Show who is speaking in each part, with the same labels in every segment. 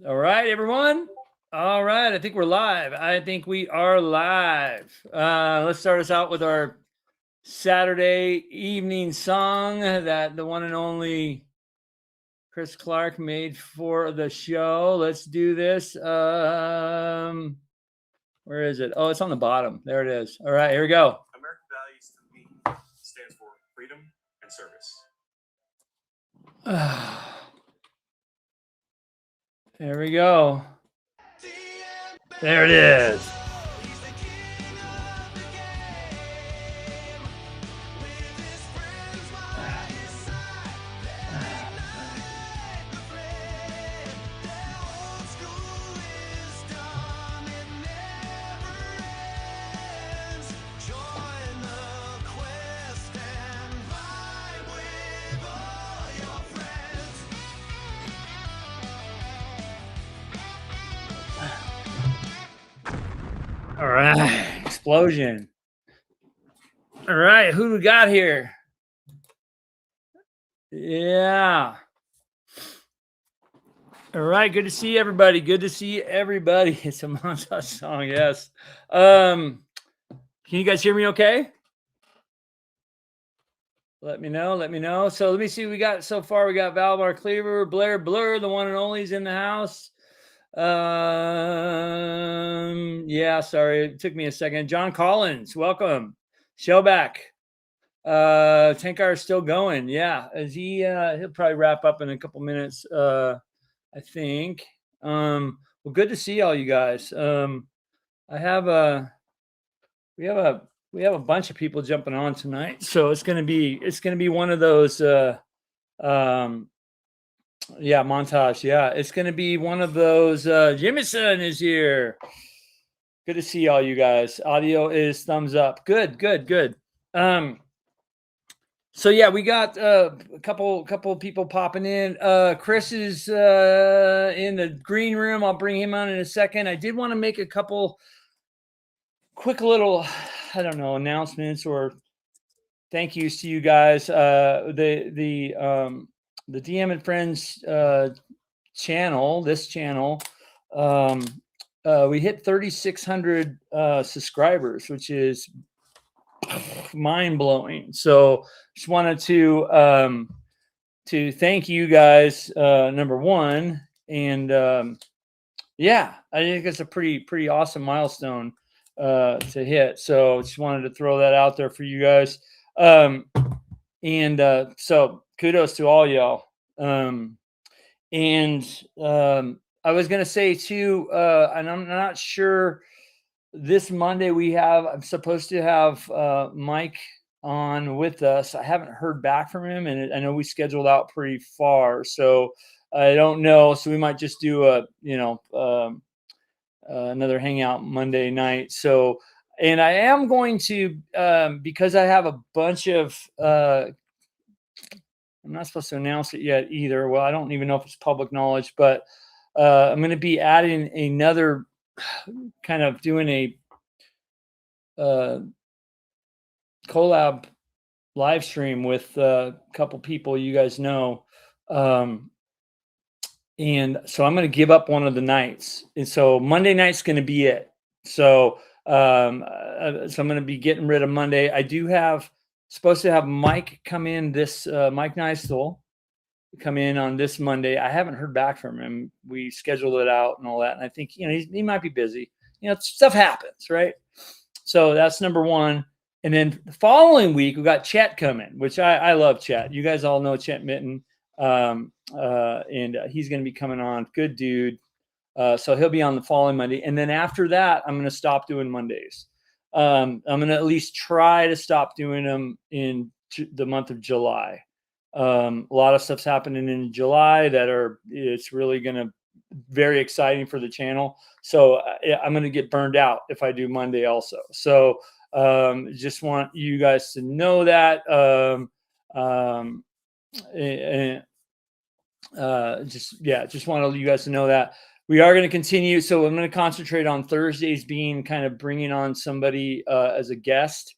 Speaker 1: All right, everyone. All right, I think we're live. I think we are live. Let's start us out with our Saturday evening song that the one and only Chris Clark made for the show. Let's do this. Where is it? Oh, it's on the bottom. There it is. All right, here we go.
Speaker 2: American values to me stands for freedom and service.
Speaker 1: There we go. There it is. All right, explosion. All right, who do we got here? Yeah. All right, good to see everybody. Good to see everybody. It's a montage song, yes. Can you guys hear me okay? Let me know. Let me know. So let me see. We got so far. We got Valmar Cleaver, Blair Blur, the one and only, is in the house. Yeah, sorry, it took me a second. John Collins, welcome. Shellback. Tankar is still going. Yeah, as he'll probably wrap up in a couple minutes. I think. Well, good to see all you guys. I have we have a bunch of people jumping on tonight, so it's gonna be one of those yeah, montage. Yeah, it's gonna be one of those. Jimison is here. Good to see all you guys. Audio is thumbs up. Good. So yeah, we got a couple people popping in. Chris is in the green room. I'll bring him on in a second. I did want to make a couple quick little, I don't know, announcements or thank yous to you guys. The DM and Friends channel, this channel, we hit 3,600 subscribers, which is mind blowing. So just wanted to thank you guys, number one, and yeah, I think it's a pretty awesome milestone to hit. So just wanted to throw that out there for you guys. So kudos to all y'all. I was gonna say too, and I'm not sure. This Monday I'm supposed to have Mike on with us. I haven't heard back from him, and I know we scheduled out pretty far, so I don't know. So we might just do another hangout Monday night. So, and I am going to because I have a bunch of. I'm not supposed to announce it yet either. Well, I don't even know if it's public knowledge, but I'm going to be adding another kind of doing a collab live stream with a couple people you guys know. And so I'm going to give up one of the nights. And so Monday night's going to be it. So, so I'm going to be getting rid of Monday. I do supposed to have Mike come in this, Mike Neistel come in on this Monday. I haven't heard back from him. We scheduled it out and all that. And I think, he might be busy. Stuff happens, right? So that's number one. And then the following week, we got Chet coming, which I love Chet. You guys all know Chet Mitten. And he's going to be coming on. Good dude. So he'll be on the following Monday. And then after that, I'm going to stop doing Mondays. I'm going to at least try to stop doing them in the month of July. A lot of stuff's happening in July it's really going to very exciting for the channel. So I'm going to get burned out if I do Monday also. So just want you guys to know that. Just wanted you guys to know that we are going to continue. So I'm going to concentrate on Thursdays being kind of bringing on somebody as a guest,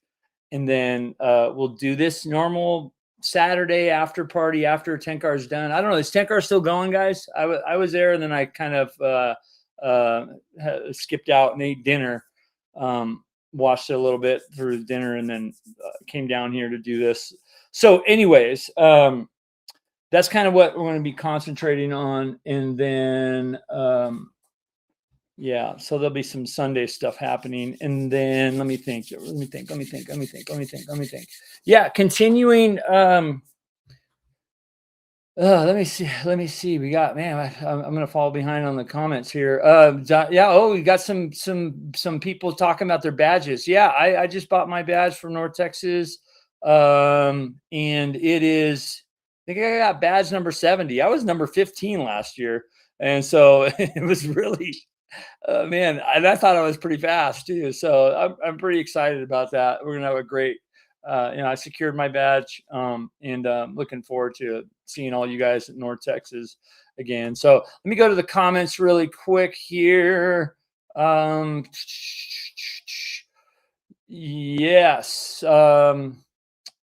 Speaker 1: and then we'll do this normal Saturday after party after Tenkar is done. I don't know. Is Tenkar still going, guys? I was there, and then I kind of skipped out and ate dinner. Watched it a little bit through dinner, and then came down here to do this. So anyways, that's kind of what we're going to be concentrating on. And then, yeah, so there'll be some Sunday stuff happening. And then let me think. Yeah, continuing. Let me see. We got, man, I'm going to fall behind on the comments here. Yeah. Oh, we got some people talking about their badges. Yeah. I just bought my badge from North Texas. And it is, I think I got badge number 70. I was number 15 last year. And so it was really, man, I thought I was pretty fast too. So I'm pretty excited about that. We're going to have a great, I secured my badge, and looking forward to seeing all you guys at North Texas again. So let me go to the comments really quick here. Yes.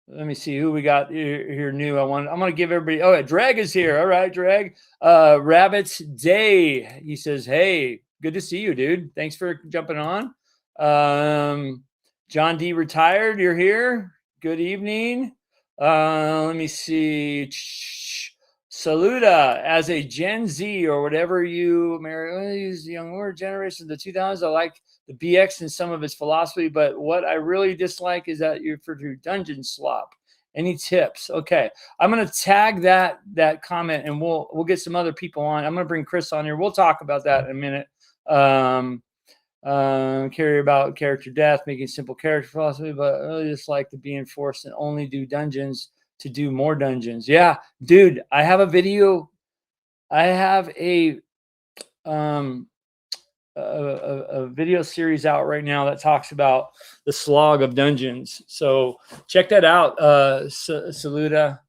Speaker 1: Let me see who we got here new. I'm going to give everybody. Oh, Drag is here. All right, Drag. Rabbits Day. He says, "Hey, good to see you, dude. Thanks for jumping on." John D. Retired, you're here. Good evening. Let me see. Saluda, as a Gen Z or whatever you use, younger generation of the 2000s. I like the BX and some of its philosophy, but what I really dislike is that you refer to dungeon slop. Any tips? Okay, I'm gonna tag that comment, and we'll get some other people on. I'm gonna bring Chris on here. We'll talk about that in a minute. Care about character death, making simple character philosophy, but I really just like to be enforced and only do dungeons to do more dungeons. Yeah, dude, I have a video. I have a video series out right now that talks about the slog of dungeons. So check that out. Saluda.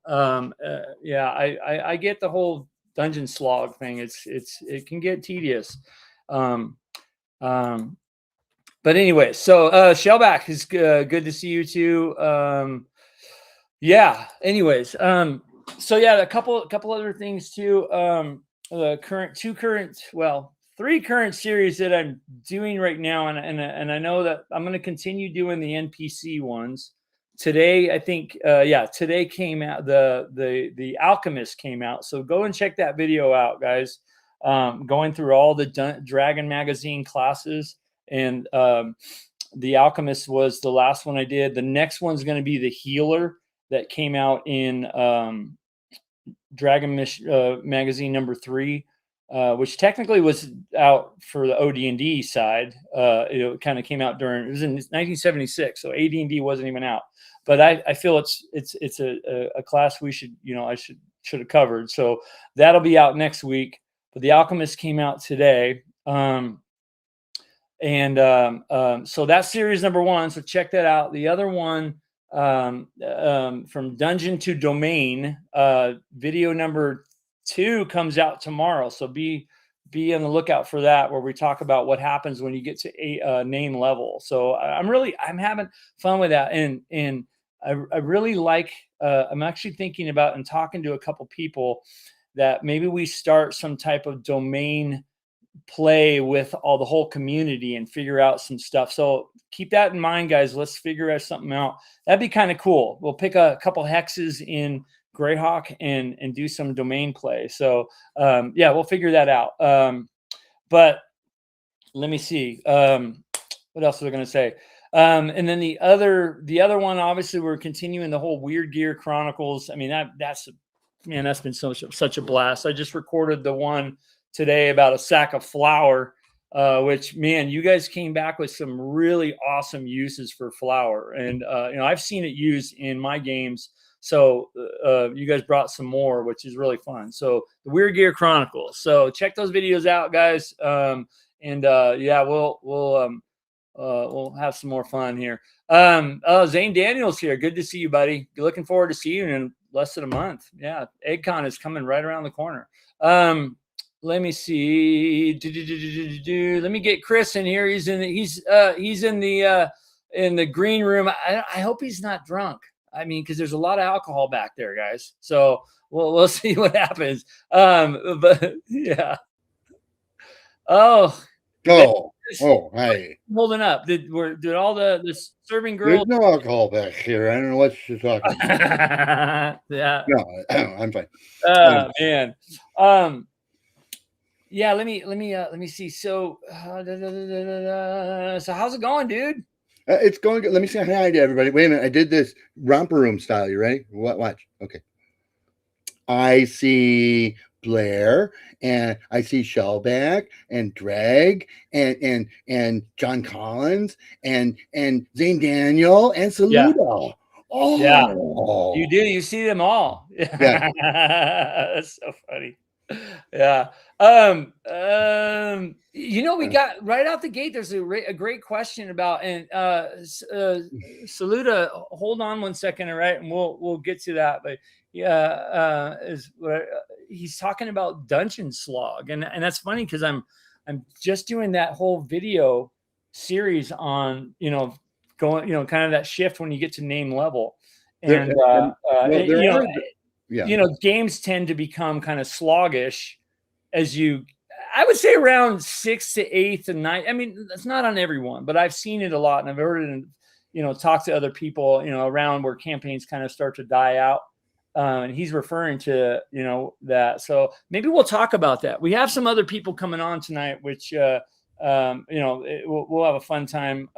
Speaker 1: Yeah, I get the whole dungeon slog thing. It can get tedious. But anyway, so Shellback is good to see you too. Yeah. Anyways, so yeah, a couple other things too. The three current series that I'm doing right now, and I know that I'm going to continue doing the NPC ones. Today, I think, today came out the Alchemist came out. So go and check that video out, guys. Going through all the Dragon Magazine classes, and the Alchemist was the last one I did. The next one's going to be the Healer that came out in Dragon Magazine number 3, which technically was out for the OD&D side. It kind of came out it was in 1976, so AD&D wasn't even out. But I feel it's a class we should have covered. So that'll be out next week. But the Alchemist came out today. So that's series number 1. So check that out. The other one, from Dungeon to Domain, video number 2 comes out tomorrow. So be on the lookout for that, where we talk about what happens when you get to a name level. So I'm having fun with that. And I really like, I'm actually thinking about and talking to a couple people that maybe we start some type of domain play with the whole community and figure out some stuff. So keep that in mind, guys. Let's figure something out. That'd be kind of cool. We'll pick a couple hexes in Greyhawk and do some domain play. So yeah, we'll figure that out. But let me see. What else was I going to say? And then the other one, obviously, we're continuing the whole Weird Gear Chronicles. I mean, that's been such a blast. I just recorded the one today about a sack of flour, which, man, you guys came back with some really awesome uses for flour. And, I've seen it used in my games. So you guys brought some more, which is really fun. So the Weird Gear Chronicles. So check those videos out, guys. Yeah, we'll have some more fun here. Zane Daniels here. Good to see you, buddy. Looking forward to seeing you in less than a month. Yeah, EggCon is coming right around the corner. Let me see. Let me get Chris in here. He's in the green room. I hope he's not drunk. I mean, because there's a lot of alcohol back there, guys. So we'll see what happens. But yeah. Oh,
Speaker 3: Hi.
Speaker 1: Holding up. Did all the serving
Speaker 3: There's
Speaker 1: girls?
Speaker 3: no alcohol back here. I don't know what you're talking about.
Speaker 1: Yeah.
Speaker 3: No, I'm fine.
Speaker 1: Man. Yeah, let me see. So, so how's it going, dude?
Speaker 3: It's going good. Let me say hi to everybody. Wait a minute. I did this romper room style. You ready? Watch. Okay. I see Blair, and I see Shellback and Dreg and John Collins and Zane Daniel and Saluda.
Speaker 1: Yeah.
Speaker 3: Oh,
Speaker 1: Yeah. You do. You see them all.
Speaker 3: Yeah.
Speaker 1: That's so funny. Yeah. We got right out the gate. There's a great question about, and Saluda, hold on one second, all right, and we'll get to that. But yeah, he's talking about Dungeon Slog, and that's funny because I'm just doing that whole video series on going kind of that shift when you get to name level, and games tend to become kind of sloggish as I would say around 6th to 8th and 9th. I mean, that's not on everyone, but I've seen it a lot, and I've heard it and talk to other people, around where campaigns kind of start to die out. And he's referring to, that. So maybe we'll talk about that. We have some other people coming on tonight, which, we'll have a fun time,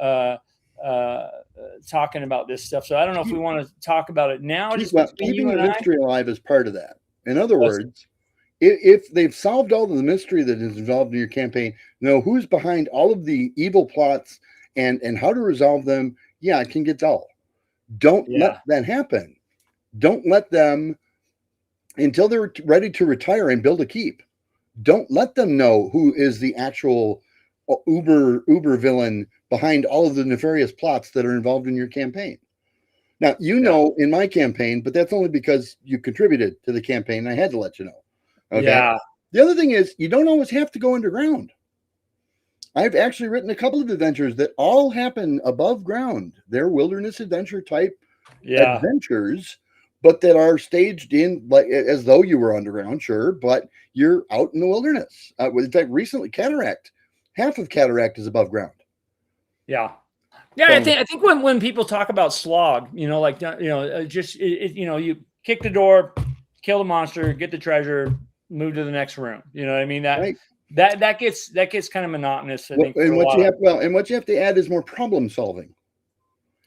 Speaker 1: talking about this stuff. So I don't know if we want to talk about it now.
Speaker 3: Keeping the mystery alive is part of that. In other words, if they've solved all of the mystery that is involved in your campaign, know who's behind all of the evil plots and how to resolve them. Yeah, it can get dull. Don't let that happen. Don't let them, until they're ready to retire and build a keep, don't let them know who is the actual uber villain behind all of the nefarious plots that are involved in your campaign. Now, in my campaign, but that's only because you contributed to the campaign. And I had to let you know. Okay. Yeah. The other thing is, you don't always have to go underground. I've actually written a couple of adventures that all happen above ground. They're wilderness adventure type adventures, but that are staged in as though you were underground, sure, but you're out in the wilderness. In fact, recently, Cataract, half of Cataract is above ground.
Speaker 1: Yeah. Yeah, I think when people talk about slog, just you kick the door, kill the monster, get the treasure, move to the next room. You know what I mean? That gets kind of monotonous. I think.
Speaker 3: And what you have to add is more problem solving.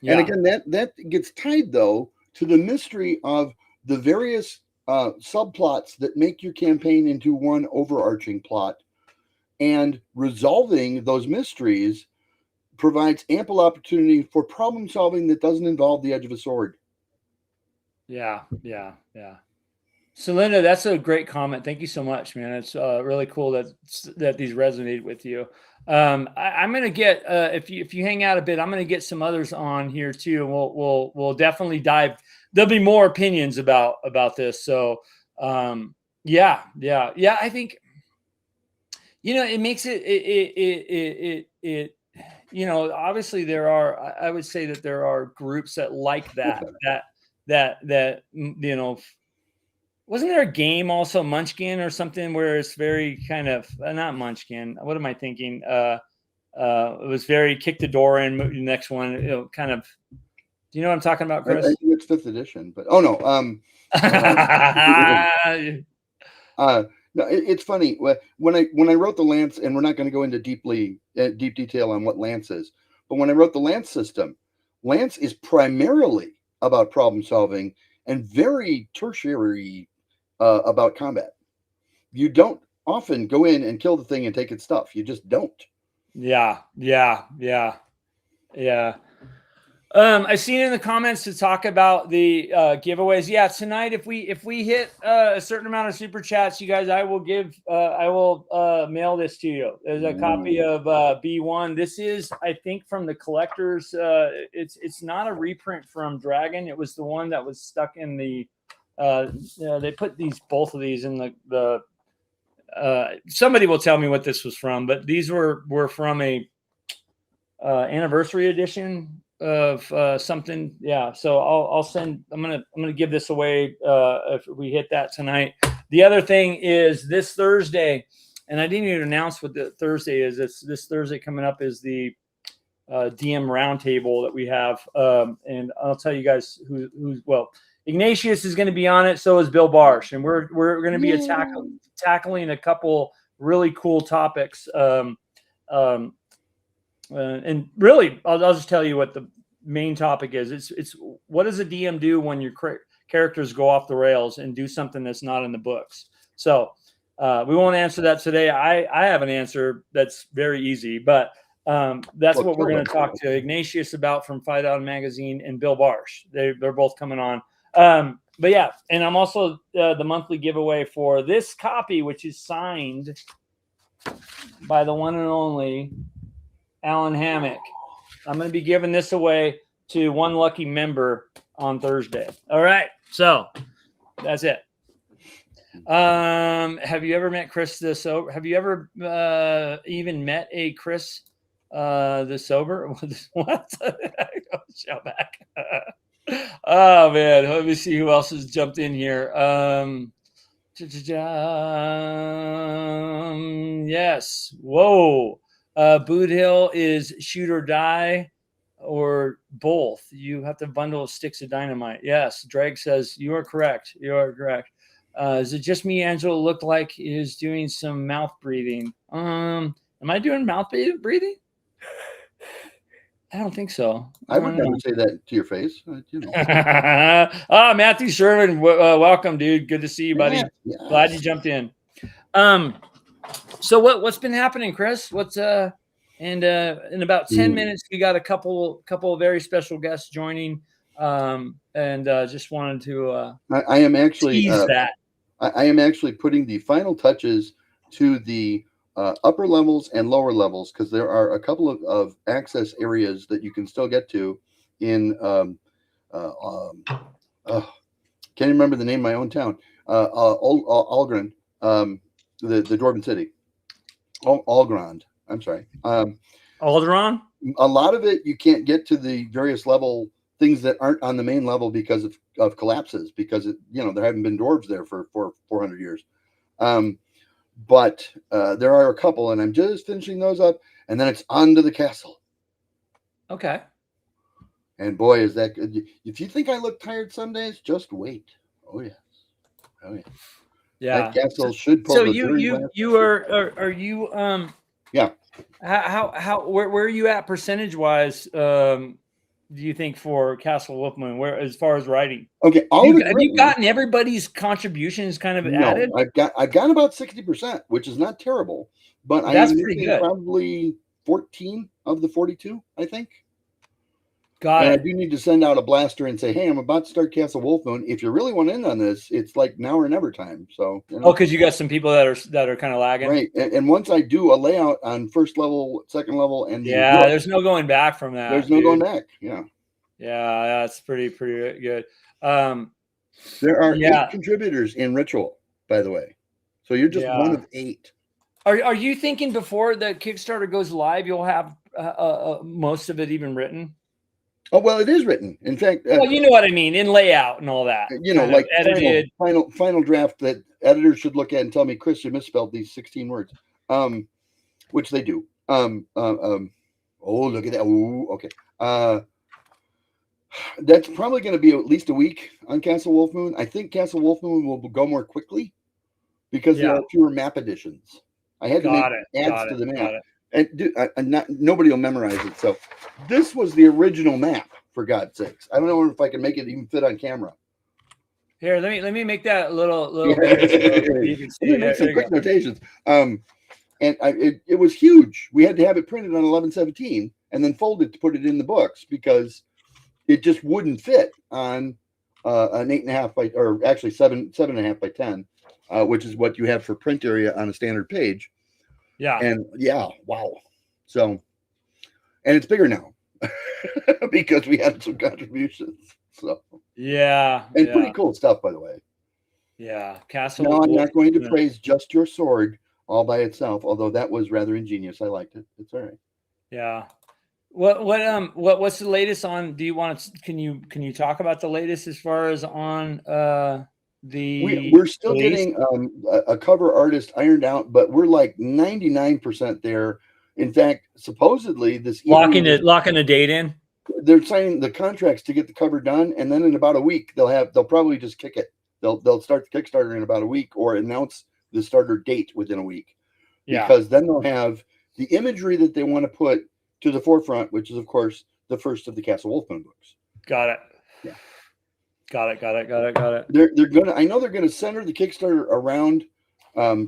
Speaker 3: Yeah. And again, that gets tied though to the mystery of the various subplots that make your campaign into one overarching plot, and resolving those mysteries provides ample opportunity for problem solving that doesn't involve the edge of a sword.
Speaker 1: Yeah. So Linda, that's a great comment. Thank you so much, man. It's really cool that these resonated with you. I'm gonna get if you hang out a bit, I'm gonna get some others on here too, and we'll definitely dive. There'll be more opinions about this. So yeah. I think it makes it obviously I would say that there are groups that like that wasn't there a game also, Munchkin or something, where it's very kind of not Munchkin. What am I thinking? It was very kick the door in, the next one, kind of. Do you know what I'm talking about, Chris?
Speaker 3: I think it's 5th edition, but oh no. No, it's funny when I wrote the Lance, and we're not going to go into deep detail on what Lance is, but when I wrote the Lance system, Lance is primarily about problem solving and very tertiary about combat. You don't often go in and kill the thing and take its stuff. You just don't.
Speaker 1: Yeah. I've seen in the comments to talk about the giveaways. Yeah, tonight if we hit a certain amount of super chats, you guys, I will mail this to you. There's a copy of B1. This is, I think, from the collectors. It's not a reprint from Dragon. It was the one that was stuck in the. They put both of these in the. Somebody will tell me what this was from, but these were from a anniversary edition. something. Yeah. So I'll send. I'm gonna give this away if we hit that tonight. The other thing is this Thursday, and I didn't even announce what the Thursday is. It's this Thursday coming up is the DM roundtable that we have, and I'll tell you guys who's well. Ignatius is going to be on it. So is Bill Barsh, and we're going to be tackling a couple really cool topics. And really, I'll just tell you what the main topic is. It's what does a DM do when your characters go off the rails and do something that's not in the books? So we won't answer that today. I have an answer that's very easy, but that's what we're going to talk to Ignatius about from Fight On Magazine and Bill Barsh. They're both coming on. But yeah, and I'm also the monthly giveaway for this copy, which is signed by the one and only Alan Hammock. I'm going to be giving this away to one lucky member on Thursday. All right, so that's it. Have you ever met Chris the Sober? Have you ever even met a Chris the Sober? What? Shout back. Oh man, let me see who else has jumped in here. Yes. Whoa. Boot Hill is shoot or die or both. You have to bundle sticks of dynamite. Yes. Drake says you are correct. You are correct. Is it just me? Angelo looked like he is doing some mouth breathing. Am I doing mouth breathing? I don't think so.
Speaker 3: I would never say that to your face. You know.
Speaker 1: Matthew Sherman, welcome, dude. Good to see you, buddy.
Speaker 3: Yeah.
Speaker 1: Glad you jumped in. So what's been happening, Chris? What's and in about 10 minutes we got a couple of very special guests joining. And just wanted to
Speaker 3: I am actually
Speaker 1: tease that.
Speaker 3: I am actually putting the final touches to the upper levels and lower levels because there are a couple of access areas that you can still get to in can't remember the name of my own town, Algren, the Dwarven city. Algrand. I'm sorry.
Speaker 1: Alderon?
Speaker 3: A lot of it you can't get to the various level things that aren't on the main level because of collapses, because there haven't been dwarves there for 400 years. But there are a couple, and I'm just finishing those up, and then it's on to the castle.
Speaker 1: Okay.
Speaker 3: And boy, is that good. If you think I look tired some days, just wait. Oh, yes. Oh, yeah.
Speaker 1: Yeah.
Speaker 3: That castle should pull
Speaker 1: so
Speaker 3: the
Speaker 1: you are you
Speaker 3: yeah.
Speaker 1: How where are you at percentage wise? Do you think for Castle Wolfmoon, where as far as writing?
Speaker 3: Okay,
Speaker 1: have you gotten everybody's contributions kind of added?
Speaker 3: I've got about 60%, which is not terrible, but
Speaker 1: that's pretty good.
Speaker 3: Probably 14 of the 42, I think.
Speaker 1: Got it.
Speaker 3: I do need to send out a blaster and say, hey, I'm about to start Castle Wolfmoon. If you really want in on this, it's like now or never time. So
Speaker 1: because you got some people that are kind of lagging,
Speaker 3: right? And once I do a layout on first level, second level, and
Speaker 1: there's no going back from that.
Speaker 3: There's no going back. Yeah,
Speaker 1: that's pretty good.
Speaker 3: There are 8 contributors in Ritual, by the way. So you're just one of 8.
Speaker 1: Are you thinking before the Kickstarter goes live, you'll have most of it even written?
Speaker 3: Oh, well, it is written. In fact,
Speaker 1: well, you know what I mean, in layout and all that.
Speaker 3: Like
Speaker 1: edited
Speaker 3: final draft that editors should look at and tell me, Chris, you misspelled these 16 words, which they do. Oh, look at that. Ooh, okay. That's probably going to be at least a week on Castle Wolfmoon. I think Castle Wolfmoon will go more quickly because there are fewer map additions. I had to make adds to the map. And nobody will memorize it. So this was the original map, for God's sakes. I don't know if I can make it even fit on camera.
Speaker 1: Here, let me make that a little bigger so you can see.
Speaker 3: Make some quick notations. And it was huge. We had to have it printed on 11/17 and then folded to put it in the books because it just wouldn't fit on an 8.5 by, or actually 7.5 by 10, which is what you have for print area on a standard page.
Speaker 1: Yeah.
Speaker 3: And wow. So, and it's bigger now because we had some contributions. So, and pretty cool stuff, by the way.
Speaker 1: Yeah. Castle.
Speaker 3: No, I'm not going to praise Just Your Sword all by itself, although that was rather ingenious. I liked it. It's all right.
Speaker 1: Yeah. What's the latest on? Do you want to? Can you talk about the latest as far as on
Speaker 3: We're still
Speaker 1: release?
Speaker 3: getting a cover artist ironed out, but we're like 99% there. In fact, supposedly this evening
Speaker 1: locking a date in?
Speaker 3: they're signing the contracts to get the cover done, and then in about a week they'll probably just kick it. They'll start the Kickstarter in about a week, or announce the starter date within a week,
Speaker 1: Yeah.
Speaker 3: because then they'll have the imagery that they want to put to the forefront, which is of course the first of the Castle Wolfman books.
Speaker 1: Got it.
Speaker 3: Yeah.
Speaker 1: Got it.
Speaker 3: They're gonna. I know they're gonna center the Kickstarter around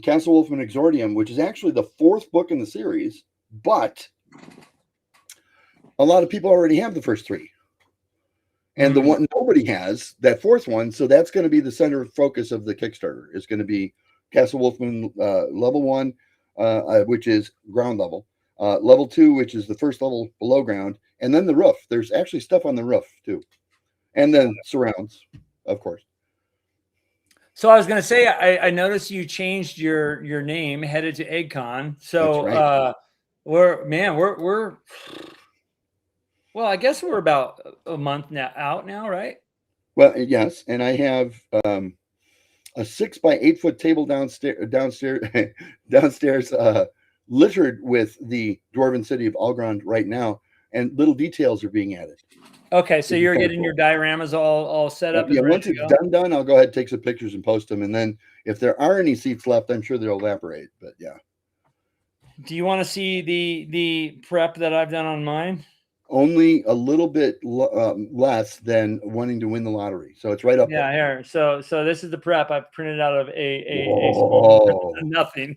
Speaker 3: Castle Wolfman Exordium, which is actually the 4th book in the series, but a lot of people already have the first 3, and the one nobody has, that 4th one. So that's going to be the center of focus of the Kickstarter. Is going to be Castle Wolfman level 1, which is ground level, level 2, which is the first level below ground, and then the roof. There's actually stuff on the roof too, and then surrounds, of course.
Speaker 1: So I was going to say, I noticed you changed your name, headed to EggCon. So
Speaker 3: That's right.
Speaker 1: we're well, I guess we're about a month out now, right?
Speaker 3: Well, yes, and I have a 6 by 8 foot table downstairs, littered with the Dwarven city of Algrond right now, and little details are being added.
Speaker 1: Okay, so you're getting your dioramas all set up.
Speaker 3: Yeah, once it's done, I'll go ahead and take some pictures and post them, and then if there are any seats left, I'm sure they'll evaporate. But yeah.
Speaker 1: Do you want to see the prep that I've done on mine?
Speaker 3: Only a little bit less than wanting to win the lottery, so it's right up there.
Speaker 1: Here. So this is the prep I've printed out of a nothing.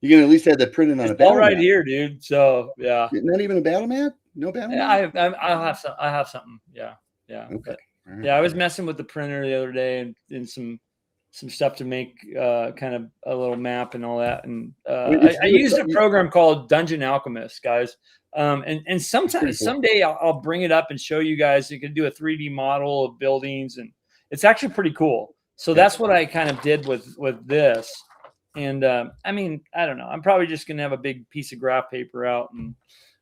Speaker 3: You can at least have that printed on a
Speaker 1: battle mat here, dude. So yeah,
Speaker 3: not even a battle mat. No battle mat.
Speaker 1: I have something. Yeah.
Speaker 3: Okay.
Speaker 1: Right. Yeah, I was messing with the printer the other day and some stuff to make kind of a little map and all that. And I used a program called Dungeon Alchemist, guys. And someday I'll bring it up and show you guys. You can do a 3D model of buildings, and it's actually pretty cool. So that's what I kind of did with this. And I mean, I don't know. I'm probably just gonna have a big piece of graph paper out, and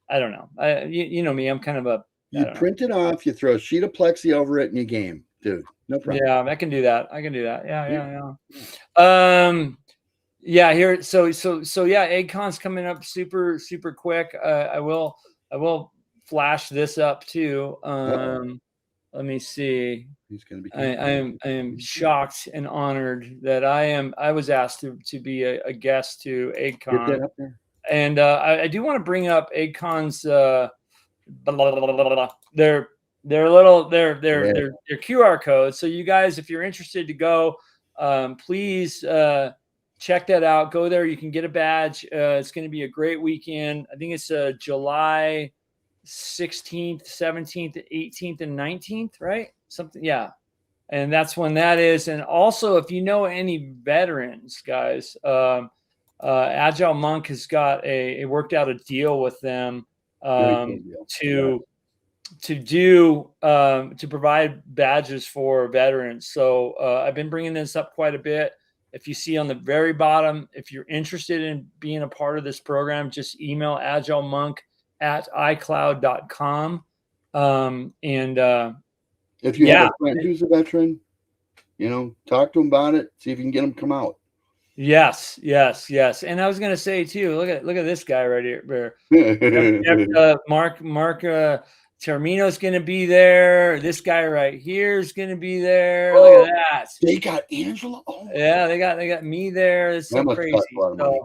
Speaker 1: I don't know. You know me. I'm kind of a.
Speaker 3: You print it off. You throw a sheet of plexi over it, and you game, dude. No problem.
Speaker 1: Yeah, I can do that. Yeah. Yeah. Here. So yeah. EggCon's coming up super quick. I will flash this up too. Let me see.
Speaker 3: He's going to be.
Speaker 1: I am shocked and honored that I was asked to be a guest to EggCon.
Speaker 3: Get that up there.
Speaker 1: And I do want to bring up EggCon's their QR codes. So you guys, if you're interested to go, please check that out. Go there. You can get a badge. It's going to be a great weekend. I think it's July 16th, 17th, 18th, and 19th, right? Something, yeah. And that's when that is. And also, if you know any veterans, guys, Agile Monk has got worked out a deal with them to provide badges for veterans. So I've been bringing this up quite a bit. If you see on the very bottom, if you're interested in being a part of this program, just email agilemonk@icloud.com.
Speaker 3: If you have a friend who's a veteran, talk to him about it. See if you can get him to come out.
Speaker 1: Yes. And I was going to say too, look at this guy right here. Mark Termino's going to be there. This guy right here is going to be there. Look at that.
Speaker 3: They got Angela. Oh,
Speaker 1: yeah, they got me there. It's so crazy. So,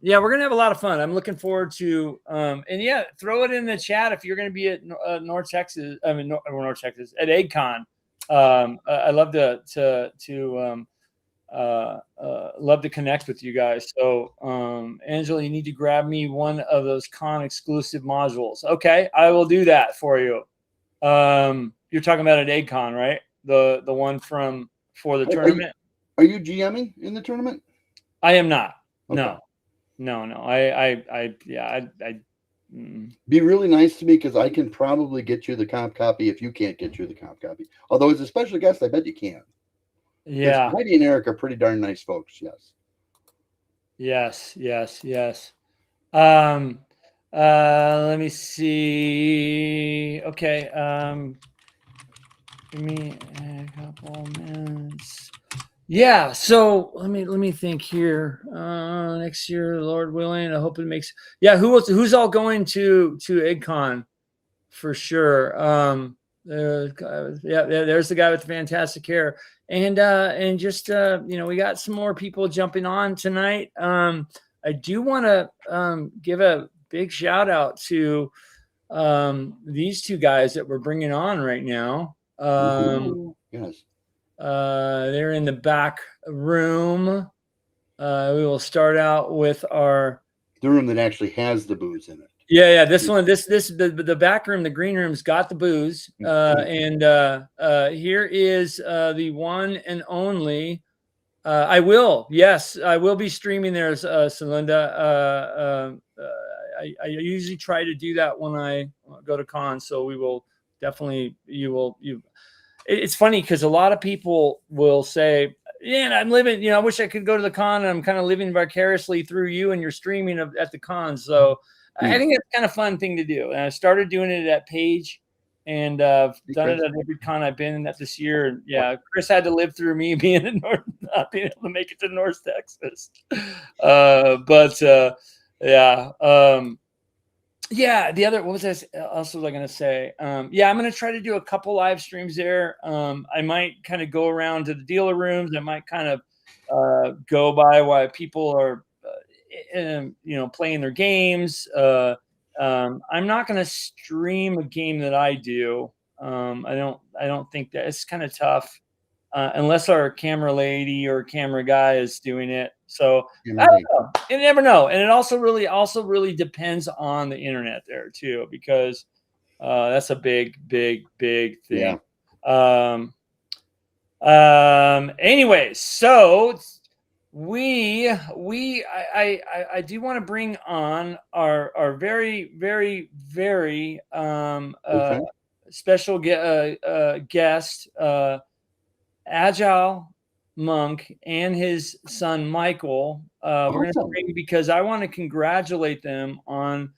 Speaker 1: yeah, we're gonna have a lot of fun. I'm looking forward to and yeah, throw it in the chat if you're going to be at North Texas. I mean, North Texas at EggCon. I love love to connect with you guys. So Angela, you need to grab me one of those con exclusive modules. Okay, I will do that for you. You're talking about at EggCon, right? The one for the tournament.
Speaker 3: Are you GMing in the tournament?
Speaker 1: I am not.
Speaker 3: Okay.
Speaker 1: No.
Speaker 3: Be really nice to me, because I can probably get you the comp copy if you can't get you the comp copy. Although as a special guest, I bet you can.
Speaker 1: Yeah,
Speaker 3: Heidi and Eric are pretty darn nice folks. Yes.
Speaker 1: Let me see. Okay. Give me a couple minutes. Yeah. So let me think here. Next year, Lord willing, I hope it makes. Yeah. Who's all going to EggCon for sure? Yeah. There's the guy with the fantastic hair, and just we got some more people jumping on tonight. I do want to give a big shout out to these two guys that we're bringing on right now.
Speaker 3: Yes.
Speaker 1: They're in the back room. We will start out with the
Speaker 3: room that actually has the booze in it.
Speaker 1: Yeah. This one, the back room, the green room's got the booze. And here is the one and only. I will be streaming there, Celinda. I usually try to do that when I go to cons, so we will definitely. It's funny because a lot of people will say, "Yeah, I'm living. I wish I could go to the con, and I'm kind of living vicariously through you and your streaming at the con." So I think it's kind of fun thing to do. And I started doing it at Page, and done it at every con I've been at this year. And yeah, Chris had to live through me being in not being able to make it to North Texas. Yeah, the other, what was I else was I going to say? Yeah, I'm going to try to do a couple live streams there. I might kind of go around to the dealer rooms. I might kind of go by while people are, playing their games. I'm not going to stream a game that I do. I don't think that it's kind of tough unless our camera lady or camera guy is doing it. So I don't know. You never know. And it also really depends on the internet there too, because that's a big thing. Yeah. Anyways, so I do want to bring on our very special guest, Agile Monk and his son Michael. We're going to bring, because I want to congratulate them on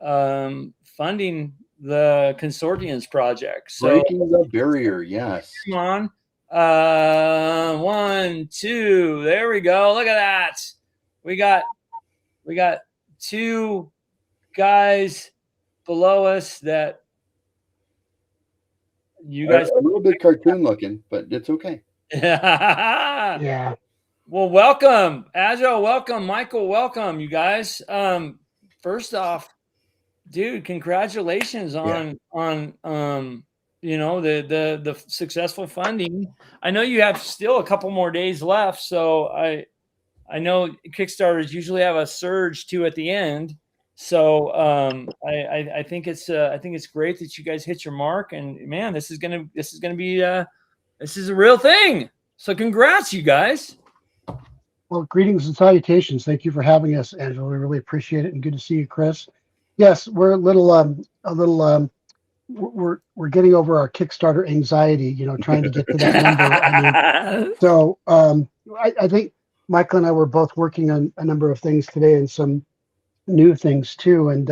Speaker 1: funding the Consortiums project. So
Speaker 3: breaking the barrier, yes.
Speaker 1: Come on. 1, 2, there we go. Look at that. We got two guys below us that you guys
Speaker 3: a little bit cartoon looking, but it's okay.
Speaker 4: Yeah.
Speaker 1: Well, welcome, Agile. Welcome, Michael. Welcome, you guys. First off, dude, congratulations on the successful funding. I know you have still a couple more days left, so I know Kickstarters usually have a surge too at the end. So I think it's great that you guys hit your mark, and man, this is gonna be this is a real thing. So congrats, you guys.
Speaker 4: Well, greetings and salutations. Thank you for having us, Angela. We really appreciate it, and good to see you, Chris. Yes, we're we're getting over our Kickstarter anxiety, trying to get to that number. So I think Michael and I were both working on a number of things today, and some new things too. And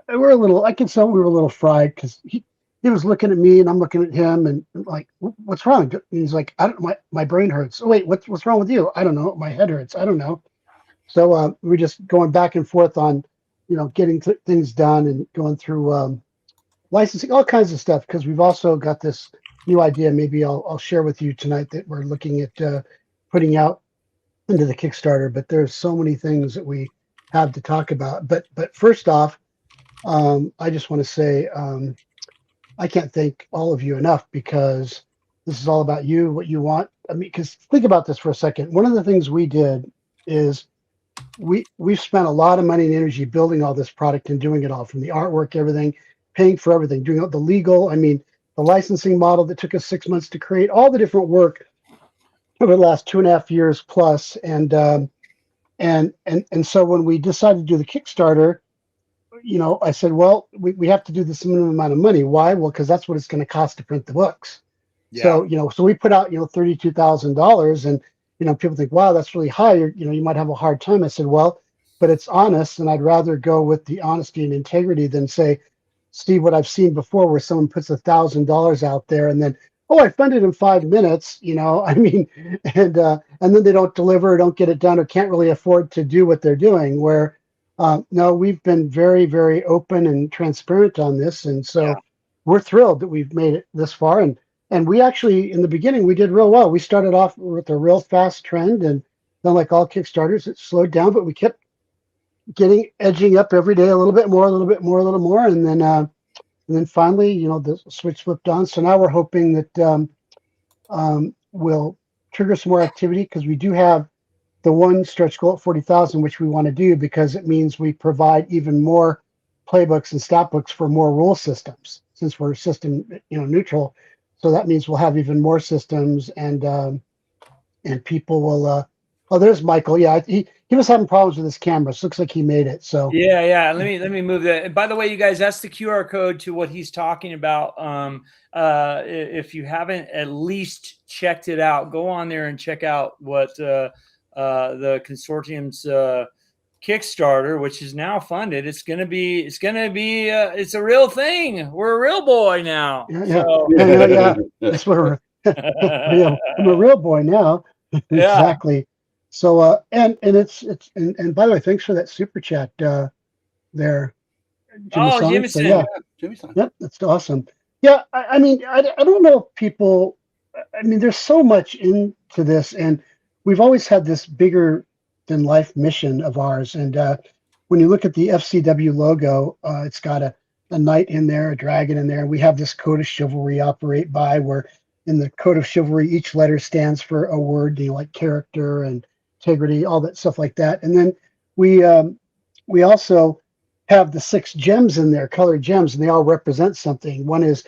Speaker 4: we're a little, I can tell we were a little fried, because he was looking at me and I'm looking at him, and I'm like, what's wrong? And he's like, I don't, my brain hurts. Oh, wait, what's wrong with you? I don't know. My head hurts. I don't know. So we're just going back and forth on, getting things done and going through licensing, all kinds of stuff, because we've also got this new idea. Maybe I'll share with you tonight that we're looking at putting out into the Kickstarter. But there's so many things that we have to talk about. But first off, I just want to say I can't thank all of you enough, because this is all about you, what you want. I mean, because think about this for a second. One of the things we did is we've spent a lot of money and energy building all this product and doing it all, from the artwork, everything, paying for everything, doing all the legal, the licensing model that took us 6 months to create, all the different work over the last 2.5 years plus. And so when we decided to do the Kickstarter, I said, well, we have to do this minimum amount of money. Why? Well, because that's what it's going to cost to print the books. Yeah. So, so we put out, $32,000, and, people think, wow, that's really high. You might have a hard time. I said, well, but it's honest, and I'd rather go with the honesty and integrity than say, see what I've seen before where someone puts $1,000 out there and then, oh, I funded in 5 minutes, I mean, and then they don't deliver, don't get it done, or can't really afford to do what they're doing. Where no, we've been very, very open and transparent on this, and so we're thrilled that we've made it this far. And we actually, in the beginning, we did real well. We started off with a real fast trend, and then, like all Kickstarters, it slowed down, but we kept edging up every day a little bit more, a little bit more, a little more, and then finally, the switch flipped on. So now we're hoping that we'll trigger some more activity, because we do have the one stretch goal at 40,000, which we want to do, because it means we provide even more playbooks and stat books for more rule systems, since we're system neutral. So that means we'll have even more systems, and people will. Oh, there's Michael. Yeah, he was having problems with his camera. So looks like he made it. So
Speaker 1: yeah. Let me move that. And by the way, you guys, that's the QR code to what he's talking about. If you haven't at least checked it out, go on there and check out what the consortium's Kickstarter, which is now funded. It's a real thing. We're a real boy now.
Speaker 4: Yeah. That's what we're. I'm a real boy now. Exactly. So and it's and by the way, thanks for that super chat there,
Speaker 1: Jimmy.
Speaker 4: So, yeah, yep, that's awesome. Yeah, I mean, I don't know if people. I mean, there's so much into this, and we've always had this bigger than life mission of ours. And when you look at the FCW logo, it's got a knight in there, a dragon in there. We have this code of chivalry operate by, where in the code of chivalry, each letter stands for a word, like character and integrity, all that stuff like that. And then we also have the 6 gems in there, colored gems, and they all represent something. One is,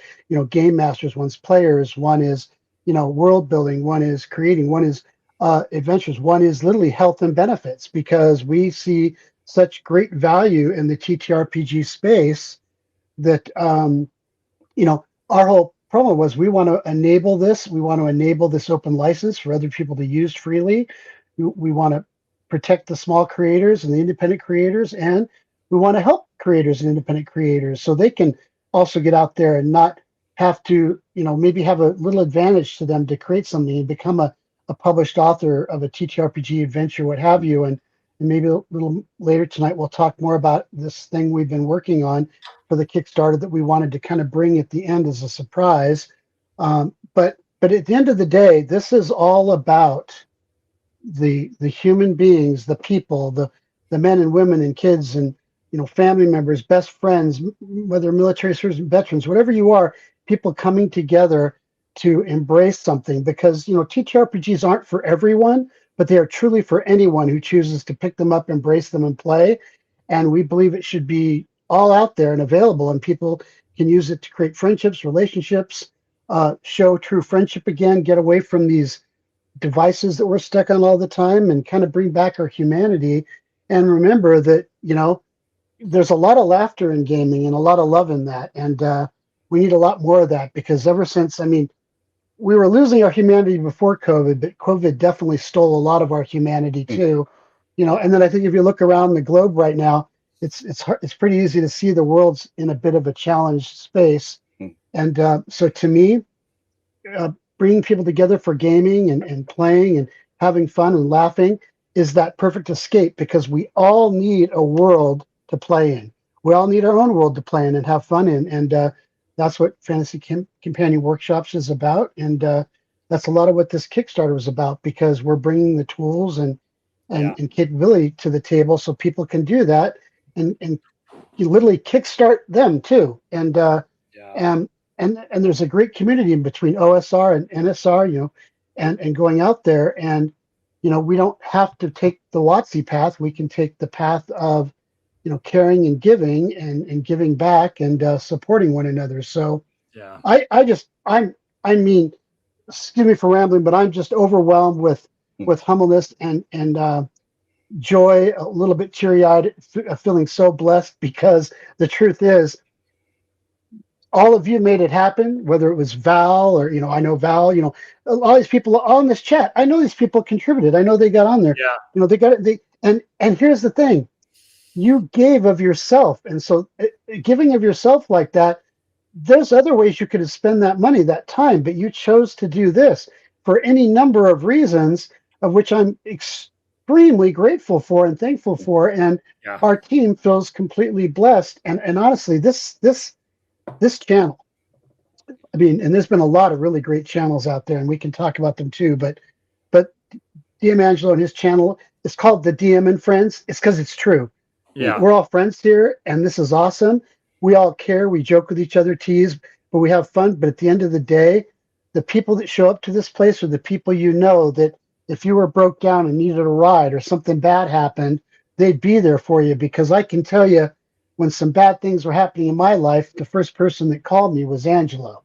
Speaker 4: game masters, one's players, one is, world building, one is creating, one is adventures, one is literally health and benefits, because we see such great value in the ttrpg space that our whole promo was, we want to enable this. We want to enable this open license for other people to use freely. We want to protect the small creators and the independent creators, and we want to help creators and independent creators so they can also get out there and not have to, maybe have a little advantage to them to create something and become a published author of a ttrpg adventure, what have you. And maybe a little later tonight, we'll talk more about this thing we've been working on for the Kickstarter that we wanted to kind of bring at the end as a surprise. But at the end of the day, this is all about the human beings, the people, the men and women and kids and family members, best friends, whether military service veterans, whatever you are, people coming together to embrace something, because TTRPGs aren't for everyone, but they are truly for anyone who chooses to pick them up, embrace them, and play. And we believe it should be all out there and available, and people can use it to create friendships, relationships, show true friendship again, get away from these devices that we're stuck on all the time, and kind of bring back our humanity. And remember that there's a lot of laughter in gaming and a lot of love in that, and we need a lot more of that, because ever since, we were losing our humanity before COVID, but COVID definitely stole a lot of our humanity too. And then I think if you look around the globe right now, it's pretty easy to see the world's in a bit of a challenged space. And so to me, bringing people together for gaming and playing and having fun and laughing is that perfect escape, because we all need a world to play in. We all need our own world to play in and have fun in. And that's what Fantasy Companion Workshops is about. And that's a lot of what this Kickstarter was about, because we're bringing the tools and capability to the table so people can do that and you literally kickstart them too. And there's a great community in between OSR and NSR, and going out there, and we don't have to take the WotC path. We can take the path of caring and giving back and supporting one another. So I mean, excuse me for rambling, but I'm just overwhelmed with humbleness and joy, a little bit teary-eyed, feeling so blessed, because the truth is, all of you made it happen, whether it was Val or, I know Val, all these people on this chat, I know these people contributed. I know they got on there.
Speaker 1: Yeah.
Speaker 4: They got it. And here's the thing. you gave of yourself. And so giving of yourself like that, there's other ways you could have spent that money, that time, but you chose to do this for any number of reasons, of which I'm extremely grateful for and thankful for. And
Speaker 1: Yeah.
Speaker 4: our team feels completely blessed. And honestly, this channel, I mean, and there's been a lot of really great channels out there, and we can talk about them too, but DM Angelo and his channel is called the DM and Friends. It's because it's true.
Speaker 1: Yeah.
Speaker 4: We're all friends here, and this is awesome. We all care. We joke with each other, tease, but we have fun. But at the end of the day, the people that show up to this place are the people you know that if you were broke down and needed a ride or something bad happened, they'd be there for you. Because I can tell you, when some bad things were happening in my life, the first person that called me was Angelo,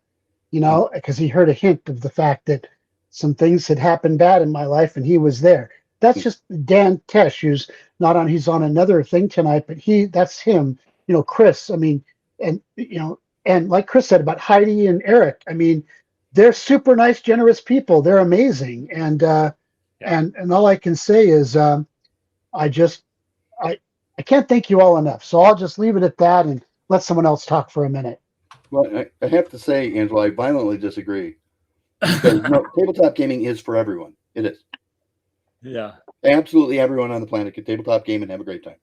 Speaker 4: you know, because he heard a hint of the fact that some things had happened bad in my life, and he was there. That's just Dan Tesh, who's not on. He's on another thing tonight, but that's him. You know, Chris. I mean, and you know, and like Chris said about Heidi and Eric. I mean, they're super nice, generous people. They're amazing, and and all I can say is, I can't thank you all enough. So I'll just leave it at that and let someone else talk for a minute.
Speaker 3: Well, I have to say, Angelo, I violently disagree. Because no, tabletop gaming is for everyone. It is.
Speaker 1: Yeah.
Speaker 3: Absolutely everyone on the planet can tabletop game and have a great time.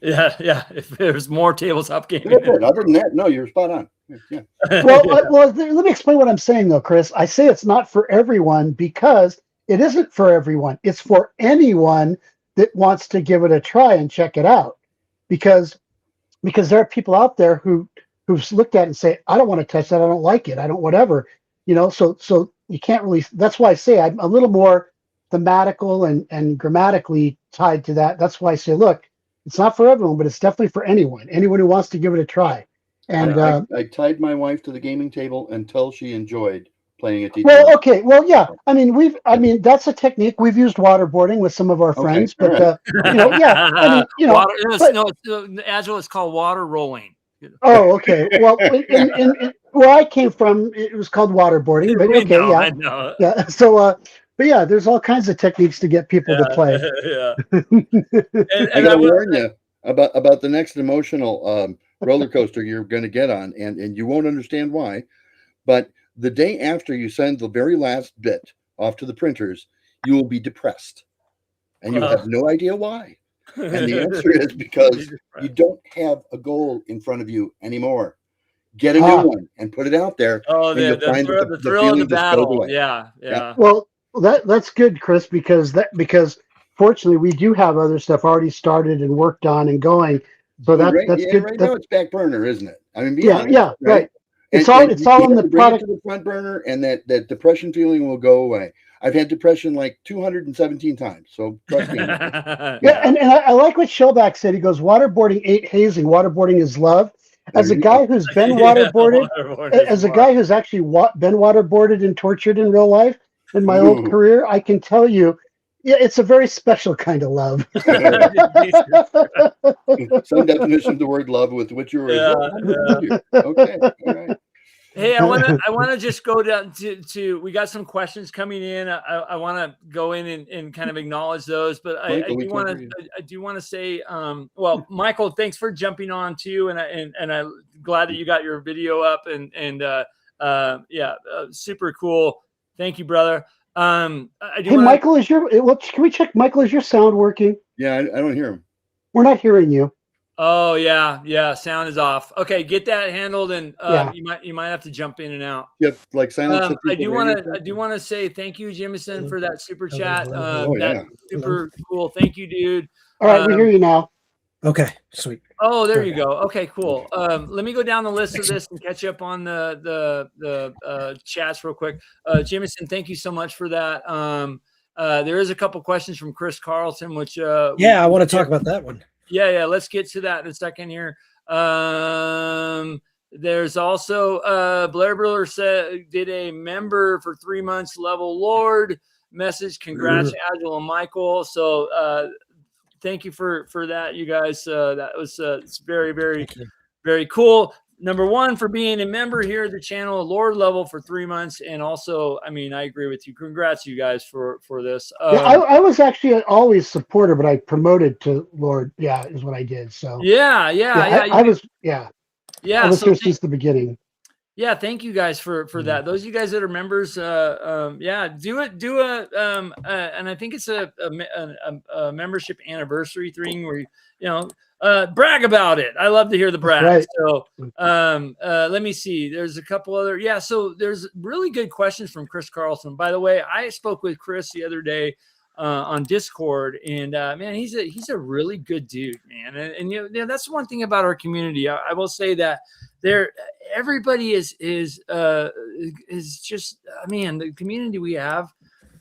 Speaker 1: Yeah. Yeah. If there's more tabletop gaming.
Speaker 3: Other than that, no, you're spot on. Yeah.
Speaker 4: Well, let me explain what I'm saying, though, Chris. I say it's not for everyone because it isn't for everyone. It's for anyone that wants to give it a try and check it out. Because there are people out there who've looked at it and say, I don't want to touch that. I don't like it. I don't whatever. You know, so you can't really. That's why I say I'm a little more thematical and grammatically tied to that. That's why I say, look, it's not for everyone, but it's definitely for anyone who wants to give it a try. And
Speaker 3: I tied my wife to the gaming table until she enjoyed playing at
Speaker 4: well, okay, well, yeah. I mean, that's a technique we've used waterboarding with some of our friends, but
Speaker 3: right.
Speaker 4: you know, yeah. I mean, you know,
Speaker 1: Agile is called water rolling.
Speaker 4: Oh, okay. Well, in where I came from, it was called waterboarding. But okay,
Speaker 1: know,
Speaker 4: yeah,
Speaker 1: I know.
Speaker 4: yeah. So, but yeah, there's all kinds of techniques to get people to play.
Speaker 1: Yeah.
Speaker 3: I gotta warn you about the next emotional roller coaster you're going to get on, and you won't understand why. But the day after you send the very last bit off to the printers, you will be depressed, and you'll have no idea why. And the answer is because you don't have a goal in front of you anymore. Get a new one and put it out there.
Speaker 1: Oh, the thrill of the battle. Yeah.
Speaker 4: Well, that's good, Chris, because fortunately we do have other stuff already started and worked on and going. So that's good.
Speaker 3: Right now it's back burner, isn't it? I mean,
Speaker 4: right. It's all in the product.
Speaker 3: To the front burner, and that depression feeling will go away. I've had depression like 217 times, so trust me.
Speaker 4: And I like what Shellback said. He goes, waterboarding ain't hazing. Waterboarding is love. As a guy who's been waterboarded, as a guy who's actually been waterboarded and tortured in real life in my old career, I can tell you, yeah, it's a very special kind of love.
Speaker 3: Some definition of the word love with which you were. Okay, all right.
Speaker 1: Hey, I want to just go down to we got some questions coming in. I want to go in and kind of acknowledge those, but I do want to say, well, Michael, thanks for jumping on too, and I'm glad that you got your video up and super cool. Thank you, brother.
Speaker 4: Michael, can we check? Michael, is your sound working?
Speaker 3: Yeah, I don't hear him.
Speaker 4: We're not hearing you.
Speaker 1: Oh yeah, sound is off. Okay, get that handled, and you might have to jump in and out.
Speaker 3: Yep, like silence.
Speaker 1: I do want to say thank you, Jimison, for that super chat. Super cool. Thank you, dude.
Speaker 4: All right, we hear you now.
Speaker 5: Okay, sweet.
Speaker 1: Oh, there you go. Okay, cool. Let me go down the list of this and catch up on the chats real quick. Jimison, thank you so much for that. There is a couple questions from Chris Carlton, which
Speaker 5: I want to talk about that one.
Speaker 1: Yeah. Let's get to that in a second here. There's also Blair Briller did a member for 3 months level Lord message. Congrats, Agile and Michael. So thank you for that, you guys. That was it's very, very, very cool. number one, for being a member here at the channel, Lord level for 3 months. And also, I mean, I agree with you. Congrats, you guys, for this.
Speaker 4: Yeah, I was actually always supporter, but I promoted to Lord. Yeah, is what I did. So
Speaker 1: yeah.
Speaker 4: I was I was
Speaker 1: So
Speaker 4: here since the beginning.
Speaker 1: yeah, thank you guys for that. Those of you guys that are members, yeah, do and I think it's a membership anniversary thing where brag about it. I love to hear the brag.
Speaker 4: Right.
Speaker 1: So let me see. There's a couple other, so there's really good questions from Chris Carlson. By the way, I spoke with Chris the other day on Discord, and man, he's a really good dude, man. And that's one thing about our community. I will say that everybody is just, man, the community we have,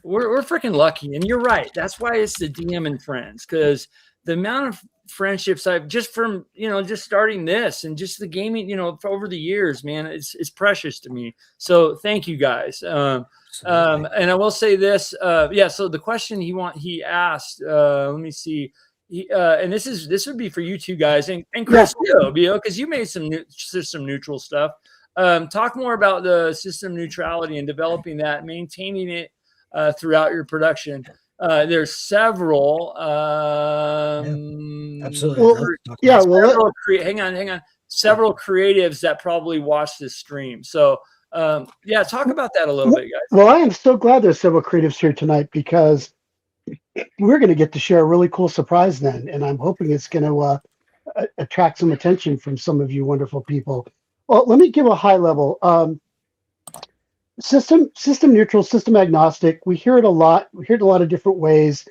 Speaker 1: we're freaking lucky. And you're right. That's why it's the DM and Friends, because the amount of friendships I've just from, just starting this and just the gaming, for over the years, man, it's precious to me. So thank you guys. And I will say this, so the question he asked, let me see. And this would be for you two guys and Chris too, because you made some system neutral stuff. Talk more about the system neutrality and developing that, maintaining it throughout your production. There's several.
Speaker 5: Absolutely.
Speaker 1: Hang on. Several creatives that probably watch this stream. So talk about that a little bit, guys.
Speaker 4: Well, I am so glad there's several creatives here tonight, because we're going to get to share a really cool surprise then, and I'm hoping it's going to attract some attention from some of you wonderful people. Well, let me give a high level. System neutral, system agnostic. We hear it a lot. We hear it a lot of different ways.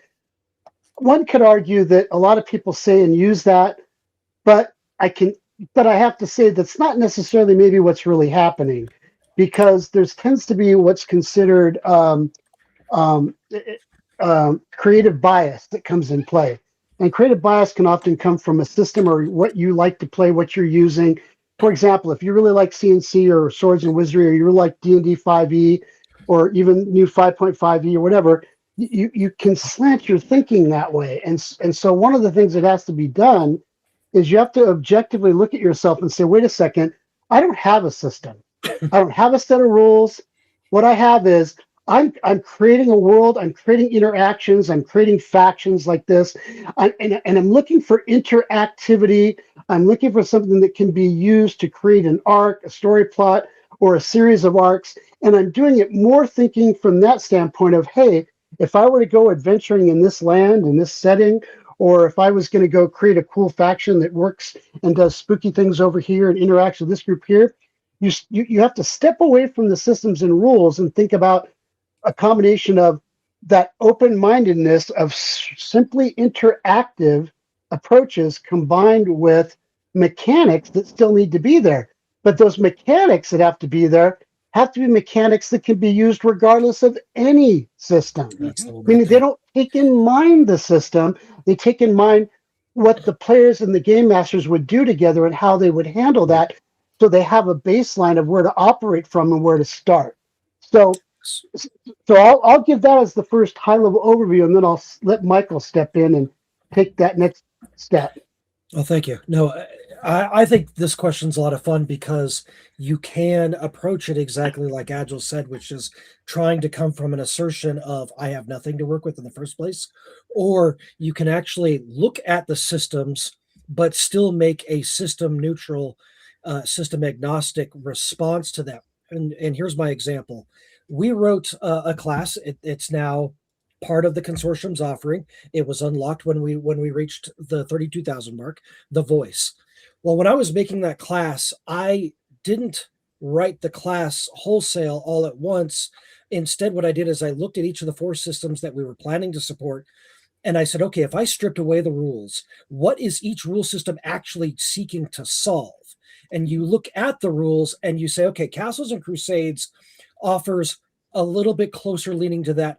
Speaker 4: One could argue that a lot of people say and use that, but I have to say that's not necessarily maybe what's really happening, because tends to be what's considered creative bias that comes in play. And creative bias can often come from a system or what you like to play, what you're using. For example, if you really like CNC or Swords and Wizardry, or you really like D&D 5e, or even new 5.5e or whatever, you can slant your thinking that way. And so one of the things that has to be done is you have to objectively look at yourself and say, wait a second, I don't have a system. I don't have a set of rules. What I have is I'm creating a world. I'm creating interactions. I'm creating factions like this, and I'm looking for interactivity. I'm looking for something that can be used to create an arc, a story plot, or a series of arcs. And I'm doing it more thinking from that standpoint of, hey, if I were to go adventuring in this land, in this setting, or if I was going to go create a cool faction that works and does spooky things over here and interacts with this group here, you have to step away from the systems and rules and think about a combination of that open-mindedness of simply interactive approaches combined with mechanics that still need to be there. But those mechanics that have to be there have to be mechanics that can be used regardless of any system. Meaning they don't take in mind the system, they take in mind what the players and the game masters would do together and how they would handle that, so they have a baseline of where to operate from and where to start. So I'll give that as the first high-level overview, and then I'll let Michael step in and take that next step.
Speaker 5: Well, thank you. No, I think this question's a lot of fun, because you can approach it exactly like Agile said, which is trying to come from an assertion of I have nothing to work with in the first place, or you can actually look at the systems but still make a system neutral, system agnostic response to them. And here's my example. We wrote a class. It's now part of the consortium's offering. It was unlocked when we reached the 32,000 mark, the voice. Well, when I was making that class, I didn't write the class wholesale all at once. Instead, what I did is I looked at each of the 4 systems that we were planning to support, and I said, okay, if I stripped away the rules, what is each rule system actually seeking to solve? And you look at the rules and you say, okay, Castles and Crusades offers a little bit closer leaning to that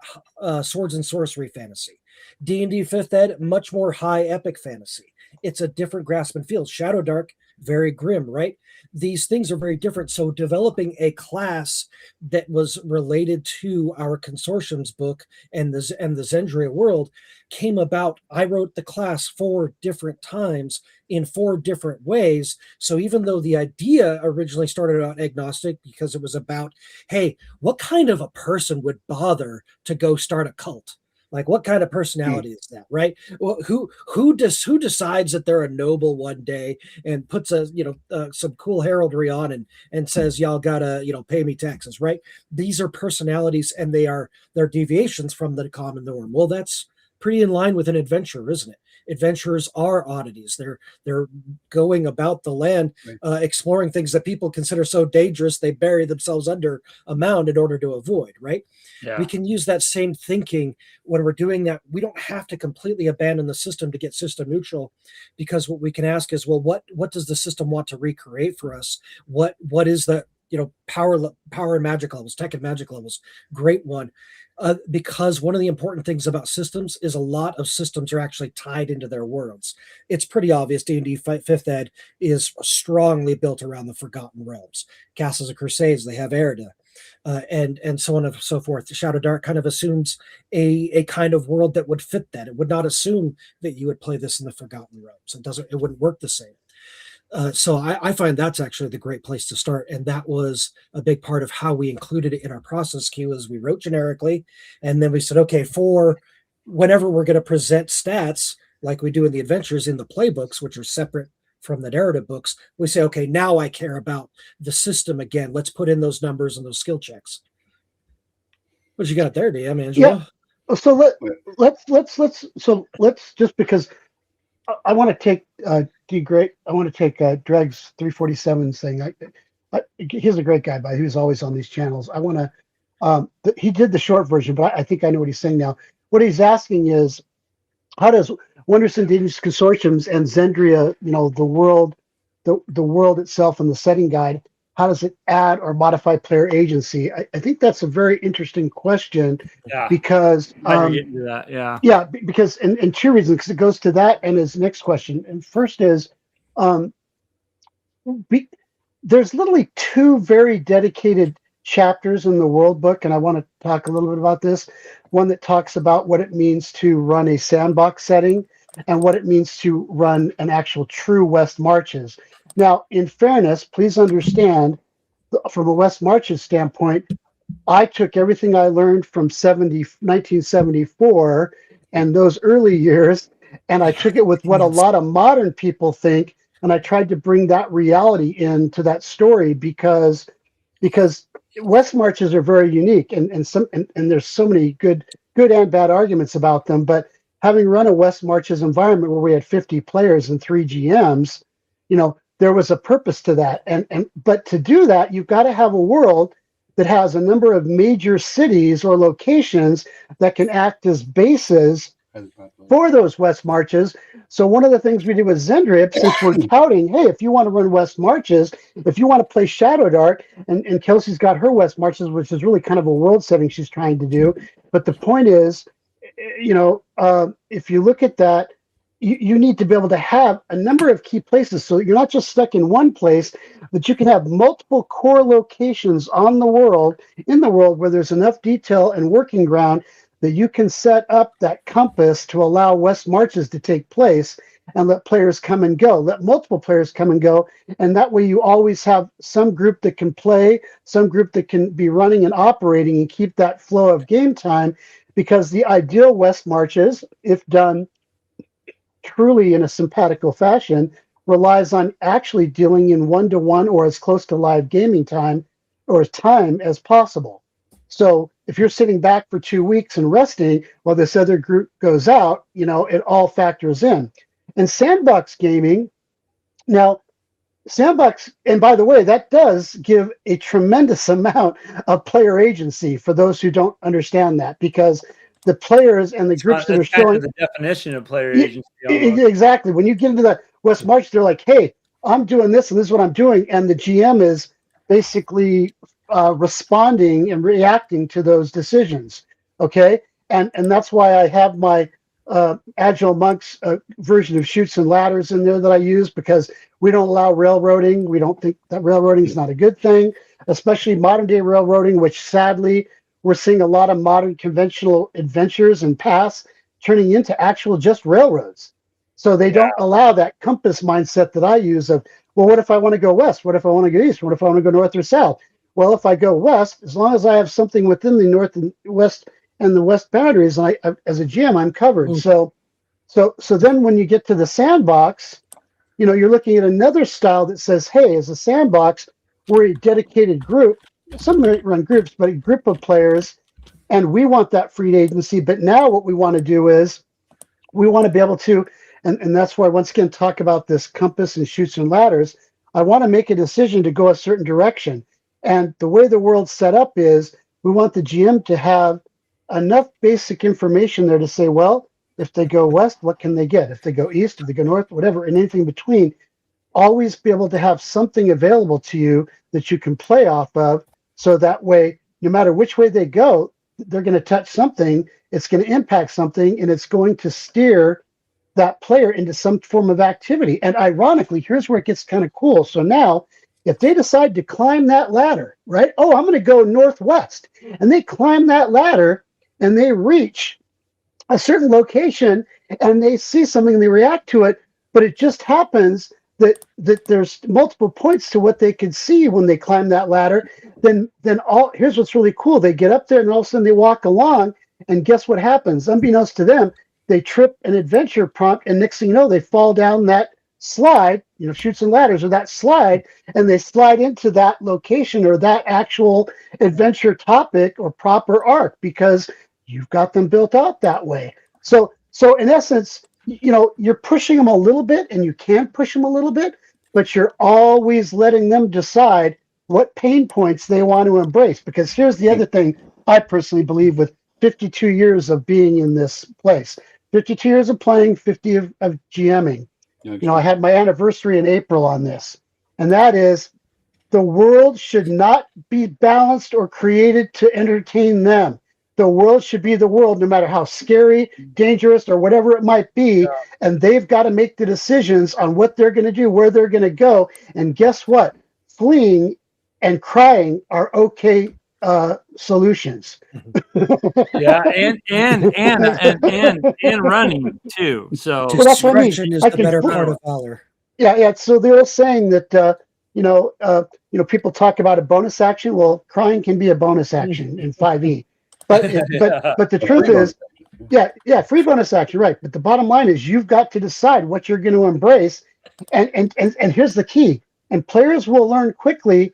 Speaker 5: swords and sorcery fantasy. D&D 5th Ed, much more high epic fantasy. It's a different grasp and feel. Shadowdark, very grim, right? These things are very different. So developing a class that was related to our consortium's book and the Zendria world came about. I wrote the class 4 different times in 4 different ways. So even though the idea originally started out agnostic because it was about, hey, what kind of a person would bother to go start a cult? Like, what kind of personality is that, right? Well, who decides that they're a noble one day and puts some cool heraldry on and says, y'all gotta pay me taxes, right? These are personalities, and they're deviations from the common norm. Well, that's pretty in line with an adventurer, isn't it? Adventurers are oddities. They're going about the land, exploring things that people consider so dangerous they bury themselves under a mound in order to avoid, right?
Speaker 1: Yeah.
Speaker 5: We can use that same thinking when we're doing that. We don't have to completely abandon the system to get system neutral, because what we can ask is, well, what does the system want to recreate for us? What is the power and magic levels, tech and magic levels? Great one. Because one of the important things about systems is a lot of systems are actually tied into their worlds. It's pretty obvious D&D 5th Ed is strongly built around the Forgotten Realms. Castles of Crusades, they have Erida. And so on and so forth. Shadow Dark kind of assumes a kind of world that would fit that. It would not assume that you would play this in the Forgotten Realms. It wouldn't work the same. So I find that's actually the great place to start. And that was a big part of how we included it in our process queue. Is we wrote generically, and then we said, okay, for whenever we're going to present stats, like we do in the adventures in the playbooks, which are separate from the narrative books, we say, okay, now I care about the system again. Let's put in those numbers and those skill checks. What you got there, DM Angelo?
Speaker 4: Yeah. So let's just, because I want to take Dreg's 347 thing. He's a great guy, but he was always on these channels. I want to. He did the short version, but I think I know what he's saying now. What he's asking is, how does Wondrous Indigenous Consortiums and Zendria, the world itself and the setting guide, how does it add or modify player agency? I think that's a very interesting question.
Speaker 1: Yeah.
Speaker 4: Because because in 2 reasons, because it goes to that and his next question. And first is, there's literally 2 very dedicated chapters in the world book, and I want to talk a little bit about this. One that talks about what it means to run a sandbox setting and what it means to run an actual true West Marches. Now, in fairness, please understand, from a West Marches standpoint, I took everything I learned from 1974 and those early years, and I took it with what a lot of modern people think, and I tried to bring that reality into that story because West Marches are very unique, and there's so many good and bad arguments about them. But having run a West Marches environment where we had 50 players and 3 GMs, there was a purpose to that. But to do that, you've got to have a world that has a number of major cities or locations that can act as bases for those West Marches. So one of the things we did with Zendria, since we're touting, hey, if you want to run West Marches, if you want to play Shadow Dark, and Kelsey's got her West Marches, which is really kind of a world setting she's trying to do. But the point is, if you look at that, you need to be able to have a number of key places, so you're not just stuck in one place, but you can have multiple core locations in the world where there's enough detail and working ground that you can set up that compass to allow West Marches to take place and let players come and go, let multiple players come and go. And that way you always have some group that can play, some group that can be running and operating and keep that flow of game time, because the ideal West Marches, if done truly in a simpatico fashion, relies on actually dealing in 1-to-1 or as close to live gaming time or time as possible. So if you're sitting back for 2 weeks and resting while this other group goes out, it all factors in. And sandbox gaming, now sandbox, and by the way, that does give a tremendous amount of player agency for those who don't understand that, because the players and the groups that are showing
Speaker 1: the definition of player agency.
Speaker 4: Exactly. When you get into the West March, they're like, hey, I'm doing this and this is what I'm doing. And the GM is basically responding and reacting to those decisions. Okay. And that's why I have my Agile Monk's version of Chutes and Ladders in there that I use because we don't allow railroading. We don't think that railroading is not a good thing, especially modern day railroading, which sadly we're seeing a lot of modern conventional adventures and paths turning into actual just railroads. So they don't allow that compass mindset that I use of, well, what if I want to go west? What if I want to go east? What if I want to go north or south? Well, if I go west, as long as I have something within the north and west and the west boundaries, I as a GM, I'm covered.
Speaker 5: Mm.
Speaker 4: So then when you get to the sandbox, you're looking at another style that says, hey, as a sandbox, we're a dedicated group. Some might run groups, but a group of players, and we want that free agency. But now what we want to do is we want to be able to, and that's why once again talk about this compass and Chutes and Ladders. I want to make a decision to go a certain direction. And the way the world's set up is we want the GM to have enough basic information there to say, well, if they go west, what can they get? If they go east, if they go north, whatever, and anything between, always be able to have something available to you that you can play off of. So that way, no matter which way they go, they're going to touch something, it's going to impact something, and it's going to steer that player into some form of activity. And ironically, here's where it gets kind of cool. So now, if they decide to climb that ladder, right? Oh, I'm going to go northwest. And they climb that ladder and they reach a certain location and they see something and they react to it. But it just happens that there's multiple points to what they can see when they climb that ladder. Then here's what's really cool. They get up there and all of a sudden they walk along, and guess what happens? Unbeknownst to them, they trip an adventure prompt, and next thing you know, they fall down that slide, Chutes and Ladders, or that slide, and they slide into that location or that actual adventure topic or proper arc because you've got them built out that way. So in essence, you're pushing them a little bit, and you can push them a little bit, but you're always letting them decide what pain points they want to embrace. Because here's the other thing I personally believe with 52 years of being in this place, 52 years of playing, 50 of GMing.
Speaker 3: Okay.
Speaker 4: I had my anniversary in April on this, and that is the world should not be balanced or created to entertain them. The world should be the world, no matter how scary, dangerous, or whatever it might be. And they've got to make the decisions on what they're going to do, where they're going to go. And guess what? Fleeing and crying are okay solutions.
Speaker 1: Yeah, and running too. So
Speaker 4: Well, that's what I mean.
Speaker 5: Discretion is
Speaker 4: I
Speaker 5: the
Speaker 4: can
Speaker 5: better
Speaker 4: flee.
Speaker 5: part of valor.
Speaker 4: Yeah. So they're saying that people talk about a bonus action. Well, crying can be a bonus action in 5e. But the truth is, free bonus action, right? But the bottom line is you've got to decide what you're going to embrace, and here's the key. And players will learn quickly.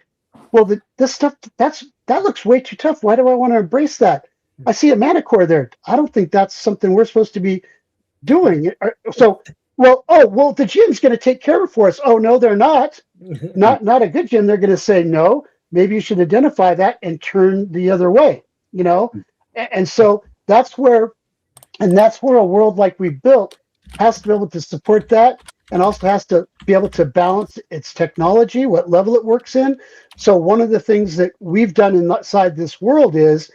Speaker 4: Well, this stuff that looks way too tough. Why do I want to embrace that? I see a mana core there. I don't think that's something we're supposed to be doing. So, the GM's going to take care of it for us. Oh no, they're not. Not a good GM. They're going to say no. Maybe you should identify that and turn the other way. And so that's where a world like we built has to be able to support that, and also has to be able to balance its technology, what level it works in. So one of the things that we've done inside this world is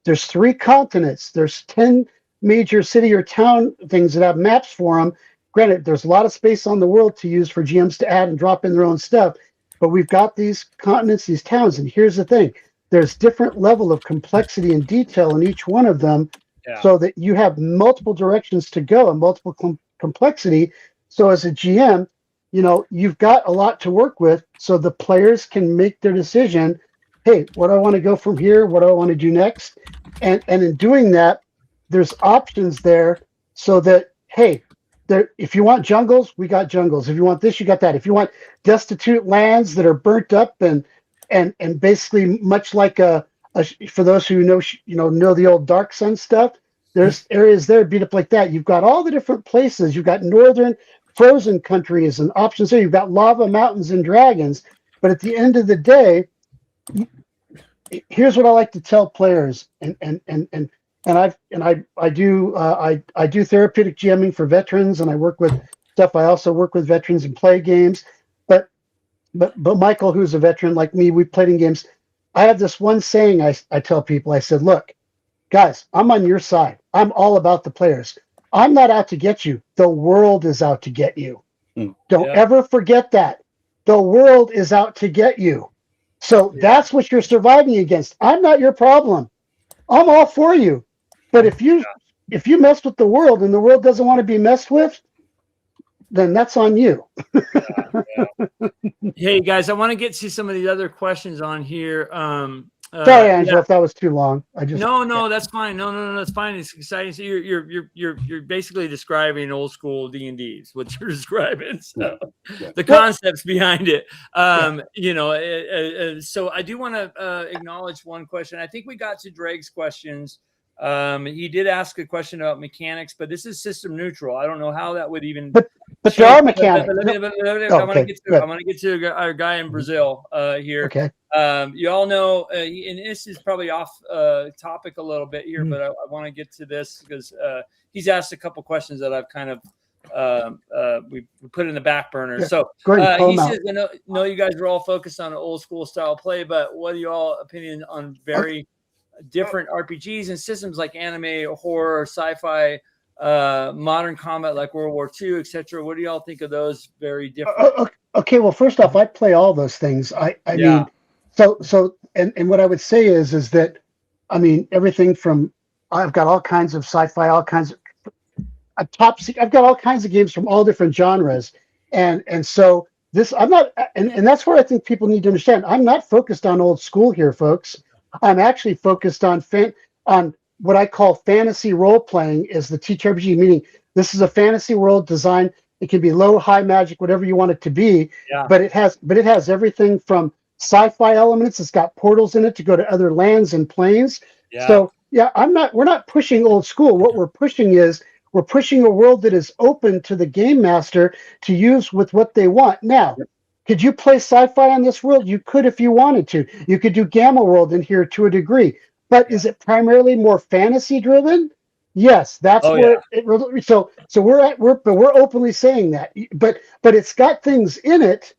Speaker 4: there's 3 continents. There's 10 major city or town things that have maps for them. Granted, there's a lot of space on the world to use for GMs to add and drop in their own stuff, but we've got these continents, these towns, and here's the thing. There's different level of complexity and detail in each one of them, so that you have multiple directions to go and multiple complexity. So as a GM, you've got a lot to work with, so the players can make their decision. Hey, what do I want to go from here? What do I want to do next? And in doing that, there's options there, so that, hey, if you want jungles, we got jungles. If you want this, you got that. If you want destitute lands that are burnt up and basically much like for those who know the old Dark Sun stuff, there's areas there beat up like that. You've got all the different places. You've got northern frozen countries and options there. You've got lava mountains and dragons. But at the end of the day, here's what I like to tell players, I do therapeutic GMing for veterans, and I work with stuff. I also work with veterans and play games. But Michael, who's a veteran like me, we played in games. I have this one saying I tell people. I said, look, guys, I'm on your side. I'm all about the players. I'm not out to get you. The world is out to get you. Don't
Speaker 1: Yeah.
Speaker 4: ever forget that. The world is out to get you. So that's what you're surviving against. I'm not your problem. I'm all for you. But if you mess with the world and the world doesn't want to be messed with, then that's on you.
Speaker 1: Hey guys, I want to get to some of the other questions on here.
Speaker 4: Sorry, Angela, if that was too long.
Speaker 1: No, that's fine. No, that's fine. It's exciting. So you're basically describing old school D&Ds, what you're describing. So the concepts behind it. So I do want to acknowledge one question. I think we got to Drake's questions. He did ask a question about mechanics, but this is system neutral. I don't know how that would even.
Speaker 4: But there are mechanics.
Speaker 1: I want to get to our guy in Brazil here.
Speaker 4: Okay.
Speaker 1: You all know, and this is probably off topic a little bit here, but I want to get to this because he's asked a couple questions that I've kind of we put in the back burner. So he says, I know you guys are all focused on old school style play, but what are y'all opinion on very different RPGs and systems like anime, horror, sci-fi, modern combat like World War II, etc.? What do y'all think of those very different?
Speaker 4: Okay, well, first off, I play all those things. I mean, so what I would say is that, I mean, everything from, I've got all kinds of sci-fi, all kinds of I've got all kinds of games from all different genres, and so this, I'm not, and that's where I think people need to understand. I'm not focused on old school here, folks. I'm actually focused on what I call fantasy role playing, is the ttrpg, meaning this is a fantasy world design. It can be low, high magic, whatever you want it to be, but it has everything from sci-fi elements. It's got portals in it to go to other lands and planes. So we're not pushing old school. What we're pushing is we're pushing a world that is open to the game master to use with what they want. Now, could you play sci-fi on this world? You could if you wanted to. You could do Gamma World in here to a degree. But is it primarily more fantasy driven? Yes, that's where it really. So we're openly saying that. But it's got things in it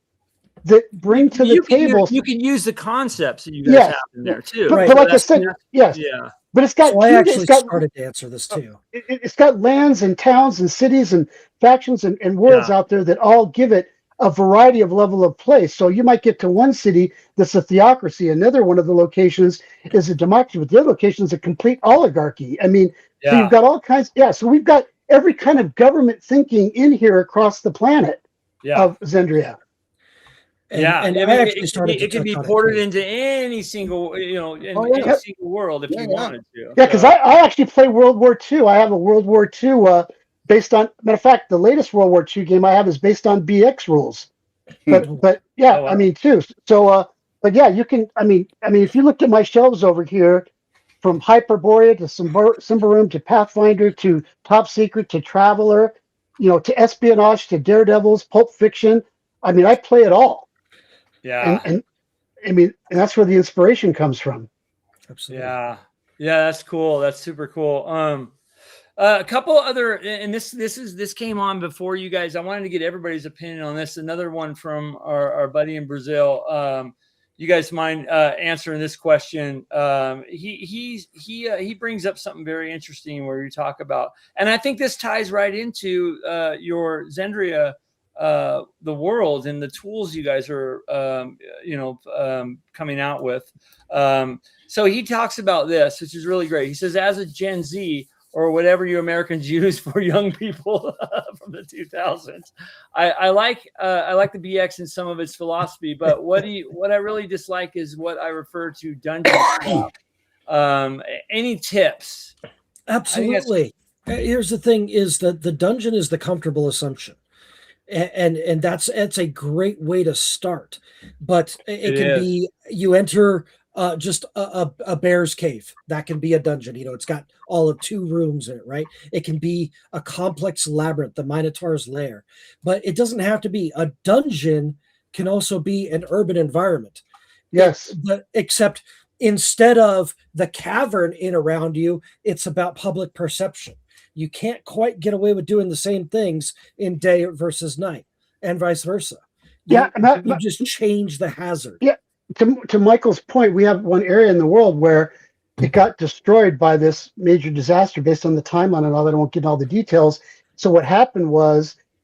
Speaker 4: that bring to the table.
Speaker 1: You can use the concepts that you guys have in there too.
Speaker 4: But like I said, yes.
Speaker 1: Yeah.
Speaker 4: But it's got.
Speaker 5: So I actually started to answer this too.
Speaker 4: It's got lands and towns and cities and factions and worlds out there that all give it a variety of level of play. So you might get to one city that's a theocracy. Another one of the locations is a democracy, but the other location is a complete oligarchy. I mean, so you've got all kinds. So we've got every kind of government thinking in here across the planet of Zendria.
Speaker 5: And I actually started.
Speaker 1: It can be ported into any single, any single world if you wanted to.
Speaker 4: Yeah, because I actually play World War II. I have a World War II based on. Matter of fact, the latest World War II game I have is based on BX rules. But I mean too. So but yeah, you can. I mean, if you looked at my shelves over here, from Hyperborea to Symbaroum to Pathfinder to Top Secret to Traveler, to Espionage to Daredevils, Pulp Fiction. I mean, I play it all.
Speaker 1: Yeah.
Speaker 4: And I mean, and that's where the inspiration comes from.
Speaker 5: Absolutely.
Speaker 1: Yeah, that's cool. That's super cool. A couple other, and this came on before you guys. I wanted to get everybody's opinion on this. Another one from our buddy in Brazil. You guys mind answering this question? He brings up something very interesting where you talk about, and I think this ties right into your Zendria. The world and the tools you guys are, coming out with. So he talks about this, which is really great. He says, as a Gen Z or whatever you Americans use for young people from the 2000s, I like the BX and some of its philosophy, but what I really dislike is what I refer to dungeon stuff. Any tips?
Speaker 5: Absolutely. Here's the thing: is that the dungeon is the comfortable assumption. And that's a great way to start, but it can be you enter just a bear's cave. That can be a dungeon. It's got all of 2 rooms in it, right? It can be a complex labyrinth, the Minotaur's lair, but it doesn't have to be. A dungeon can also be an urban environment.
Speaker 4: Yes,
Speaker 5: except instead of the cavern in around you, it's about public perception. You can't quite get away with doing the same things in day versus night, and vice versa. You just change the hazard.
Speaker 4: Yeah. To Michael's point, we have one area in the world where it got destroyed by this major disaster based on the timeline and all that. I won't get into all the details. So what happened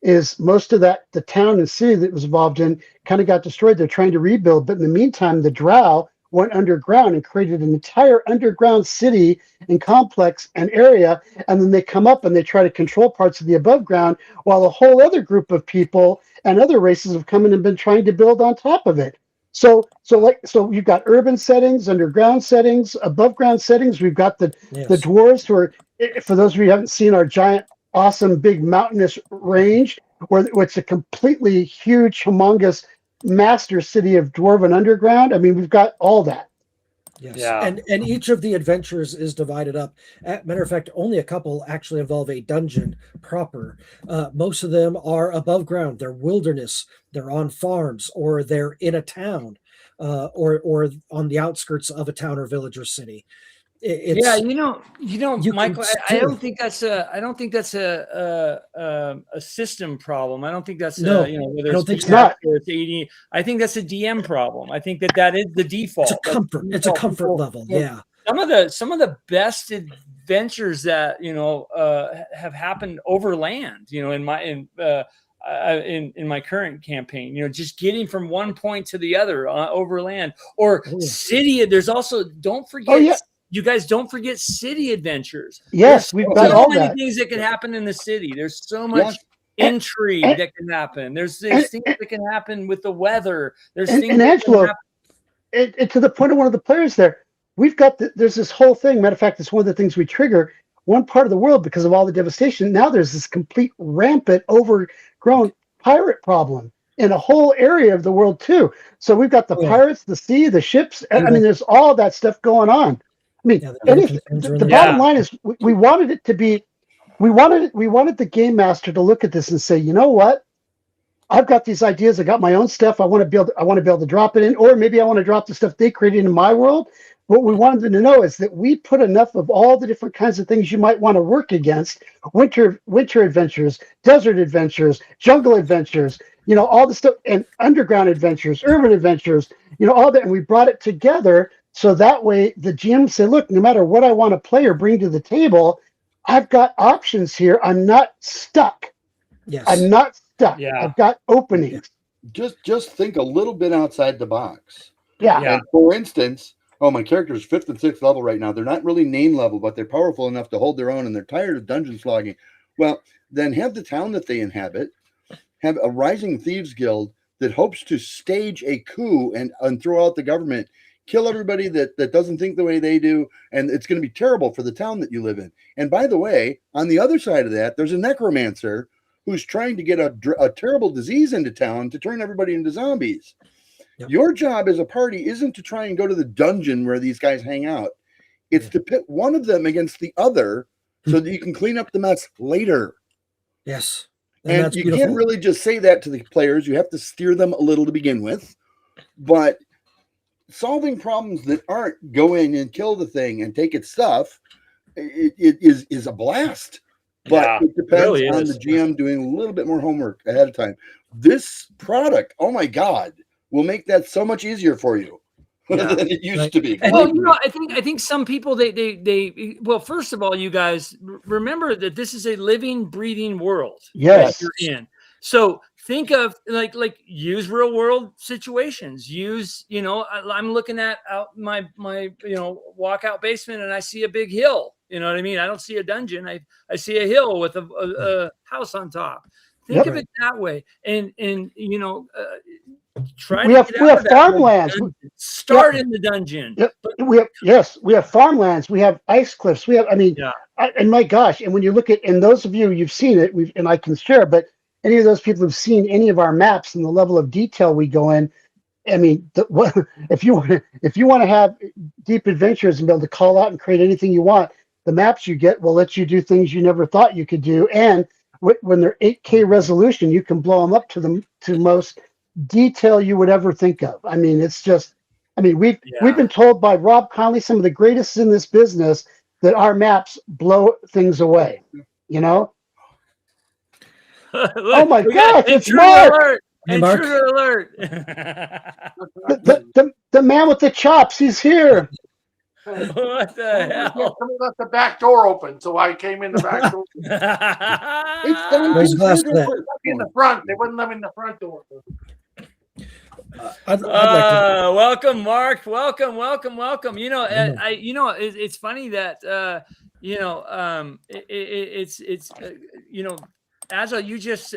Speaker 4: is most of the town and city that was involved in kind of got destroyed. They're trying to rebuild, but in the meantime, the drow went underground and created an entire underground city and complex and area. And then they come up and they try to control parts of the above ground, while a whole other group of people and other races have come in and been trying to build on top of it. So you've got urban settings, underground settings, above ground settings. We've got the dwarves who are, for those of you who haven't seen our giant, awesome, big mountainous range, where it's a completely huge, humongous master city of dwarven underground. I mean, we've got all that.
Speaker 5: Yes.
Speaker 1: Yeah.
Speaker 5: And each of the adventures is divided up. Matter of fact, only a couple actually involve a dungeon proper. Most of them are above ground. They're wilderness. They're on farms, or they're in a town, or on the outskirts of a town or village or city.
Speaker 1: Yeah, Michael, I don't think that's a system problem. I don't think that's whether it's
Speaker 4: not.
Speaker 1: or it's 80. I think that's a DM problem. I think that is the default.
Speaker 5: It's a comfort. It's a comfort level. Yeah.
Speaker 1: Some of the best adventures that have happened over land. In my current campaign, just getting from one point to the other over land or city. There's also don't forget.
Speaker 4: Oh, yeah.
Speaker 1: You guys don't forget city adventures.
Speaker 4: Yes, we've got all that.
Speaker 1: So many things that can happen in the city. There's so much intrigue that can happen. There's things that can happen with the weather. There's things that
Speaker 4: Angelo,
Speaker 1: can happen.
Speaker 4: And to the point of one of the players there, we've got there's this whole thing. Matter of fact, it's one of the things we trigger. One part of the world, because of all the devastation, now there's this complete rampant, overgrown pirate problem in a whole area of the world too. So we've got the pirates, the sea, the ships. I mean, there's all that stuff going on. I mean, the bottom line is we wanted it to be, we wanted the game master to look at this and say, you know what? I've got these ideas. I got my own stuff. I want to be able to drop it in, or maybe I want to drop the stuff they created in my world. What we wanted them to know is that we put enough of all the different kinds of things you might want to work against: winter adventures, desert adventures, jungle adventures, all the stuff, and underground adventures, urban adventures, all that. And we brought it together. So that way the GM say, look, no matter what I want to play or bring to the table, I've got options here. I'm not stuck.
Speaker 5: Yes.
Speaker 4: I'm not stuck.
Speaker 1: Yeah.
Speaker 4: I've got openings.
Speaker 3: Just think a little bit outside the box.
Speaker 4: Yeah.
Speaker 1: Yeah.
Speaker 3: And for instance, my character is 5th and 6th level right now. They're not really name level, but they're powerful enough to hold their own, and they're tired of dungeon slogging. Well, then have the town that they inhabit have a rising thieves guild that hopes to stage a coup and throw out the government, kill everybody that doesn't think the way they do, and it's going to be terrible for the town that you live in. And by the way, on the other side of that, there's a necromancer who's trying to get a terrible disease into town to turn everybody into zombies. Yep. Your job as a party isn't to try and go to the dungeon where these guys hang out. It's to pit one of them against the other so that you can clean up the mess later.
Speaker 5: Yes.
Speaker 3: And you can't really just say that to the players. You have to steer them a little to begin with. But solving problems that aren't go in and kill the thing and take its stuff, it is a blast. But it depends really on the GM doing a little bit more homework ahead of time. This product, oh my God, will make that so much easier for you than it used to be.
Speaker 1: Well, I think some people they well, first of all, you guys remember that this is a living, breathing world.
Speaker 4: Yes,
Speaker 1: that you're in. So think of like use real world situations. Use I'm looking at out my walkout basement and I see a big hill. You know what I mean? I don't see a dungeon. I see a hill with a house on top. Think of it that way, and try. We have
Speaker 4: farmlands.
Speaker 1: Start in the dungeon.
Speaker 4: Yep. We have farmlands. We have ice cliffs. We have. And my gosh! And when you look at, and those of you've seen it, and I can share, but any of those people who've seen any of our maps and the level of detail we go in, I mean, if you want to have deep adventures and be able to call out and create anything you want, the maps you get will let you do things you never thought you could do. And when they're 8K resolution, you can blow them up to most detail you would ever think of. I mean, it's just, we've been told by Rob Conley, some of the greatest in this business, that our maps blow things away. Look, oh my gosh, it's Mark!
Speaker 1: Intruder alert!
Speaker 4: The man with the chops, he's here.
Speaker 1: What the hell?
Speaker 6: Somebody left the back door open, so I came in the back door.
Speaker 3: It's time
Speaker 5: There's
Speaker 3: to
Speaker 5: glass
Speaker 3: consider
Speaker 5: to that.
Speaker 6: In the front, they wouldn't let me in the front door.
Speaker 5: I'd like to.
Speaker 1: Welcome, Mark. Welcome. You know,
Speaker 5: Yeah.
Speaker 1: it's funny that it's Agile, you just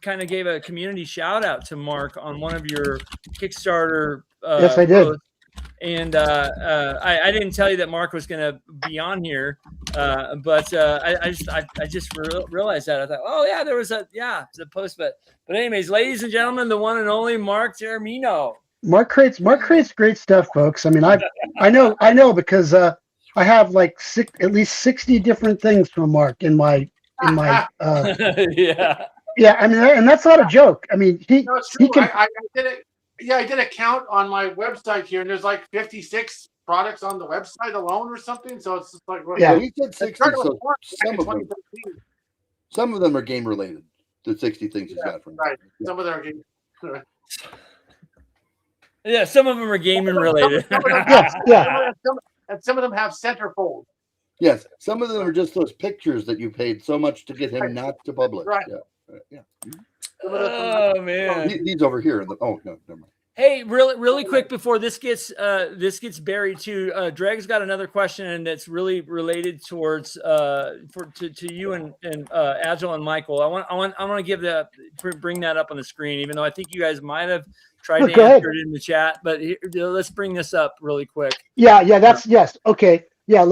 Speaker 1: kind of gave a community shout out to Mark on one of your Kickstarter.
Speaker 4: Yes, I did.
Speaker 1: posts. And I didn't tell you that Mark was going to be on here, but I just realized that. I thought, oh yeah, there was a post. But anyways, ladies and gentlemen, the one and only Mark Germino.
Speaker 4: Mark creates great stuff, folks. I mean, I know because I have like at least 60 different things from Mark in my
Speaker 1: yeah.
Speaker 4: I mean, and that's not a joke. I mean, he can.
Speaker 6: I did it. Yeah, I did a count on my website here, and there's like 56 products on the website alone or something. So it's just like,
Speaker 4: Yeah.
Speaker 3: Well, he said 60, so some of them are game related. The 60 things he's got from
Speaker 6: right. Some of them are game.
Speaker 1: Yeah, some of them are gaming related.
Speaker 6: And some of them have centerfold.
Speaker 3: Yes, some of them are just those pictures that you paid so much to get him not to publish.
Speaker 6: Right.
Speaker 3: Yeah.
Speaker 1: Oh man,
Speaker 3: He's over here. Oh no, never mind.
Speaker 1: Hey, really quick before this gets buried too. Dreg's got another question, and that's really related towards to you and Agile and Michael. I want to bring that up on the screen, even though I think you guys might have tried to answer it in the chat. But let's bring this up really quick.
Speaker 4: Yeah. Yes. Okay. Yeah.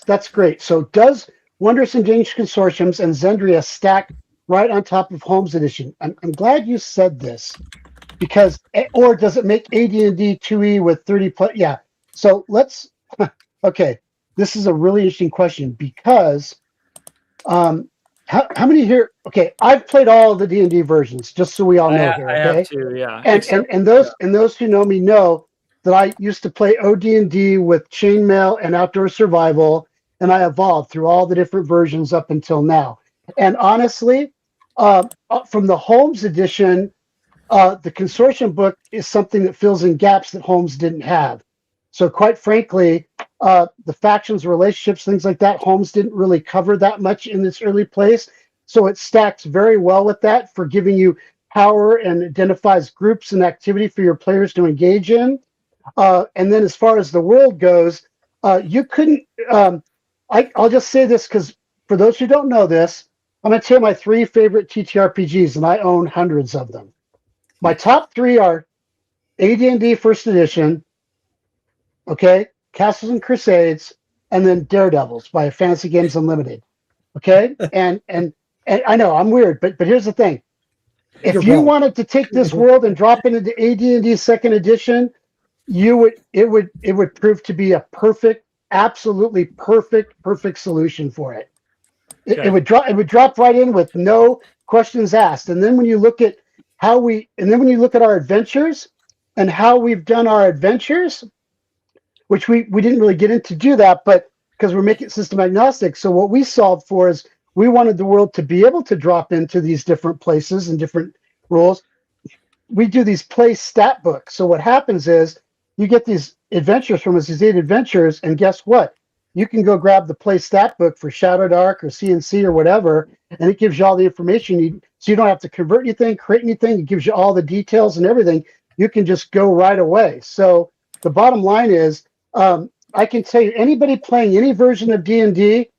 Speaker 4: That's great. So does Wondrous and Dangerous Consortiums and Zendria stack right on top of Holmes Edition? I'm glad you said this, because, or does it make AD&D 2E with 30 plus? Yeah. So let's, okay. This is a really interesting question, because how many here? Okay, I've played all of the D&D versions, just so we all know here. Okay?
Speaker 1: I have too, yeah.
Speaker 4: And those who know me know that I used to play OD&D with chainmail and outdoor survival, and I evolved through all the different versions up until now. And honestly, from the Holmes edition, the consortium book is something that fills in gaps that Holmes didn't have. So quite frankly, the factions, relationships, things like that, Holmes didn't really cover that much in its early place. So it stacks very well with that for giving you power and identifies groups and activity for your players to engage in. And then as far as the world goes, you couldn't, I'll just say this, because for those who don't know this, I'm going to tell you my 3 favorite TTRPGs, and I own hundreds of them. My top 3 are AD&D First Edition, okay, Castles and Crusades, and then Daredevils by Fantasy Games Unlimited, okay? and I know I'm weird, but here's the thing: if you wanted to take this world and drop it into AD&D Second Edition, it would prove to be a perfect, absolutely perfect solution for it. It would drop right in with no questions asked. And then when you look at our adventures and how we've done our adventures, which we didn't really get into do that, but because we're making it system agnostic. So what we solved for is we wanted the world to be able to drop into these different places and different rules. We do these place stat books. So what happens is you get these adventures from us, these 8 adventures, and guess what? You can go grab the play stat book for Shadowed Ark or CNC or whatever, and it gives you all the information you need. So you don't have to convert anything, create anything. It gives you all the details and everything. You can just go right away. So the bottom line is, I can tell you, anybody playing any version of D&D,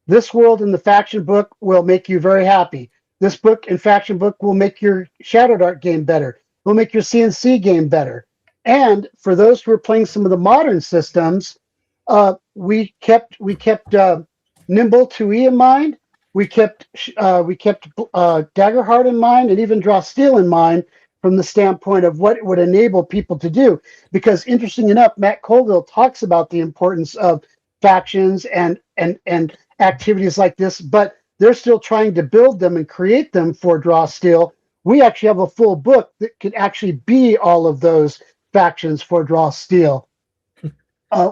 Speaker 4: this world and the faction book will make you very happy. This book and faction book will make your Shadowed Ark game better. Will make your CNC game better. And for those who are playing some of the modern systems, we kept Nimble 2E in mind. We kept Daggerheart in mind, and even Draw Steel in mind, from the standpoint of what it would enable people to do. Because interesting enough, Matt Colville talks about the importance of factions and activities like this, but they're still trying to build them and create them for Draw Steel. We actually have a full book that could actually be all of those factions for Draw Steel.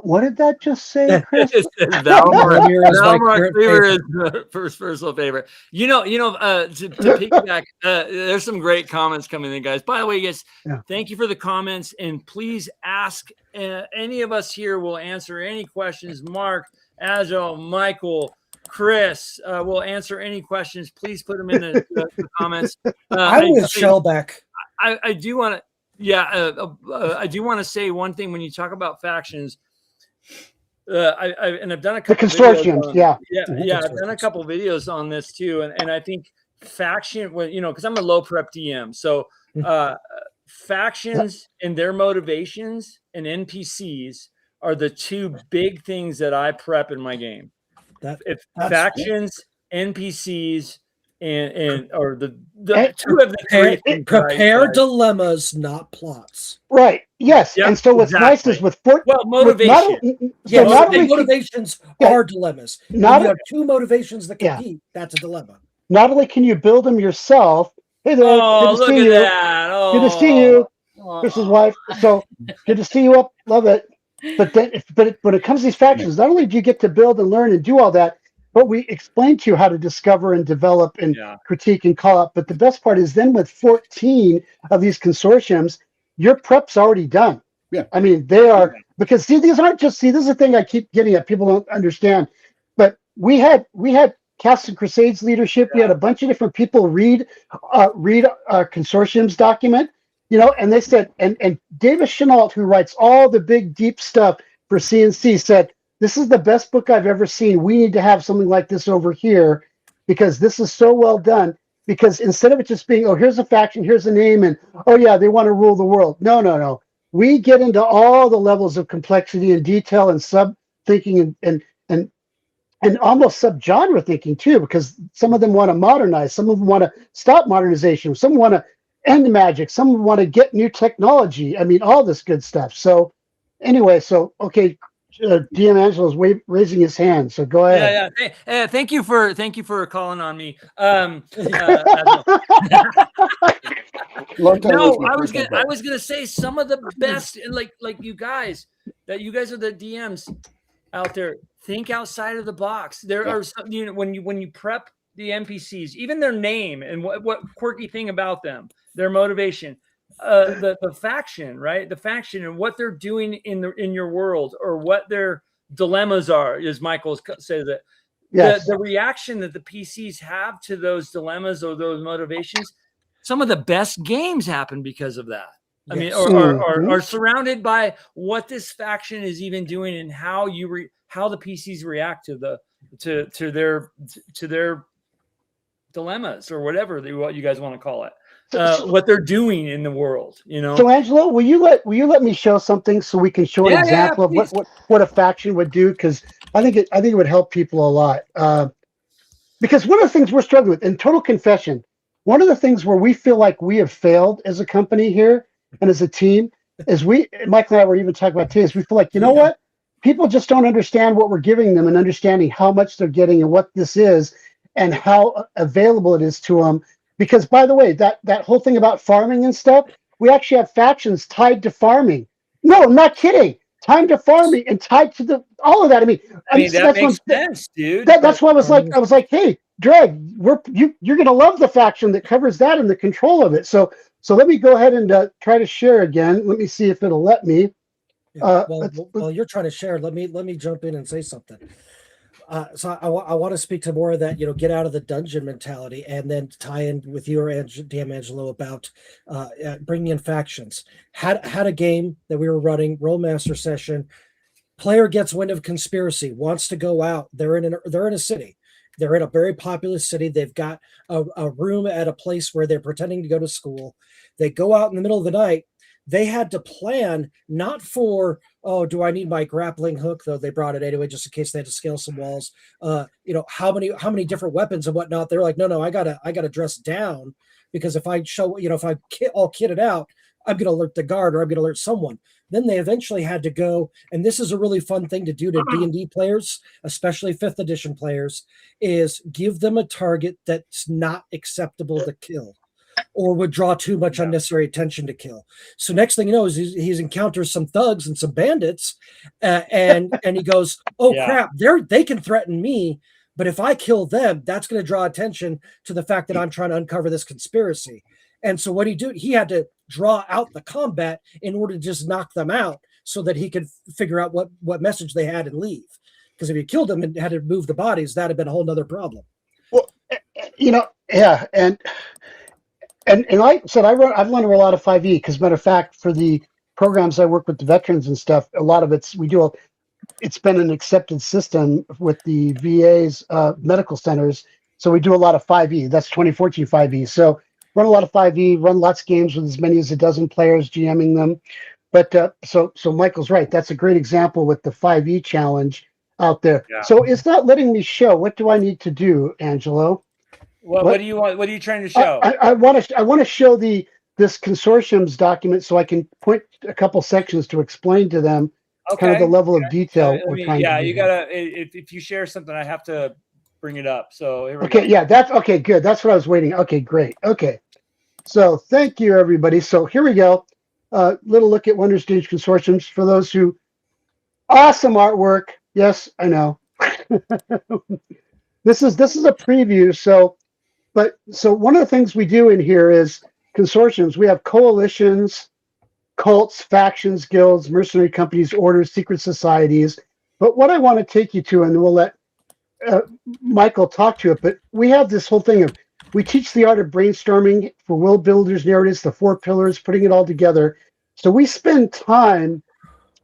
Speaker 4: What did that just say, Chris?
Speaker 5: Vladimir is my current
Speaker 1: Cleaver is
Speaker 5: favorite.
Speaker 1: the first personal favorite. To piggyback, there's some great comments coming in, guys. By the way, guys, thank you for the comments, and please ask any of us here will answer any questions. Mark, Agile, Michael, Chris will answer any questions. Please put them in the comments.
Speaker 5: I'm with Shellback.
Speaker 1: I do want to. Yeah, I do want to say one thing when you talk about factions. I've done a couple
Speaker 4: the consortiums,
Speaker 1: I've done a couple videos on this too, and I think faction, because I'm a low prep DM, so factions and their motivations and NPCs are the two big things that I prep in my game. Factions, NPCs, or the two of the three.
Speaker 5: Prepare dilemmas, not plots.
Speaker 4: Right. Yes. Yep, and so what's nice is with
Speaker 1: motivation.
Speaker 5: Motivations are dilemmas. When you have two motivations that compete, that's a dilemma.
Speaker 4: Not only can you build them yourself. Hey there, good to see you. Good to see you. Chris's wife. So good to see you up. Love it. But when it comes to these factions, not only do you get to build and learn and do all that, but we explain to you how to discover and develop and critique and call up. But the best part is then with 14 of these consortiums, your prep's already done.
Speaker 3: Yeah.
Speaker 4: I mean, they are, because these aren't just, this is the thing I keep getting at. People don't understand. But we had Casts and Crusades leadership. We had a bunch of different people read our consortium's document, and they said, and Davis Chenault, who writes all the big, deep stuff for CNC, said, this is the best book I've ever seen. We need to have something like this over here because this is so well done. Because instead of it just being, here's a faction, here's a name, and they want to rule the world. No. We get into all the levels of complexity and detail and sub-thinking and almost sub-genre thinking too, because some of them want to modernize, some of them want to stop modernization, some want to end magic, some want to get new technology. I mean, all this good stuff. So anyway, DM Angelo is raising his hand, so go ahead.
Speaker 1: Thank you for calling on me. I was gonna say some of the best, like you guys are the DMs out there. Think outside of the box. There are some, when you prep the NPCs, even their name and what quirky thing about them, their motivation. The faction, right? The faction and what they're doing in your world, or what their dilemmas are, as Michael says that. Yes. The reaction that the PCs have to those dilemmas or those motivations, some of the best games happen because of that. I mean, are surrounded by what this faction is even doing and how how the PCs react to their dilemmas, or whatever what you guys want to call it. What they're doing in the world,
Speaker 4: So Angelo, will you let me show something so we can show an example of what a faction would do? Because I think it would help people a lot. Because one of the things we're struggling with, in total confession, one of the things where we feel like we have failed as a company here and as a team is Michael and I were even talking about today, is we feel like, what? People just don't understand what we're giving them and understanding how much they're getting and what this is and how available it is to them. Because, by the way, that whole thing about farming and stuff, we actually have factions tied to farming. No, I'm not kidding. Tied to farming and tied to all of that. I mean
Speaker 1: that makes sense, dude.
Speaker 4: That's why I was like, hey, Dreg, you're gonna love the faction that covers that and the control of it. So let me go ahead and try to share again. Let me see if it'll let me.
Speaker 5: While you're trying to share, let me jump in and say something. So I want to speak to more of that, get out of the dungeon mentality, and then tie in with you, DM Angelo, about bringing in factions. Had a game that we were running, Rollmaster session. Player gets wind of conspiracy, wants to go out. They're in a city. They're in a very populous city. They've got a room at a place where they're pretending to go to school. They go out in the middle of the night. They had to plan not for, do I need my grappling hook? Though they brought it anyway, just in case they had to scale some walls. How many different weapons and whatnot. They're like, no, I gotta dress down, because if I show, if I all kitted out, I'm gonna alert the guard or I'm gonna alert someone. Then they eventually had to go, and this is a really fun thing to do to D&D players, especially 5th edition players, is give them a target that's not acceptable to kill. or would draw too much unnecessary attention to kill. So next thing you know is he's encounters some thugs and some bandits, and he goes, "Oh crap! They can threaten me, but if I kill them, that's going to draw attention to the fact that I'm trying to uncover this conspiracy." And so what he did, he had to draw out the combat in order to just knock them out, so that he could figure out what message they had and leave. Because if he killed them and had to move the bodies, that'd have been a whole nother problem.
Speaker 4: Well, yeah, and like I said, I've learned a lot of 5e because, matter of fact, for the programs I work with the veterans and stuff, a lot of it's been an accepted system with the VA's medical centers. So we do a lot of 5e. That's 2014 5e. So run a lot of 5e, run lots of games with as many as a dozen players, GMing them. But so Michael's right. That's a great example with the 5e challenge out there.
Speaker 1: Yeah.
Speaker 4: So it's not letting me show. What do I need to do, Angelo?
Speaker 1: What do you want? What are you trying to show?
Speaker 4: I want to show this consortium's document so I can point a couple sections to explain to them kind of the level of detail we're trying to do.
Speaker 1: You gotta. If you share something, I have to bring it up. So here we
Speaker 4: okay,
Speaker 1: go.
Speaker 4: yeah, that's okay. Good. That's what I was waiting. Okay, great. Okay, so thank you, everybody. So here we go. Little look at Wonder Stage Consortiums for those who awesome artwork. Yes, I know. This is a preview. So one of the things we do in here is consortiums. We have coalitions, cults, factions, guilds, mercenary companies, orders, secret societies. But what I want to take you to, and we'll let Michael talk to it, but we have this whole thing of, we teach the art of brainstorming for world builders, narratives, the 4 pillars, putting it all together. So we spend time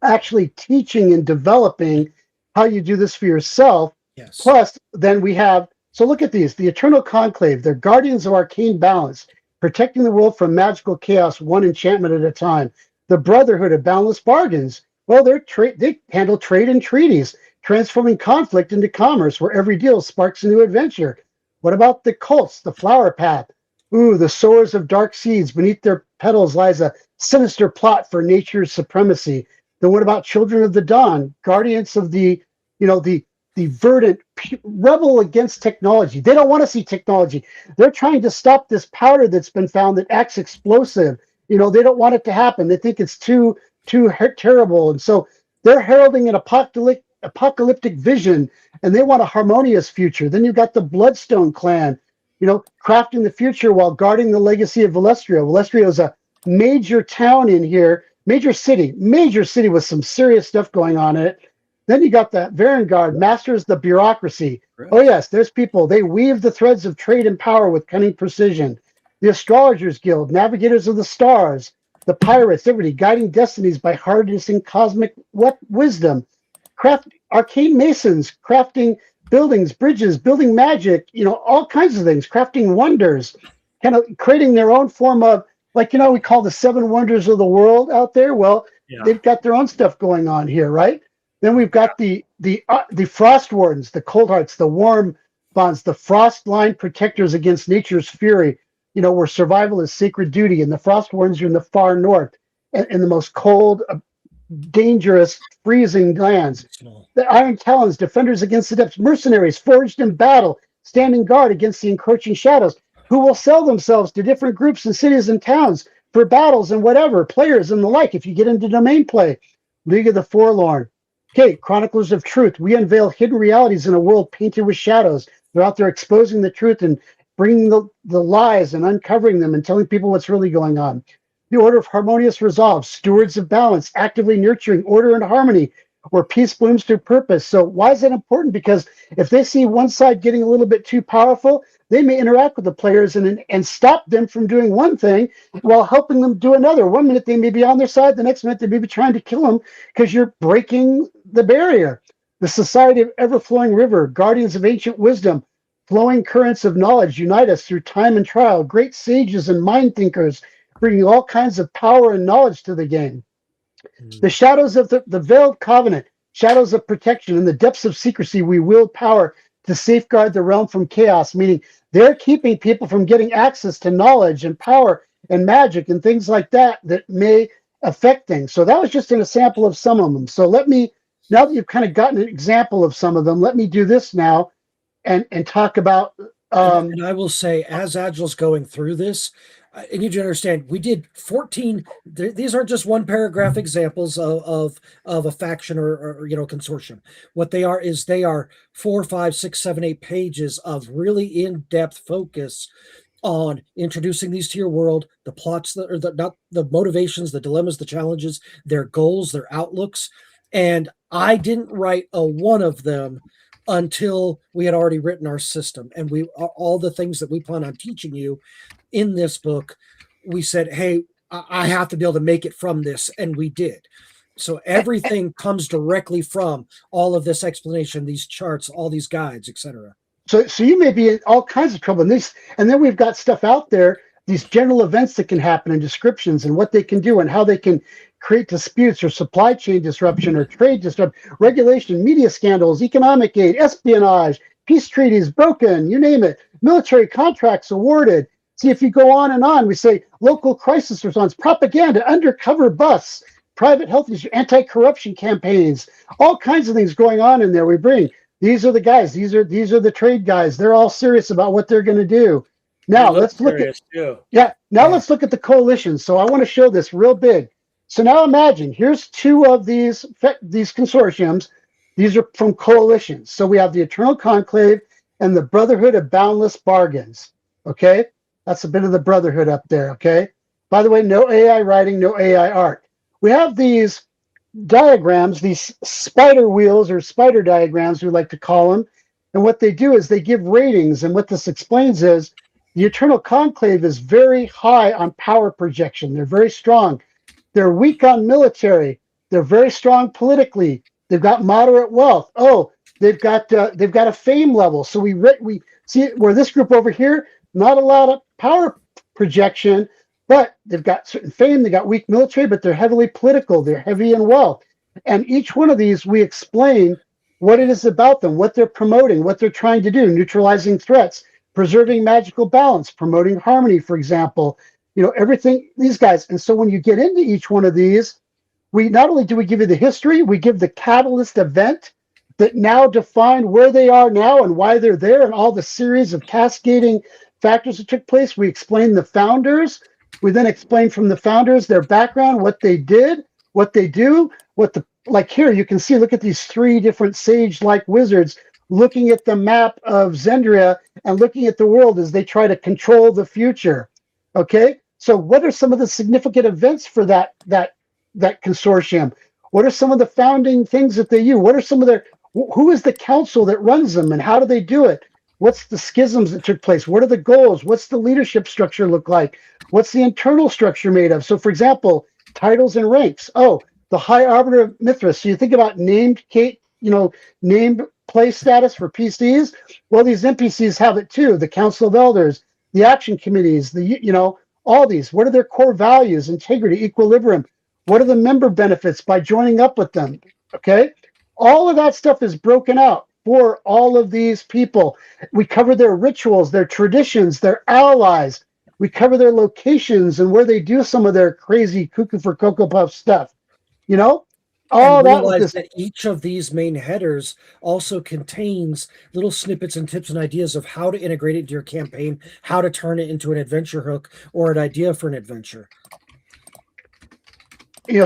Speaker 4: actually teaching and developing how you do this for yourself.
Speaker 5: Yes.
Speaker 4: Plus, then we have, so look at these, the Eternal Conclave. They're guardians of arcane balance, protecting the world from magical chaos, one enchantment at a time. The Brotherhood of Boundless Bargains. Well, they handle trade and treaties, transforming conflict into commerce, where every deal sparks a new adventure. What about the cults, the Flower Path? Ooh, the sowers of dark seeds. Beneath their petals lies a sinister plot for nature's supremacy. Then what about Children of the Dawn, guardians of the verdant, rebel against technology? They don't want to see technology. They're trying to stop this powder that's been found that acts explosive. They don't want it to happen. They think it's too terrible. And so they're heralding an apocalyptic vision, and they want a harmonious future. Then you've got the Bloodstone clan, crafting the future while guarding the legacy of Valestria. Valestria is a major town in here, major city with some serious stuff going on in it. Then you got the Varangard, masters the bureaucracy. Right. Oh yes, there's people. They weave the threads of trade and power with cunning precision. The Astrologers Guild, navigators of the stars. The pirates, everybody guiding destinies by harnessing cosmic wisdom. Arcane masons, crafting buildings, bridges, building magic, all kinds of things, crafting wonders, kind of creating their own form of, we call the 7 wonders of the world out there. Well, They've got their own stuff going on here, right? Then we've got the Frost Wardens, the Cold Hearts, the Warm Bonds, the Frost Line Protectors against nature's fury, where survival is sacred duty. And the Frost Wardens are in the far north, in the most cold, dangerous, freezing lands. The Iron Talons, defenders against the depths, mercenaries forged in battle, standing guard against the encroaching shadows, who will sell themselves to different groups and cities and towns for battles and whatever, players and the like, if you get into domain play. League of the Forlorn. Okay, Chroniclers of Truth. We unveil hidden realities in a world painted with shadows. They're out there exposing the truth and bringing the lies and uncovering them and telling people what's really going on. The Order of Harmonious Resolve, stewards of balance, actively nurturing order and harmony, where peace blooms through purpose. So why is that important? Because if they see one side getting a little bit too powerful, they may interact with the players and stop them from doing one thing while helping them do another. 1 minute they may be on their side, the next minute they may be trying to kill them because you're breaking the barrier. The Society of Ever-Flowing River, guardians of ancient wisdom, flowing currents of knowledge unite us through time and trial. Great sages and mind thinkers bringing all kinds of power and knowledge to the game. The shadows of the Veiled Covenant, shadows of protection. In the depths of secrecy, we wield power to safeguard the realm from chaos, meaning they're keeping people from getting access to knowledge and power and magic and things like that may affect things. So that was just an example of some of them. So let me, now that you've kind of gotten an example of some of them, let me do this now and talk about...
Speaker 5: and I will say, as Agile's going through this, I need you to understand, we did 14. These aren't just one paragraph examples of a faction or consortium. What they are is they are 4, 5, 6, 7, 8 pages of really in-depth focus on introducing these to your world, the plots that are not the motivations, the dilemmas, the challenges, their goals, their outlooks. And I didn't write a one of them until we had already written our system, and all the things that we plan on teaching you in this book, we said, hey, I have to be able to make it from this, and we did. So everything comes directly from all of this explanation, these charts, all these guides, etc.
Speaker 4: So you may be in all kinds of trouble. And then we've got stuff out there, these general events that can happen and descriptions and what they can do and how they can create disputes or supply chain disruption or trade disruption, regulation, media scandals, economic aid, espionage, peace treaties broken, you name it, military contracts awarded. See, if you go on, we say local crisis response, propaganda, undercover busts, private health issues, anti-corruption campaigns, all kinds of things going on in there. We bring, these are the guys, these are the trade guys. They're all serious about what they're going to do. Now let's look at, let's look at the coalition. So I want to show this real big. So now imagine, here's two of these consortiums. These are from coalitions. So we have the Eternal Conclave and the Brotherhood of Boundless Bargains. Okay, that's a bit of the Brotherhood up there. Okay, by the way, no AI writing, no AI art. We have these diagrams, these spider wheels or spider diagrams, we like to call them. And what they do is they give ratings. And what this explains is the Eternal Conclave is very high on power projection. They're very strong. They're weak on military. They're very strong politically. They've got moderate wealth. Oh, they've got a fame level. So we see where this group over here, not a lot of power projection, but they've got certain fame. They got weak military, but they're heavily political. They're heavy in wealth. And each one of these, we explain what it is about them, what they're promoting, what they're trying to do, neutralizing threats, preserving magical balance, promoting harmony, for example. Everything, these guys. And so when you get into each one of these, we not only do we give you the history, we give the catalyst event that now define where they are now and why they're there and all the series of cascading factors that took place. We explain the founders. We then explain from the founders their background, what they did, what they do, like here, you can see, look at these 3 different sage-like wizards looking at the map of Zendria and looking at the world as they try to control the future. Okay? So what are some of the significant events for that consortium? What are some of the founding things that they use? What are some of who is the council that runs them and how do they do it? What's the schisms that took place? What are the goals? What's the leadership structure look like? What's the internal structure made of? So for example, titles and ranks. Oh, the High Arbiter of Mithras. So you think about named play status for PCs. Well, these NPCs have it too. The Council of Elders, the action committees, all these. What are their core values? Integrity, equilibrium. What are the member benefits by joining up with them? Okay. All of that stuff is broken out for all of these people. We cover their rituals, their traditions, their allies. We cover their locations and where they do some of their crazy cuckoo for Cocoa Puff stuff. All that
Speaker 5: realize that each of these main headers also contains little snippets and tips and ideas of how to integrate it into your campaign, how to turn it into an adventure hook or an idea for an adventure.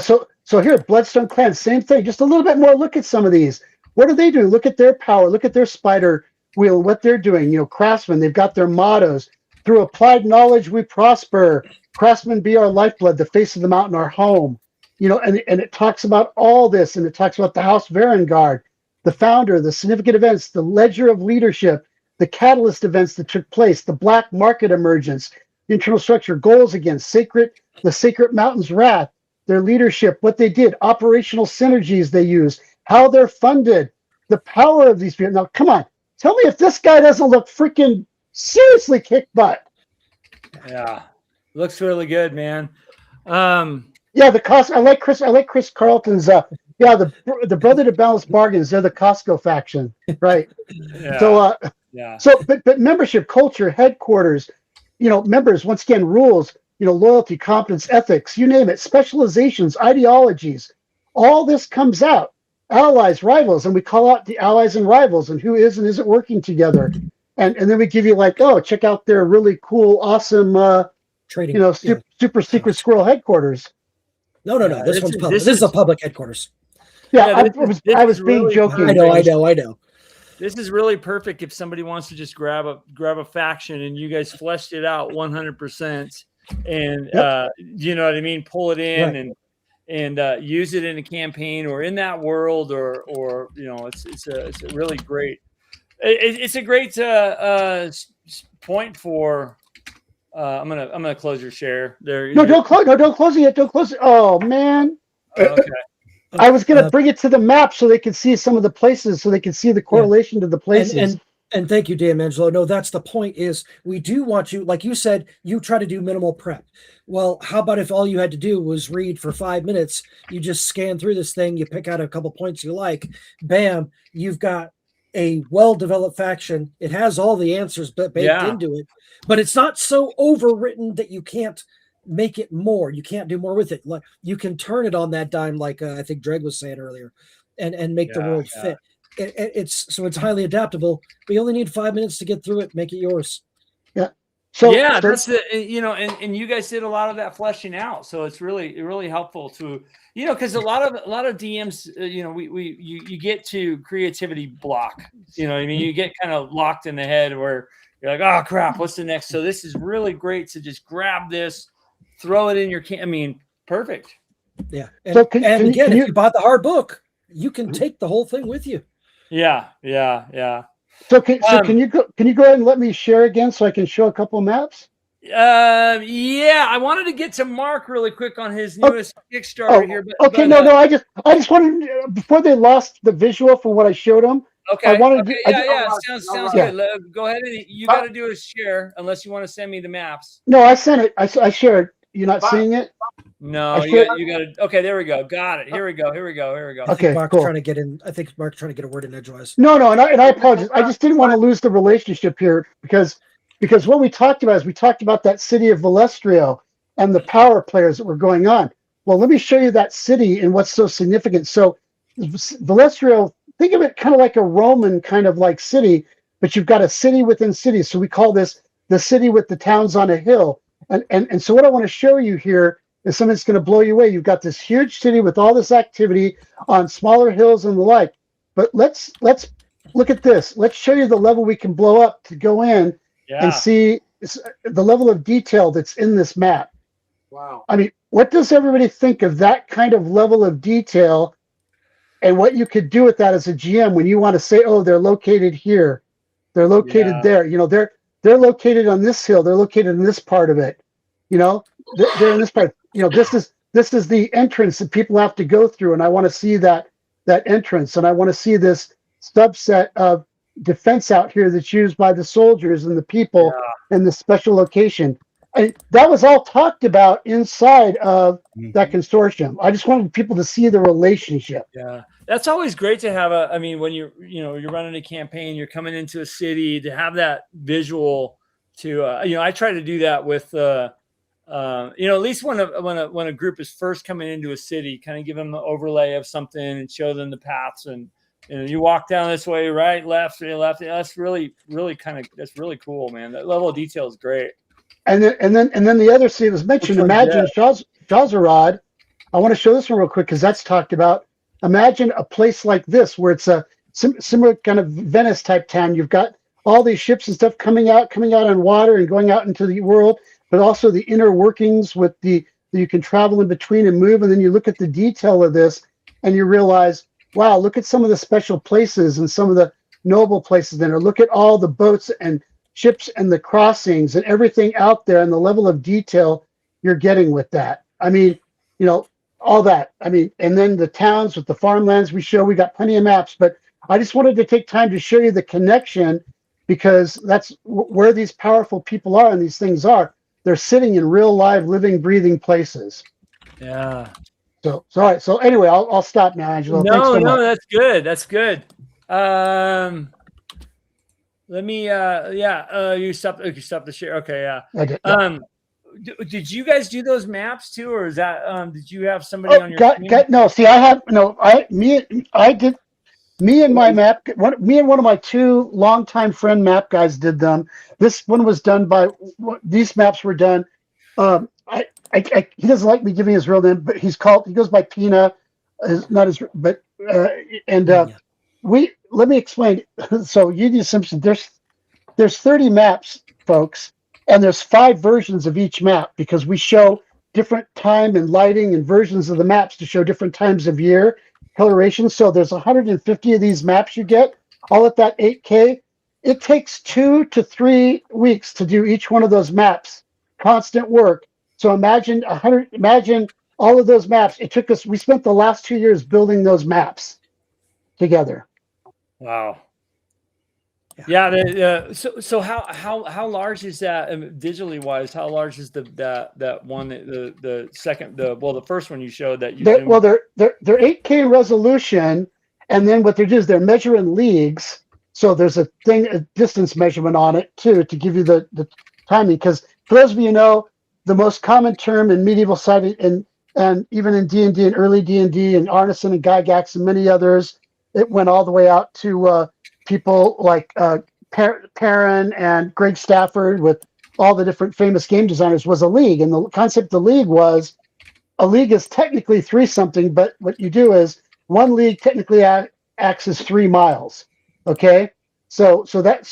Speaker 4: So here, Bloodstone Clan, same thing. Just a little bit more look at some of these. What are they doing? Look at their power. Look at their spider wheel, what they're doing. Craftsmen, they've got their mottos. Through applied knowledge, we prosper. Craftsmen be our lifeblood, the face of the mountain, our home. And it talks about all this, and it talks about the House Varengard, the founder, the significant events, the ledger of leadership, the catalyst events that took place, the black market emergence, internal structure, goals against the sacred mountain's wrath, their leadership, what they did, operational synergies they use, how they're funded, the power of these people. Now, come on, tell me if this guy doesn't look freaking seriously kick butt.
Speaker 1: Yeah, looks really good, man.
Speaker 4: Yeah, the cost. I like Chris Carlton's. The Brother to Balance Bargains. They're the Costco faction, right?
Speaker 1: Yeah.
Speaker 4: But membership, culture, headquarters, members. Once again, rules. Loyalty, competence, ethics. You name it. Specializations, ideologies. All this comes out. Allies, rivals, and we call out the allies and rivals and who is and isn't working together. And then we give you check out their really cool, awesome
Speaker 5: trading.
Speaker 4: super secret squirrel headquarters.
Speaker 5: No. This one's public. This is a public headquarters.
Speaker 4: Yeah, I was being
Speaker 1: really
Speaker 4: joking.
Speaker 5: I know.
Speaker 1: This is really perfect if somebody wants to just grab a faction and you guys fleshed it out 100%, and you know what I mean, pull it in
Speaker 5: Right.
Speaker 1: and use it in a campaign or in that world, or it's a really great. It's a great point for. I'm gonna close your share there.
Speaker 4: No, don't close it yet. Don't close it. Oh man.
Speaker 1: Okay.
Speaker 4: I was going to bring it to the map so they could see some of the places, so they could see the correlation to the places.
Speaker 5: And thank you, DM Angelo. No, that's the point. Is we do want you, like you said, you try to do minimal prep. Well, how about if all you had to do was read for 5 minutes? You just scan through this thing, you pick out a couple points you like, bam, you've got a well-developed faction. It has all the answers baked into it, but it's not so overwritten that you can't make it more. You can't do more with it. Like you can turn it on that dime, like I think Dreg was saying earlier, and make the world fit. It's highly adaptable. We only need 5 minutes to get through it. Make it yours.
Speaker 4: Yeah.
Speaker 1: That's the and you guys did a lot of that fleshing out. So it's really helpful to because a lot of DMs you get to creativity block. You know what I mean? You get kind of locked in the head where you're like, oh crap, what's the next? So this is really great to just grab this. Throw it in your perfect.
Speaker 5: Yeah. And again, if you bought the hard book, you can take the whole thing with you.
Speaker 1: Yeah.
Speaker 4: So can you go ahead and let me share again so I can show a couple of maps?
Speaker 1: I wanted to get to Mark really quick on his newest Kickstarter here.
Speaker 4: I just wanted before they lost the visual from what I showed them.
Speaker 1: Okay.
Speaker 4: Sounds
Speaker 1: good. Go ahead and you got to do a share unless you want to send me the maps.
Speaker 4: No, I sent it. I shared. You're not seeing it?
Speaker 1: No, you got to. Okay, there we go. Got it. Here we go.
Speaker 4: Okay,
Speaker 5: Mark's
Speaker 4: cool.
Speaker 5: trying to get in. I think Mark's trying to get a word in edgewise.
Speaker 4: No, and I apologize. I just didn't want to lose the relationship here because what we talked about is that city of Valestrio and the power players that were going on. Well, let me show you that city and what's so significant. So Valestrio, think of it kind of like a Roman kind of like city, but you've got a city within cities. So we call this the city with the towns on a hill. And so what I want to show you here is something that's going to blow you away. You've got this huge city with all this activity on smaller hills and the like. But let's look at this. Let's show you the level we can blow up to go in and see the level of detail that's in this map.
Speaker 6: Wow.
Speaker 4: I mean, what does everybody think of that kind of level of detail and what you could do with that as a GM when you want to say, oh, they're located here, they're located there. They're located on this hill. They're located in this part of it. They're in this part. This is the entrance that people have to go through, and I want to see that entrance, and I want to see this subset of defense out here that's used by the soldiers and the people in the special location. And that was all talked about inside of that consortium. I just wanted people to see the relationship.
Speaker 1: Yeah, that's always great to have when you're running a campaign, you're coming into a city, to have that visual to I try to do that with at least when a group is first coming into a city, kind of give them the overlay of something and show them the paths, and you walk down this way, right, left. That's really that's really cool, man. That level of detail is great.
Speaker 4: And then the other city was mentioned. Imagine Shazarad. I want to show this one real quick because that's talked about. Imagine a place like this where it's a similar kind of Venice type town. You've got all these ships and stuff coming out on water and going out into the world, but also the inner workings with you can travel in between and move. And then you look at the detail of this and you realize, wow, look at some of the special places and some of the noble places in there. Look at all the boats and ships and the crossings and everything out there and the level of detail you're getting with that. I mean, all that. I mean, and then the towns with the farmlands we got plenty of maps, but I just wanted to take time to show you the connection because that's where these powerful people are and these things are. They're sitting in real live, living, breathing places.
Speaker 1: Yeah.
Speaker 4: So sorry. So anyway, I'll stop now, Angelo.
Speaker 1: No, that's good. That's good. Let me. You stop the share. Okay. Yeah.
Speaker 4: I did, yeah.
Speaker 1: Did you guys do those maps too, or is that? Did you have somebody on your team?
Speaker 4: No. See, I did. Me and my map. Me and one of my two longtime friend map guys did them. This one was done by. These maps were done He doesn't like me giving his real name, but he goes by Pina, not his, but
Speaker 5: Yeah.
Speaker 4: let me explain. So Union Simpson, there's 30 maps, folks, and there's 5 versions of each map because we show different time and lighting and versions of the maps to show different times of year coloration. So there's 150 of these maps you get, all at that 8K. It takes 2 to 3 weeks to do each one of those maps. Constant work. So imagine all of those maps. We spent the last 2 years building those maps together.
Speaker 1: Wow. Yeah. So how large is that digitally wise? How large is that one the second the first one you showed that you
Speaker 4: They're 8K resolution, and then what they do is they're measuring leagues. So there's a distance measurement on it too to give you the timing. Because for those of you who know, the most common term in medieval society and even in D&D and early D&D and Arneson and Gygax and many others, it went all the way out to people like Perrin and Greg Stafford with all the different famous game designers, was a league. And the concept of the league was a league is technically 3 something, but what you do is one league technically acts as 3 miles. Okay. So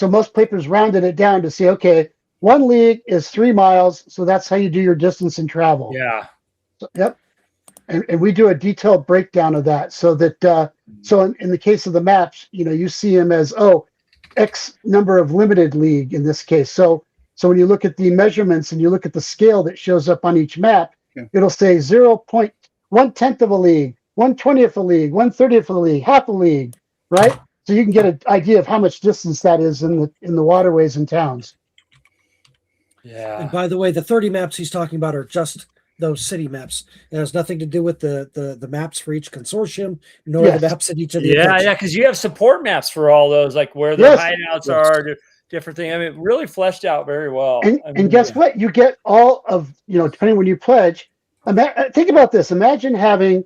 Speaker 4: most papers rounded it down to say, okay, one league is 3 miles. So that's how you do your distance and travel.
Speaker 1: Yeah.
Speaker 4: So, yep. And we do a detailed breakdown of that so that, so in the case of the maps, you see them as, X number of limited league in this case. So when you look at the measurements and you look at the scale that shows up on each map, it'll say 0.1/10 of a league, 1/20th of a league, 1/30th of a league, half a league, right? So you can get an idea of how much distance that is in the waterways and towns.
Speaker 1: Yeah.
Speaker 5: And by the way, the 30 maps he's talking about are just those city maps. It has nothing to do with the maps for each consortium, nor the maps at each of the events.
Speaker 1: because you have support maps for all those, like where the hideouts are, different things. I mean, really fleshed out very well.
Speaker 4: And guess what? You get all of, depending when you pledge. Think about this. Imagine having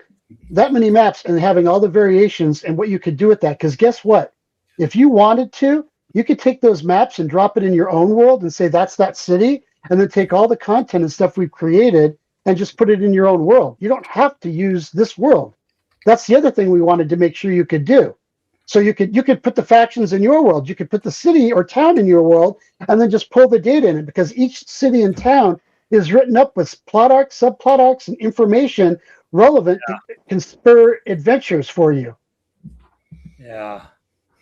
Speaker 4: that many maps and having all the variations and what you could do with that. Because guess what? If you wanted to, you could take those maps and drop it in your own world and say that's that city, and then take all the content and stuff we've created and just put it in your own world. You don't have to use this world. That's the other thing we wanted to make sure you could do. So you could put the factions in your world. You could put the city or town in your world and then just pull the data in it, because each city and town is written up with plot arcs, subplot arcs, and information relevant to can spur adventures for you.
Speaker 1: Yeah.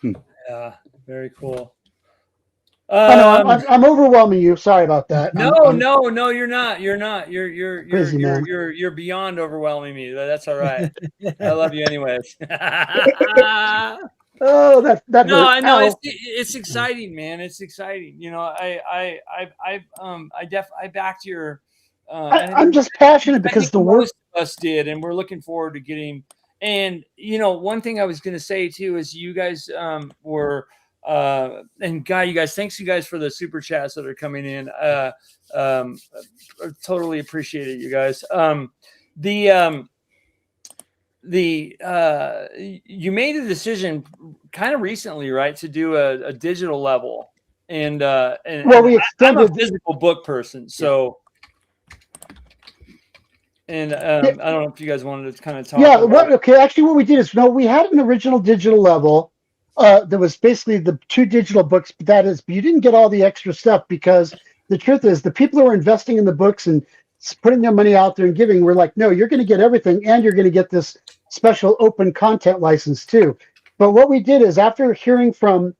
Speaker 1: Yeah. Very cool.
Speaker 4: I'm overwhelming you. Sorry about that.
Speaker 1: No, you're not. You're not. You're beyond overwhelming me. That's all right. I love you anyways.
Speaker 4: Oh, that
Speaker 1: no,
Speaker 4: hurt.
Speaker 1: I know
Speaker 4: Ow.
Speaker 1: it's exciting, man. It's exciting. I backed your.
Speaker 4: I'm just passionate because the work
Speaker 1: most of us did, and we're looking forward to getting. And one thing I was going to say too is you guys were. And you guys, thanks you guys for the super chats that are coming in. Totally appreciate it, you guys. You made a decision kind of recently, right, to do a digital level, and
Speaker 4: we extended.
Speaker 1: I'm a physical book person, so. And I don't know if you guys wanted to kind of talk.
Speaker 4: Yeah. Actually, what we did is we had an original digital level. There was basically the 2 digital books, but you didn't get all the extra stuff, because the truth is the people who are investing in the books and putting their money out there and giving were like, no, you're going to get everything, and you're going to get this special open content license too. But what we did is, after hearing from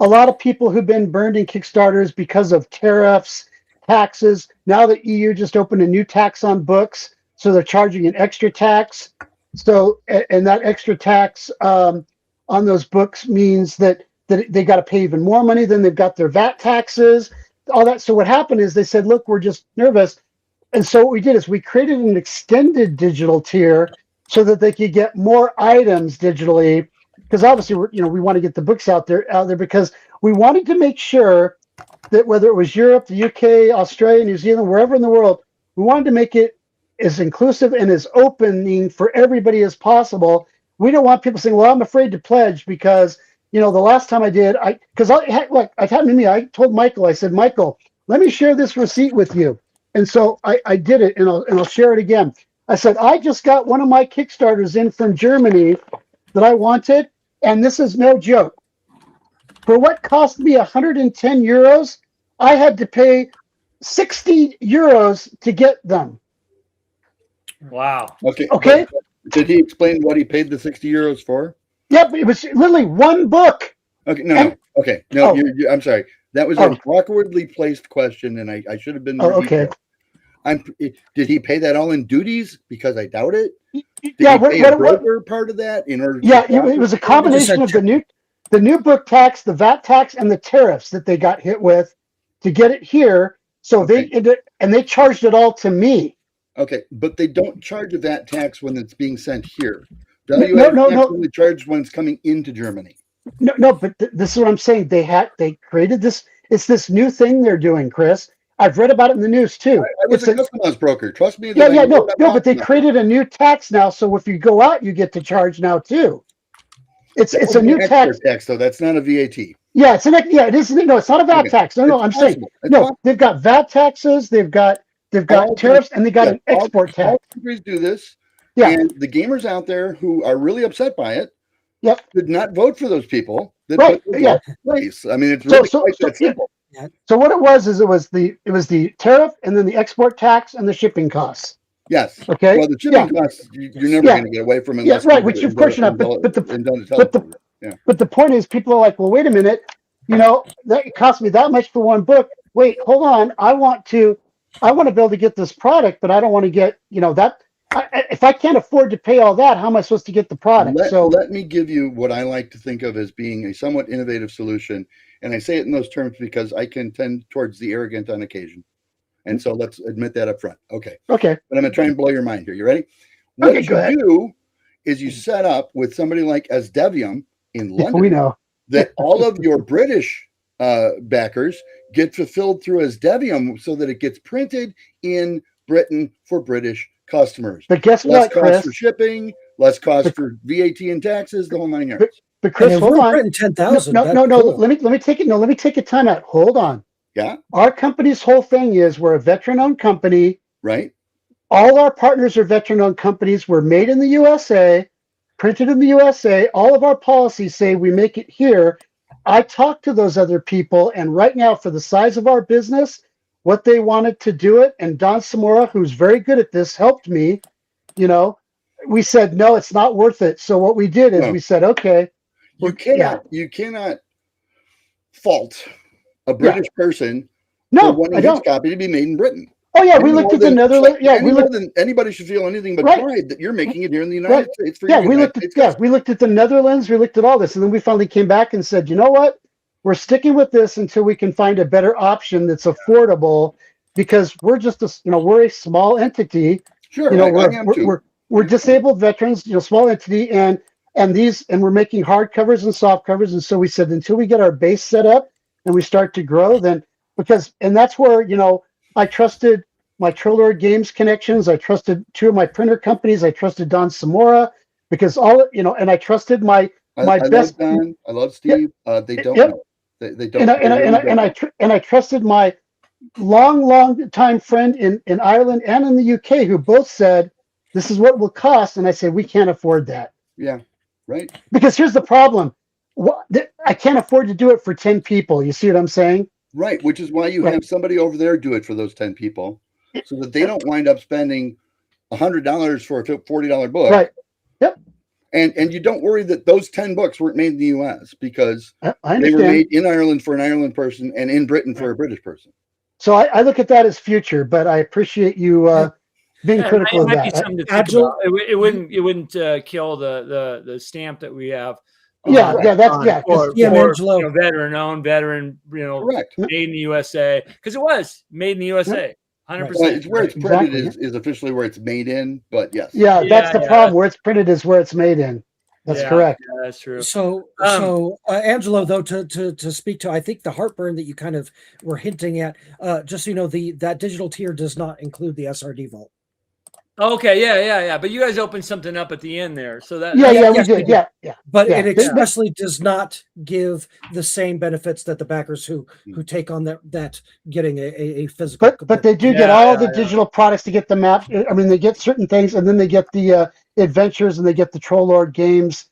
Speaker 4: a lot of people who've been burned in Kickstarters because of tariffs, taxes, now the EU just opened a new tax on books, so they're charging an extra tax. So, and that extra tax on those books means that they got to pay even more money than they've got their VAT taxes, all that. So what happened is they said, look, we're just nervous. And so what we did is we created an extended digital tier so that they could get more items digitally, because obviously we want to get the books out there because we wanted to make sure that whether it was Europe, the UK, Australia, New Zealand, wherever in the world, we wanted to make it as inclusive and as opening for everybody as possible. We don't want people saying, well, I'm afraid to pledge because, the last time I did, it happened to me. I told Michael, I said, Michael, let me share this receipt with you. And so I did it, and I'll share it again. I said, I just got one of my Kickstarters in from Germany that I wanted, and this is no joke. For what cost me 110 euros, I had to pay 60 euros to get them.
Speaker 1: Wow.
Speaker 3: Okay.
Speaker 4: Okay.
Speaker 3: but did he explain what he paid the 60 euros for?
Speaker 4: Yep, it was literally one book.
Speaker 3: Okay. No.
Speaker 4: And-
Speaker 3: Okay. No.
Speaker 4: Oh.
Speaker 3: I'm sorry. That was an awkwardly placed question, and I should have been more detailed. Did he pay that all in duties? Because I doubt it. Did he pay a broker part of that in order?
Speaker 4: It was a combination of the new book tax, the VAT tax, and the tariffs that they got hit with to get it here. So they charged it all to me.
Speaker 3: Okay, but they don't charge a VAT tax when it's being sent here.
Speaker 4: No.
Speaker 3: Only charged when it's coming into Germany.
Speaker 4: No, but this is what I'm saying. They created this. It's this new thing they're doing, Chris. I've read about it in the news too.
Speaker 3: I was a customs broker. Trust me.
Speaker 4: But they created a new tax now. So if you go out, you get to charge now too. It's a new tax
Speaker 3: though. That's not a VAT.
Speaker 4: Yeah, it is. No, it's not a VAT tax. No, I'm saying they've got VAT taxes. They've got tariffs, and they got an export tax.
Speaker 3: All countries do this.
Speaker 4: Yeah.
Speaker 3: And the gamers out there who are really upset by it,
Speaker 4: yep,
Speaker 3: did not vote for those people.
Speaker 4: Right. Yeah.
Speaker 3: Place. I mean, it's really quite that simple.
Speaker 4: Yeah. So what it was the tariff, and then the export tax and the shipping costs.
Speaker 3: Yes.
Speaker 4: Okay.
Speaker 3: Well, the shipping costs you're never going to get away from unless
Speaker 4: right. Which of course you're not. But the point is, people are like, well, wait a minute, that it cost me that much for one book. Wait, hold on. I want to be able to get this product, but I don't want to get that. If I can't afford to pay all that, how am I supposed to get the product?
Speaker 3: Let me give you what I like to think of as being a somewhat innovative solution. And I say it in those terms because I can tend towards the arrogant on occasion. And so let's admit that up front. Okay. But I'm going to try and blow your mind here. You ready? What you do is you set up with somebody like Asdevium in London.
Speaker 4: We know
Speaker 3: that all of your British backers get fulfilled through Asdevium so that it gets printed in Britain for British customers.
Speaker 4: But guess
Speaker 3: less
Speaker 4: what,
Speaker 3: cost
Speaker 4: Chris?
Speaker 3: for shipping, less cost for VAT and taxes, the whole 9 yards.
Speaker 4: But Chris, hold on.
Speaker 5: 10,000.
Speaker 4: No. Let me take it. No, let me take a time out. Hold on.
Speaker 3: Yeah.
Speaker 4: Our company's whole thing is we're a veteran-owned company.
Speaker 3: Right.
Speaker 4: All our partners are veteran-owned companies. We're made in the USA, printed in the USA. All of our policies say we make it here. I talked to those other people, and right now, for the size of our business, what they wanted to do it, and Don Samora, who's very good at this, helped me. We said no, it's not worth it. So what we did is we said, okay.
Speaker 3: You cannot fault a British person for wanting his copy to be made in Britain.
Speaker 4: Oh yeah, we looked at the Netherlands. Yeah,
Speaker 3: anybody should feel anything but pride that you're making it here in the United States.
Speaker 4: We looked at the Netherlands. We looked at all this, and then we finally came back and said, you know what? We're sticking with this until we can find a better option that's affordable, because we're just we're a small entity.
Speaker 3: Sure,
Speaker 4: we're disabled veterans, small entity, and we're making hardcovers and soft covers, and so we said until we get our base set up and we start to grow, and that's where I trusted my Trollord Games connections. I trusted 2 of my printer companies. I trusted Don Samora because and I trusted my best.
Speaker 3: Love Don. I love Steve. They don't know. They don't.
Speaker 4: And I trusted my long time friend in Ireland and in the UK, who both said this is what it will cost, and I said we can't afford that.
Speaker 3: Yeah, right.
Speaker 4: Because here's the problem: I can't afford to do it for 10 people. You see what I'm saying?
Speaker 3: Right, which is why you have somebody over there do it for those 10 people, so that they don't wind up spending $100 for a $40 book.
Speaker 4: Right. Yep.
Speaker 3: And you don't worry that those 10 books weren't made in the U.S. because
Speaker 4: they
Speaker 3: were made in Ireland for an Ireland person and in Britain for a British person.
Speaker 4: So I look at that as future, but I appreciate you being critical of that.
Speaker 1: It wouldn't kill the stamp that we have.
Speaker 4: Angelo.
Speaker 1: Veteran-owned,
Speaker 3: correct.
Speaker 1: Made in the USA, because it was made in the USA. 100%.
Speaker 3: Well, it's where it's printed is officially where it's made in, but yes.
Speaker 4: Yeah, that's the problem. Where it's printed is where it's made in. That's correct.
Speaker 1: Yeah, that's true.
Speaker 5: So Angelo, though, to speak to, I think the heartburn that you kind of were hinting at, just so you know, that digital tier does not include the SRD vault.
Speaker 1: Okay, yeah. But you guys opened something up at the end there, so that
Speaker 4: Yeah,
Speaker 5: yes,
Speaker 4: we
Speaker 5: we
Speaker 4: did.
Speaker 5: did.
Speaker 4: Yeah.
Speaker 5: But
Speaker 4: Yeah.
Speaker 5: it expressly does not give the same benefits that the backers who take on that getting a physical.
Speaker 4: But they do get all the digital products to get the map. I mean, they get certain things, and then they get the adventures, and they get the Troll Lord games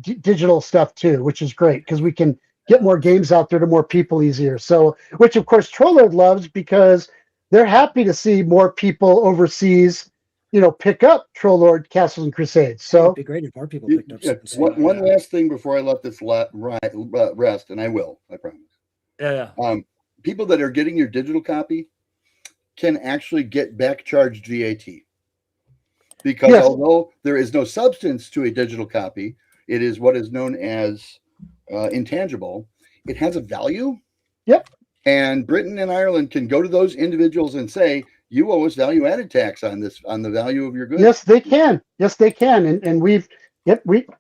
Speaker 4: digital stuff too, which is great because we can get more games out there to more people easier. So, which of course Troll Lord loves because they're happy to see more people overseas, pick up Troll Lord Castles and Crusades. So
Speaker 5: it'd be great if more people picked up.
Speaker 3: One last thing before I let this rest, and I will, I promise.
Speaker 1: Yeah.
Speaker 3: People that are getting your digital copy can actually get back charged VAT. Because although there is no substance to a digital copy, it is what is known as intangible. It has a value.
Speaker 4: Yep.
Speaker 3: And Britain and Ireland can go to those individuals and say, you owe us value-added tax on the value of your goods.
Speaker 4: Yes, they can. And we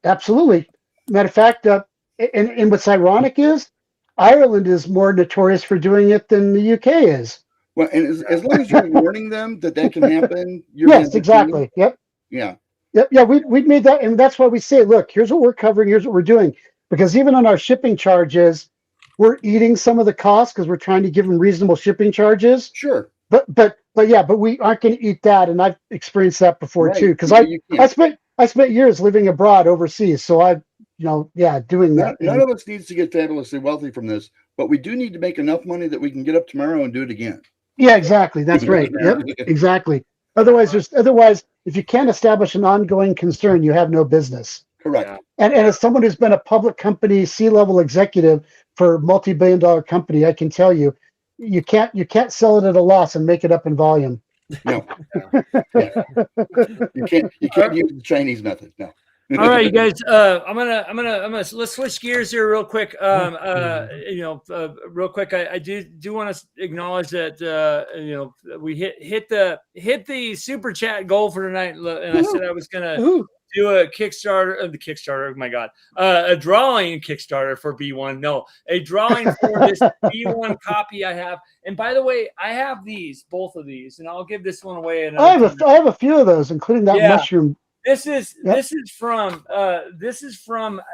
Speaker 4: absolutely. Matter of fact, and what's ironic is Ireland is more notorious for doing it than the UK is.
Speaker 3: Well, and as long as you're warning them that can happen,
Speaker 4: yes, exactly. Yep.
Speaker 3: Yeah.
Speaker 4: Yep. Yeah, we made that, and that's why we say, look, here's what we're covering, here's what we're doing, because even on our shipping charges, we're eating some of the costs because we're trying to give them reasonable shipping charges.
Speaker 3: Sure.
Speaker 4: But we aren't going to eat that, and I've experienced that before too. Because I spent years living abroad overseas, so doing that.
Speaker 3: None of us needs to get fabulously wealthy from this, but we do need to make enough money that we can get up tomorrow and do it again.
Speaker 4: Yeah, exactly. That's right. Yep, exactly. Otherwise, if you can't establish an ongoing concern, you have no business.
Speaker 3: Correct.
Speaker 4: And as someone who's been a public company C-level executive for a multi-billion-dollar company, I can tell you, you can't sell it at a loss and make it up in volume.
Speaker 3: No. You can't use the Chinese method. No.
Speaker 1: All right, you guys. I'm gonna let's switch gears here real quick. Real quick. I do want to acknowledge that we hit the super chat goal for tonight, and I said I was gonna do a Kickstarter. The Kickstarter. Oh my God, a drawing Kickstarter for B1. No, a drawing for this B1 copy I have. And by the way, I have both of these, and I'll give this one away.
Speaker 4: I have a few of those, including that mushroom.
Speaker 1: This is from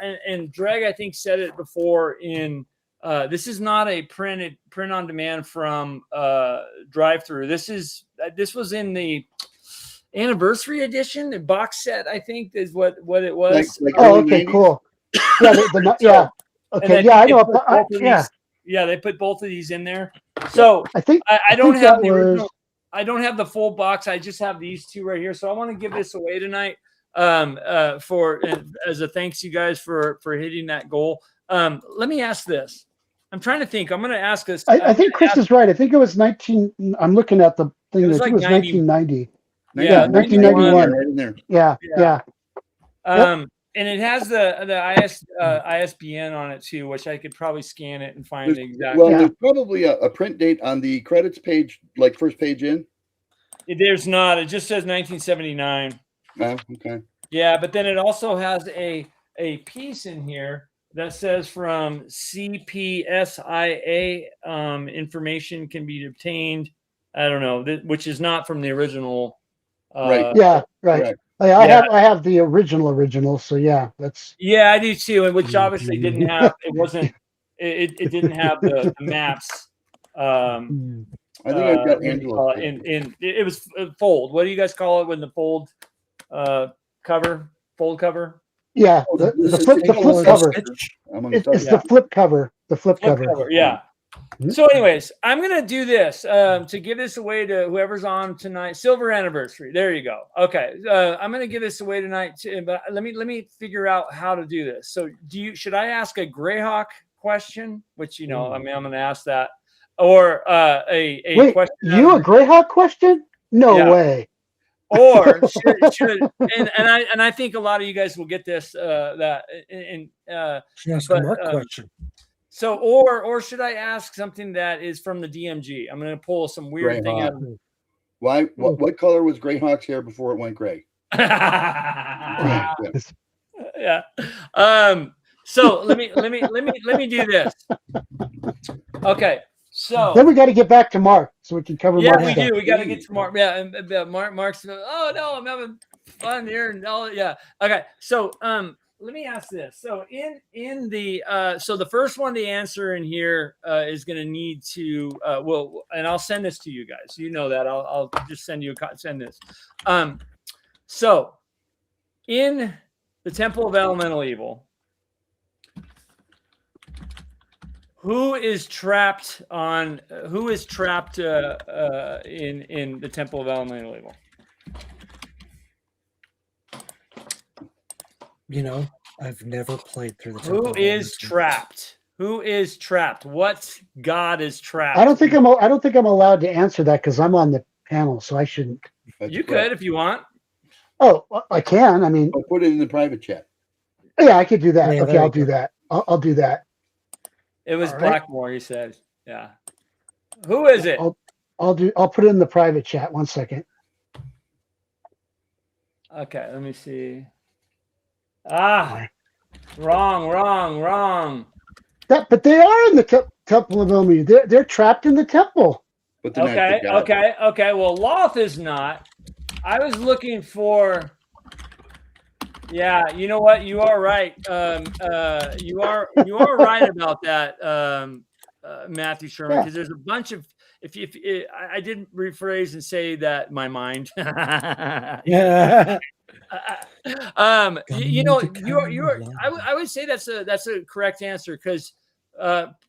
Speaker 1: and Dreg I think said it before in this is not a print on demand from drive-through. This was in the anniversary edition, the box set, I think is what it was.
Speaker 4: Okay, cool. Yeah, okay, yeah, I know.
Speaker 1: Yeah, they put both of these in there. So
Speaker 4: I think
Speaker 1: I don't have the original. I don't have the full box. I just have these two right here. So I want to give this away tonight for as a thanks you guys for hitting that goal. Let me ask this. I'm trying to think. I'm going to ask this.
Speaker 4: I think Chris is right. I think it was 19. I'm looking at the thing. It was 1990.
Speaker 1: Yeah,
Speaker 4: 1991.
Speaker 3: Right in there.
Speaker 4: Yeah.
Speaker 1: And it has the ISBN on it too, which I could probably scan it and find exactly.
Speaker 3: Well, there's probably a print date on the credits page, like first page in.
Speaker 1: There's not. It just says 1979.
Speaker 3: Oh, okay.
Speaker 1: Yeah, but then it also has a piece in here that says from CPSIA information can be obtained. I don't know, which is not from the original.
Speaker 3: Right.
Speaker 4: Yeah. Right. Correct. I have the original. So yeah, that's.
Speaker 1: Yeah, I do too, and which obviously didn't have. It wasn't. It didn't have the maps.
Speaker 3: I think I've got Angelo.
Speaker 1: It was fold. What do you guys call it when the fold cover? Fold cover.
Speaker 4: Yeah, the flip cover. It's the flip cover. The flip cover.
Speaker 1: Yeah. So, anyways, I'm gonna do this to give this away to whoever's on tonight. Silver anniversary. There you go. Okay, I'm gonna give this away tonight. But let me figure out how to do this. So, should I ask a Greyhawk question? Which I'm gonna ask that, or a question.
Speaker 4: You a Greyhawk question? No way.
Speaker 1: Or should and I think a lot of you guys will get this ask
Speaker 5: a Mark question.
Speaker 1: So or should I ask something that is from the DMG? I'm going to pull some weird thing out.
Speaker 3: Why? What color was Greyhawk's hair before it went gray?
Speaker 1: Yeah. So let me do this. Okay. So
Speaker 4: then we got to get back to Mark. so we can cover
Speaker 1: Yeah,
Speaker 4: Mark's
Speaker 1: we
Speaker 4: stuff.
Speaker 1: do. We got to get to Mark. Yeah, and Mark's. Oh no, I'm having fun here and all. Yeah. Okay. So let me ask this. So in the so the first one to answer in here is going to need to and I'll send this to you guys. You know that. I'll just send this. So in the Temple of Elemental Evil, who is trapped in the Temple of Elemental Evil?
Speaker 5: You know, I've never played through the Temple
Speaker 1: Who
Speaker 5: of
Speaker 1: is
Speaker 5: Elemental Evil.
Speaker 1: trapped? Who is trapped? What god is trapped?
Speaker 4: I don't think I'm allowed to answer that because I'm on the panel, so I shouldn't.
Speaker 1: You could if you want.
Speaker 4: Oh, I can. I mean,
Speaker 3: I'll put it in the private chat.
Speaker 4: yeah, I could do that.
Speaker 5: Yeah,
Speaker 4: Okay,
Speaker 5: there
Speaker 4: I'll
Speaker 5: you
Speaker 4: do
Speaker 5: go.
Speaker 4: that. I'll do that.
Speaker 1: It was
Speaker 4: All right.
Speaker 1: Blackmore, he said. Yeah. Who is it?
Speaker 4: I'll put it in the private chat. 1 second.
Speaker 1: Okay, let me see. Ah, wrong.
Speaker 4: But they are in the Temple of Elmi. They're trapped in the temple.
Speaker 3: But they're not the god.
Speaker 1: Okay. Well, Loth is not. I was looking for. Yeah, you know what? You are right. You are right about that, Matthew Sherman. Because there's a bunch of. If I didn't rephrase and say that my mind.
Speaker 5: Yeah.
Speaker 1: You know, you're. I would say that's a correct answer because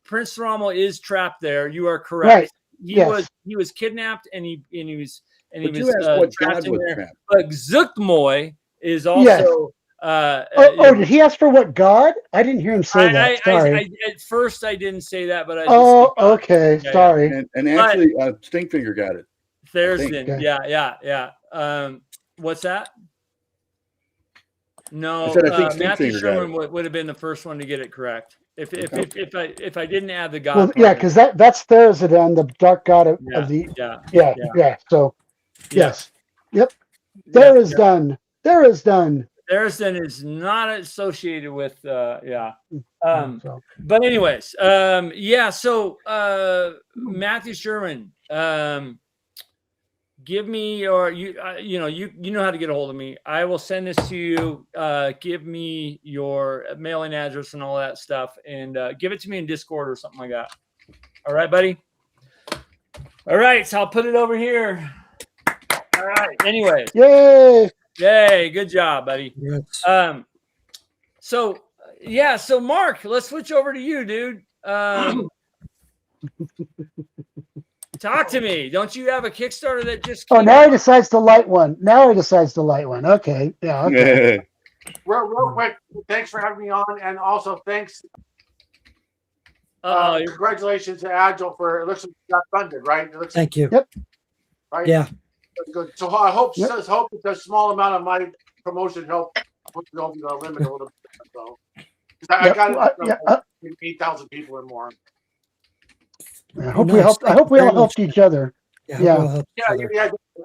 Speaker 1: Prince Rommel is trapped there. You are correct.
Speaker 4: Right.
Speaker 1: He was kidnapped and he was
Speaker 3: But you asked what god was trapped.
Speaker 1: But Zukmoy is also.
Speaker 4: Did he ask for what god? I didn't hear him say that. Sorry.
Speaker 1: At first, I didn't say that, but I.
Speaker 4: Okay.
Speaker 1: Yeah,
Speaker 4: Sorry.
Speaker 3: And actually, Stinkfinger got it.
Speaker 1: Thurston.
Speaker 4: Okay.
Speaker 1: Yeah. What's that? No,
Speaker 3: I said, I think
Speaker 1: Matthew
Speaker 3: Stinkfinger
Speaker 1: Sherman
Speaker 3: got it.
Speaker 1: would have been the first one to get it correct. If I didn't add the god.
Speaker 4: Well, yeah, because that's Therizdan, the dark god of the. Yeah. So, yes. Yep. There is done.
Speaker 1: Therizdan is not associated with but anyways, so Matthew Sherman, give me your you know how to get a hold of me. I will send this to you. Give me your mailing address and all that stuff, and give it to me in Discord or something like that. All right, buddy. All right, so I'll put it over here. All right. Anyways. Yay, good job, buddy.
Speaker 5: Yes.
Speaker 1: So Mark, let's switch over to you, dude. Talk to me. Don't you have a Kickstarter that just came
Speaker 4: now
Speaker 1: out?
Speaker 4: he decides to light one. Okay. Yeah. Okay.
Speaker 6: Real quick, thanks for having me on, and also thanks. Congratulations to Agile for it looks like you got funded, right?
Speaker 5: Thank you.
Speaker 4: Yep.
Speaker 6: Right.
Speaker 5: Yeah.
Speaker 6: Good. So I hope that a small amount of my promotion helped put it over the limit a little bit. So I got 8,000 people or more.
Speaker 4: I hope we all helped each other.
Speaker 6: Yeah.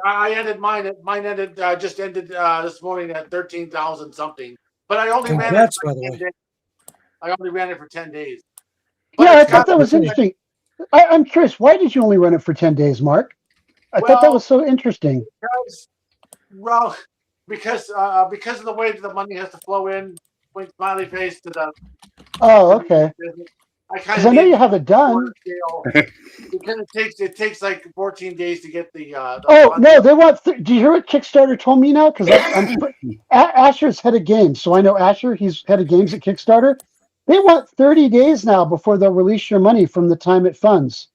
Speaker 6: I ended mine. Mine ended just ended this morning at 13,000 something. But I only ran it for 10 days. I only ran it for 10 days. But
Speaker 4: I thought that was interesting. I'm curious, why did you only run it for 10 days, Mark? I thought that was so interesting.
Speaker 6: Because of the way that the money has to flow in, with smiley face to the.
Speaker 4: Oh, okay. Because I know you have it done.
Speaker 6: Because it takes like 14 days to get the
Speaker 4: no, they want. Do you hear what Kickstarter told me now? Because Asher's head of games, so I know Asher. He's head of games at Kickstarter. They want 30 days now before they'll release your money from the time it funds.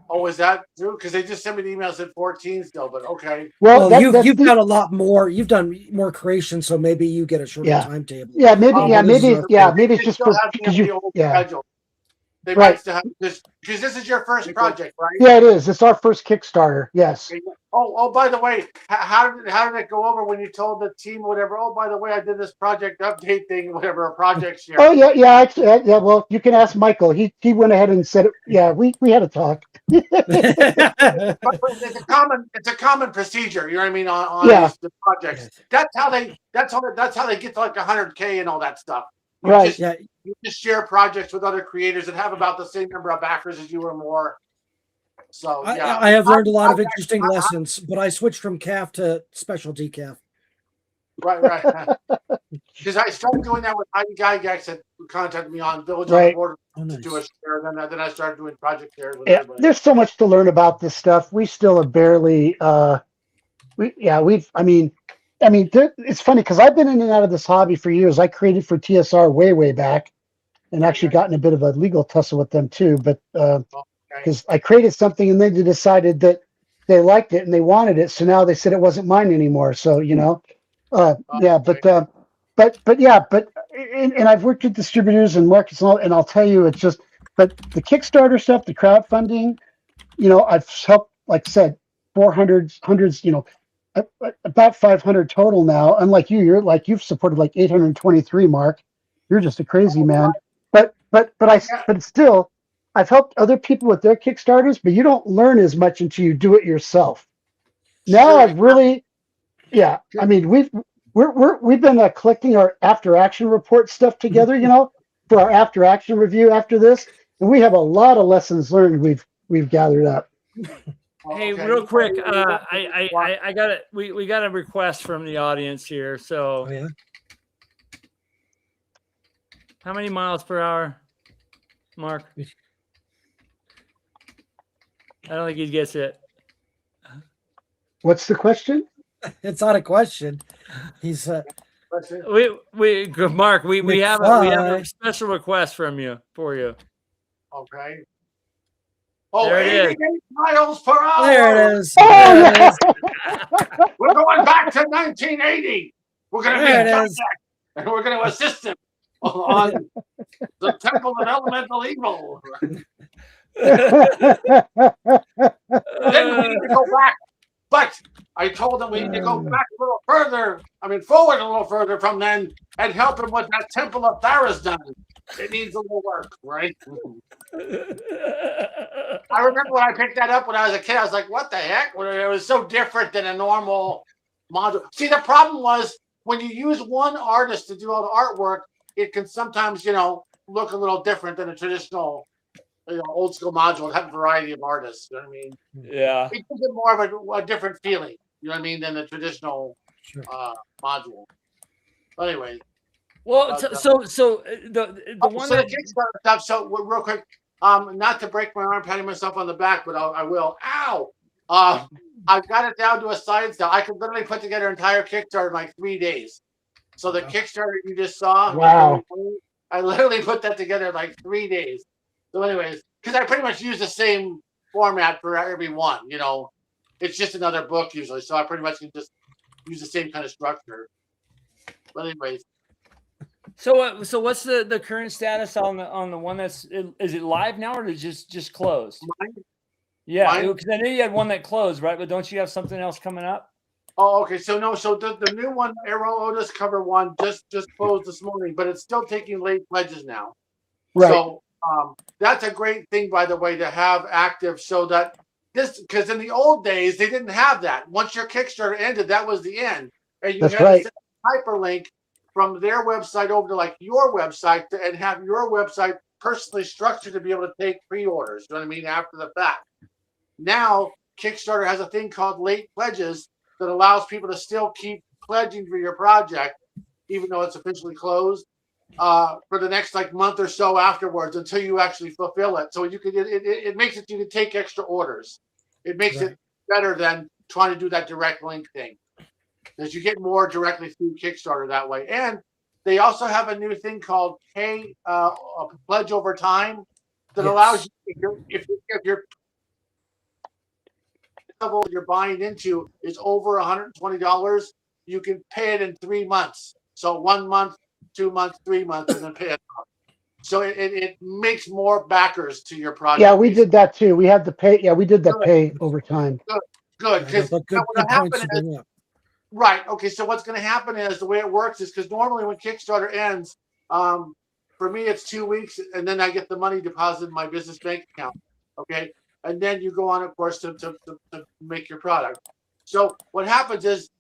Speaker 6: Oh, is that true? Because they just sent me the email said 14 still, but okay.
Speaker 5: Well, you've done a lot more. You've done more creation, so maybe you get a shorter timetable.
Speaker 4: Yeah, maybe it's just because you.
Speaker 6: They might still have this because this is your first project, right?
Speaker 4: Yeah, it is. It's our first Kickstarter. Yes.
Speaker 6: Oh, by the way, how did it go over when you told the team whatever? Oh, by the way, I did this project update thing, whatever, a project share.
Speaker 4: Oh yeah. Well, you can ask Michael. He went ahead and said it. Yeah, we had a talk.
Speaker 6: But it's a common procedure. You know what I mean on the projects. That's how they get to like 100K and all that stuff. You just share projects with other creators that have about the same number of backers as you or more. So yeah,
Speaker 5: I have learned a lot of interesting lessons, but I switched from calf to special decaf.
Speaker 6: Right. Because I started doing that with Gygax that contacted me on Village on the
Speaker 4: Right.
Speaker 6: Border
Speaker 5: Oh,
Speaker 6: to do a
Speaker 5: nice.
Speaker 6: share. Then I started doing project shares with
Speaker 4: Yeah,
Speaker 6: everybody.
Speaker 4: there's so much to learn about this stuff. We still are barely. It's funny because I've been in and out of this hobby for years. I created for TSR way back, and actually got in a bit of a legal tussle with them too. But because I created something and then they decided that they liked it and they wanted it, so now they said it wasn't mine anymore. So and I've worked with distributors and markets and all, and I'll tell you, it's just. But the Kickstarter stuff, the crowdfunding, I've helped, like I said, 400, hundreds, about 500 total now. Unlike you've supported like 823, Mark. You're just a crazy man. But still, I've helped other people with their Kickstarters, but you don't learn as much until you do it yourself. Now I've really, I mean, we've been collecting our after action report stuff together, for our after action review after this, and we have a lot of lessons learned we've gathered up.
Speaker 1: Hey, real quick, I got it. We got a request from the audience here. So,
Speaker 5: Oh, yeah.
Speaker 1: How many miles per hour, Mark? I don't think he gets it.
Speaker 4: What's the question?
Speaker 5: It's not a question. He's
Speaker 1: Mark, we have a special request from you for you.
Speaker 6: Okay. Oh,
Speaker 1: there it
Speaker 6: 88 miles per hour.
Speaker 5: There it is.
Speaker 6: We're going back to 1980. We're going to be Gygax, and we're going to assist him on the Temple of Elemental Evil. Then we need to go back. But I told him we need to go back a little further. Forward a little further from then and help him with that Temple of Thara's done. It needs a little work, right? I remember when I picked that up when I was a kid, I was like, what the heck? It was so different than a normal module. See, the problem was when you use one artist to do all the artwork, it can sometimes, look a little different than a traditional, old school module and have a variety of artists. You know what I mean?
Speaker 1: Yeah.
Speaker 6: It gives it more of a different feeling, you know what I mean, than the traditional module. But anyway.
Speaker 1: Well, the one
Speaker 6: that Kickstarter stuff. So real quick, not to break my arm patting myself on the back, but I will. Ow! I've got it down to a science now. I could literally put together an entire Kickstarter in like 3 days. So the Kickstarter you just saw,
Speaker 4: wow!
Speaker 6: I literally put that together in like 3 days. So, anyways, because I pretty much use the same format for every one. It's just another book usually, so I pretty much can just use the same kind of structure. But anyways.
Speaker 1: So what's the current status on the one is it live now or is it just closed?
Speaker 6: Mine?
Speaker 1: Yeah, because I know you had one that closed, right? But don't you have something else coming up?
Speaker 6: Oh, okay. So no, the new one, Arrow Otis cover one, just closed this morning, but it's still taking late pledges now.
Speaker 4: Right.
Speaker 6: So that's a great thing, by the way, to have active, so that because in the old days they didn't have that. Once your Kickstarter ended, that was the end, and you had to send a hyperlink from their website over to like your website and have your website personally structured to be able to take pre-orders. You know what I mean? After the fact. Now Kickstarter has a thing called late pledges that allows people to still keep pledging for your project, even though it's officially closed, for the next like month or so afterwards until you actually fulfill it. So you could it makes it you can take extra orders. It makes it better than trying to do that direct link thing, because you get more directly through Kickstarter that way. And they also have a new thing called pay a pledge over time that allows you, if your level you're buying into is over $120, you can pay it in 3 months. So 1 month, 2 months, 3 months, and then pay it off. So it makes more backers to your project.
Speaker 4: Yeah, we did that too. We had to pay. Yeah, we did that pay over time.
Speaker 6: Good. Because what happens is, right. Okay. So what's going to happen is the way it works is because normally when Kickstarter ends, for me it's 2 weeks, and then I get the money deposited in my business bank account. Okay, and then you go on, of course, to make your product. So what happens is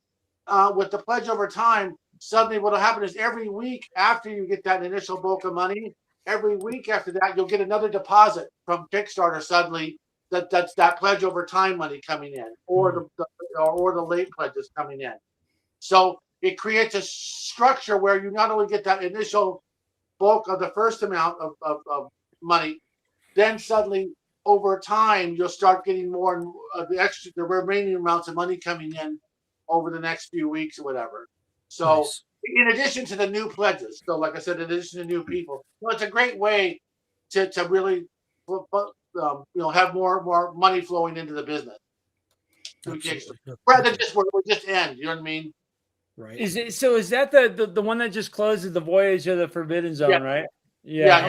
Speaker 6: with the pledge over time, suddenly what will happen is every week after you get that initial bulk of money, every week after that you'll get another deposit from Kickstarter suddenly that's that pledge over time money coming in, or the late pledges coming in. So it creates a structure where you not only get that initial bulk of the first amount of money, then suddenly over time you'll start getting more of the remaining amounts of money coming in over the next few weeks or whatever. So
Speaker 5: Nice.
Speaker 6: in addition to the new pledges, so like I said, in addition to new people, it's a great way to really have more money flowing into the business rather than just end. You know what I mean?
Speaker 5: Right.
Speaker 1: Is that the one that just closes, the Voyage of the Forbidden Zone, right?
Speaker 6: Yeah.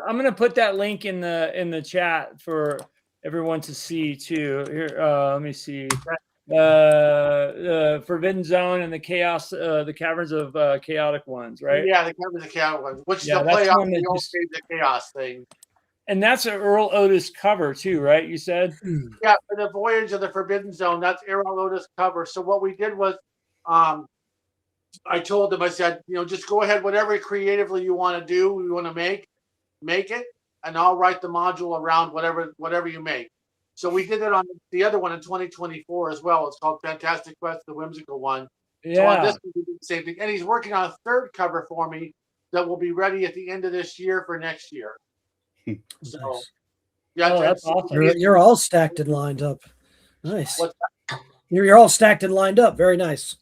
Speaker 1: I'm gonna put that link in the chat for everyone to see too. Here, let me see. Forbidden Zone and the Chaos, the Caverns of Chaotic Ones, right?
Speaker 6: Yeah, the Caverns of Chaotic Ones, which is
Speaker 1: Yeah,
Speaker 6: the
Speaker 1: that's
Speaker 6: play off
Speaker 1: one that
Speaker 6: the old
Speaker 1: just-
Speaker 6: Caves of Chaos thing.
Speaker 1: And that's an Earl Otis cover too, right? You said?
Speaker 6: Yeah, for the Voyage of the Forbidden Zone, that's Earl Otis cover. So what we did was, I told them, I said, just go ahead, whatever creatively you want to do, you want to make it, and I'll write the module around whatever you make. So we did it on the other one in 2024 as well. It's called Fantastic Quest, the whimsical one.
Speaker 1: Yeah.
Speaker 6: So on this, we did the same thing. And he's working on a third cover for me that will be ready at the end of this year for next year. So,
Speaker 5: Nice.
Speaker 6: yeah,
Speaker 1: that's awesome.
Speaker 5: You're all stacked and lined up. Nice.
Speaker 6: What's
Speaker 5: You're all stacked and lined up. Very nice.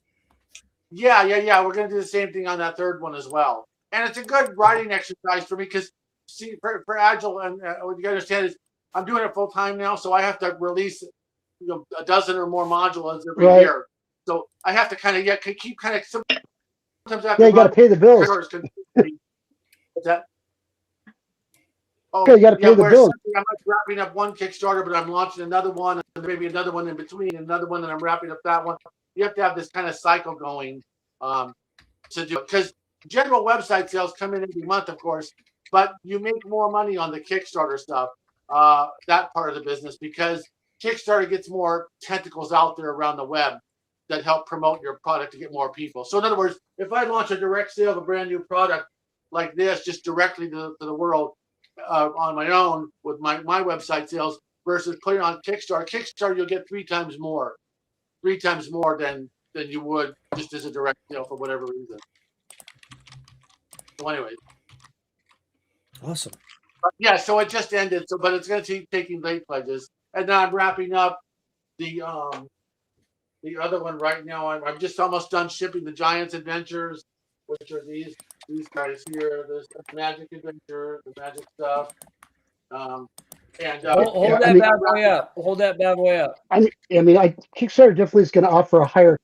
Speaker 6: Yeah. We're going to do the same thing on that third one as well. And it's a good writing exercise for me because, see, for Agile, and what you got to understand is I'm doing it full time now, so I have to release a dozen or more modules every year. So I have to kind of keep kind of sometimes I have
Speaker 4: you got to pay the bills.
Speaker 6: What's that? Oh,
Speaker 4: you got to pay the bills.
Speaker 6: I'm wrapping up one Kickstarter, but I'm launching another one, and maybe another one in between, another one, and I'm wrapping up that one. You have to have this kind of cycle going to do it, because general website sales come in every month, of course, but you make more money on the Kickstarter stuff, that part of the business, because Kickstarter gets more tentacles out there around the web that help promote your product to get more people. So in other words, if I launch a direct sale of a brand new product like this, just directly to the world on my own with my website sales versus putting on Kickstarter, you'll get three times more than you would just as a direct sale for whatever reason. So anyways.
Speaker 5: Awesome.
Speaker 6: Yeah, so it just ended. But it's going to keep taking late pledges, and now I'm wrapping up the other one right now. I'm just almost done shipping the Giants Adventures, which are these guys here. There's the Magic Adventure, the Magic stuff.
Speaker 1: Hold that bad boy up. Hold that bad boy up.
Speaker 4: I mean, Kickstarter definitely is going to offer a higher.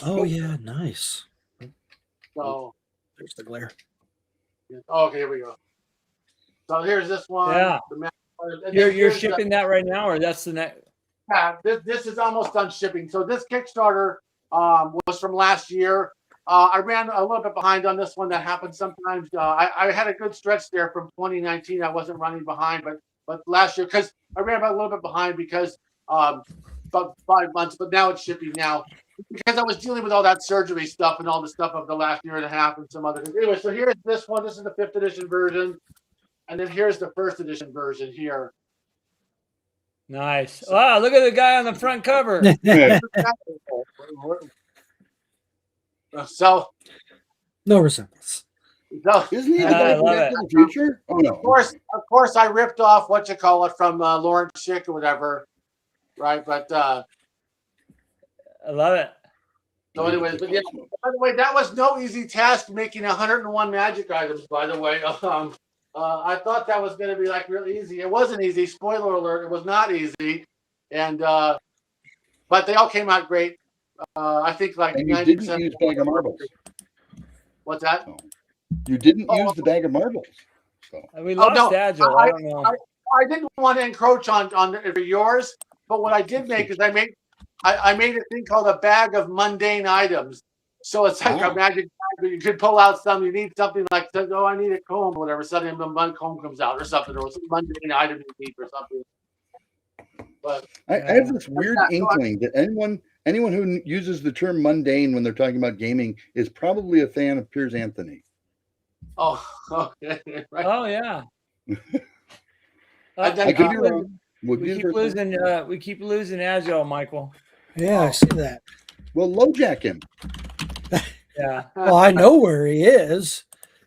Speaker 5: Oh yeah, nice.
Speaker 6: So
Speaker 5: there's the glare.
Speaker 6: Okay, here we go. So here's this one.
Speaker 1: Yeah. You're shipping that right now, or that's the next?
Speaker 6: Yeah, this is almost done shipping. So this Kickstarter was from last year. I ran a little bit behind on this one. That happens sometimes. I had a good stretch there from 2019. I wasn't running behind, but last year, because I ran about a little bit behind because about 5 months, but now it's shipping now because I was dealing with all that surgery stuff and all the stuff of the last year and a half and some other things. Anyway, so here's this one. This is the 5th edition version. And then here's the 1st edition version here.
Speaker 1: Nice. Wow, look at the guy on the front cover.
Speaker 6: So
Speaker 5: no resemblance.
Speaker 6: So,
Speaker 3: Isn't he the
Speaker 1: I
Speaker 3: guy from
Speaker 1: love
Speaker 3: Back
Speaker 1: it.
Speaker 3: to the Future? Oh no.
Speaker 6: Of course, I ripped off from Lawrence Schick or whatever, right? But
Speaker 1: I love it.
Speaker 6: so, anyways, but yeah. By the way, that was no easy task making 101 magic items. By the way, I thought that was going to be like really easy. It wasn't easy. Spoiler alert: it was not easy. And but they all came out great. I think like
Speaker 3: and you
Speaker 6: 90%.
Speaker 3: didn't use bag of marbles.
Speaker 6: What's that?
Speaker 3: So, you didn't use the bag of marbles. So.
Speaker 1: We lost Agile. I don't know.
Speaker 6: I didn't want to encroach on yours, but what I did make is I made a thing called a bag of mundane items. So it's like a magic bag where you could pull out some. You need something like, oh, I need a comb or whatever. Suddenly the comb comes out or something, or some mundane item you need or something. But
Speaker 3: I have this weird inkling that anyone who uses the term mundane when they're talking about gaming is probably a fan of Piers Anthony.
Speaker 6: Oh, okay. Right.
Speaker 1: Oh yeah.
Speaker 6: And then,
Speaker 3: I could be wrong. Would
Speaker 1: We
Speaker 3: be
Speaker 1: keep
Speaker 3: the first one.
Speaker 1: losing. We keep losing Agile, Michael.
Speaker 5: Yeah, I see that.
Speaker 3: Well, LoJack him.
Speaker 1: Yeah.
Speaker 5: Well, I know where he is,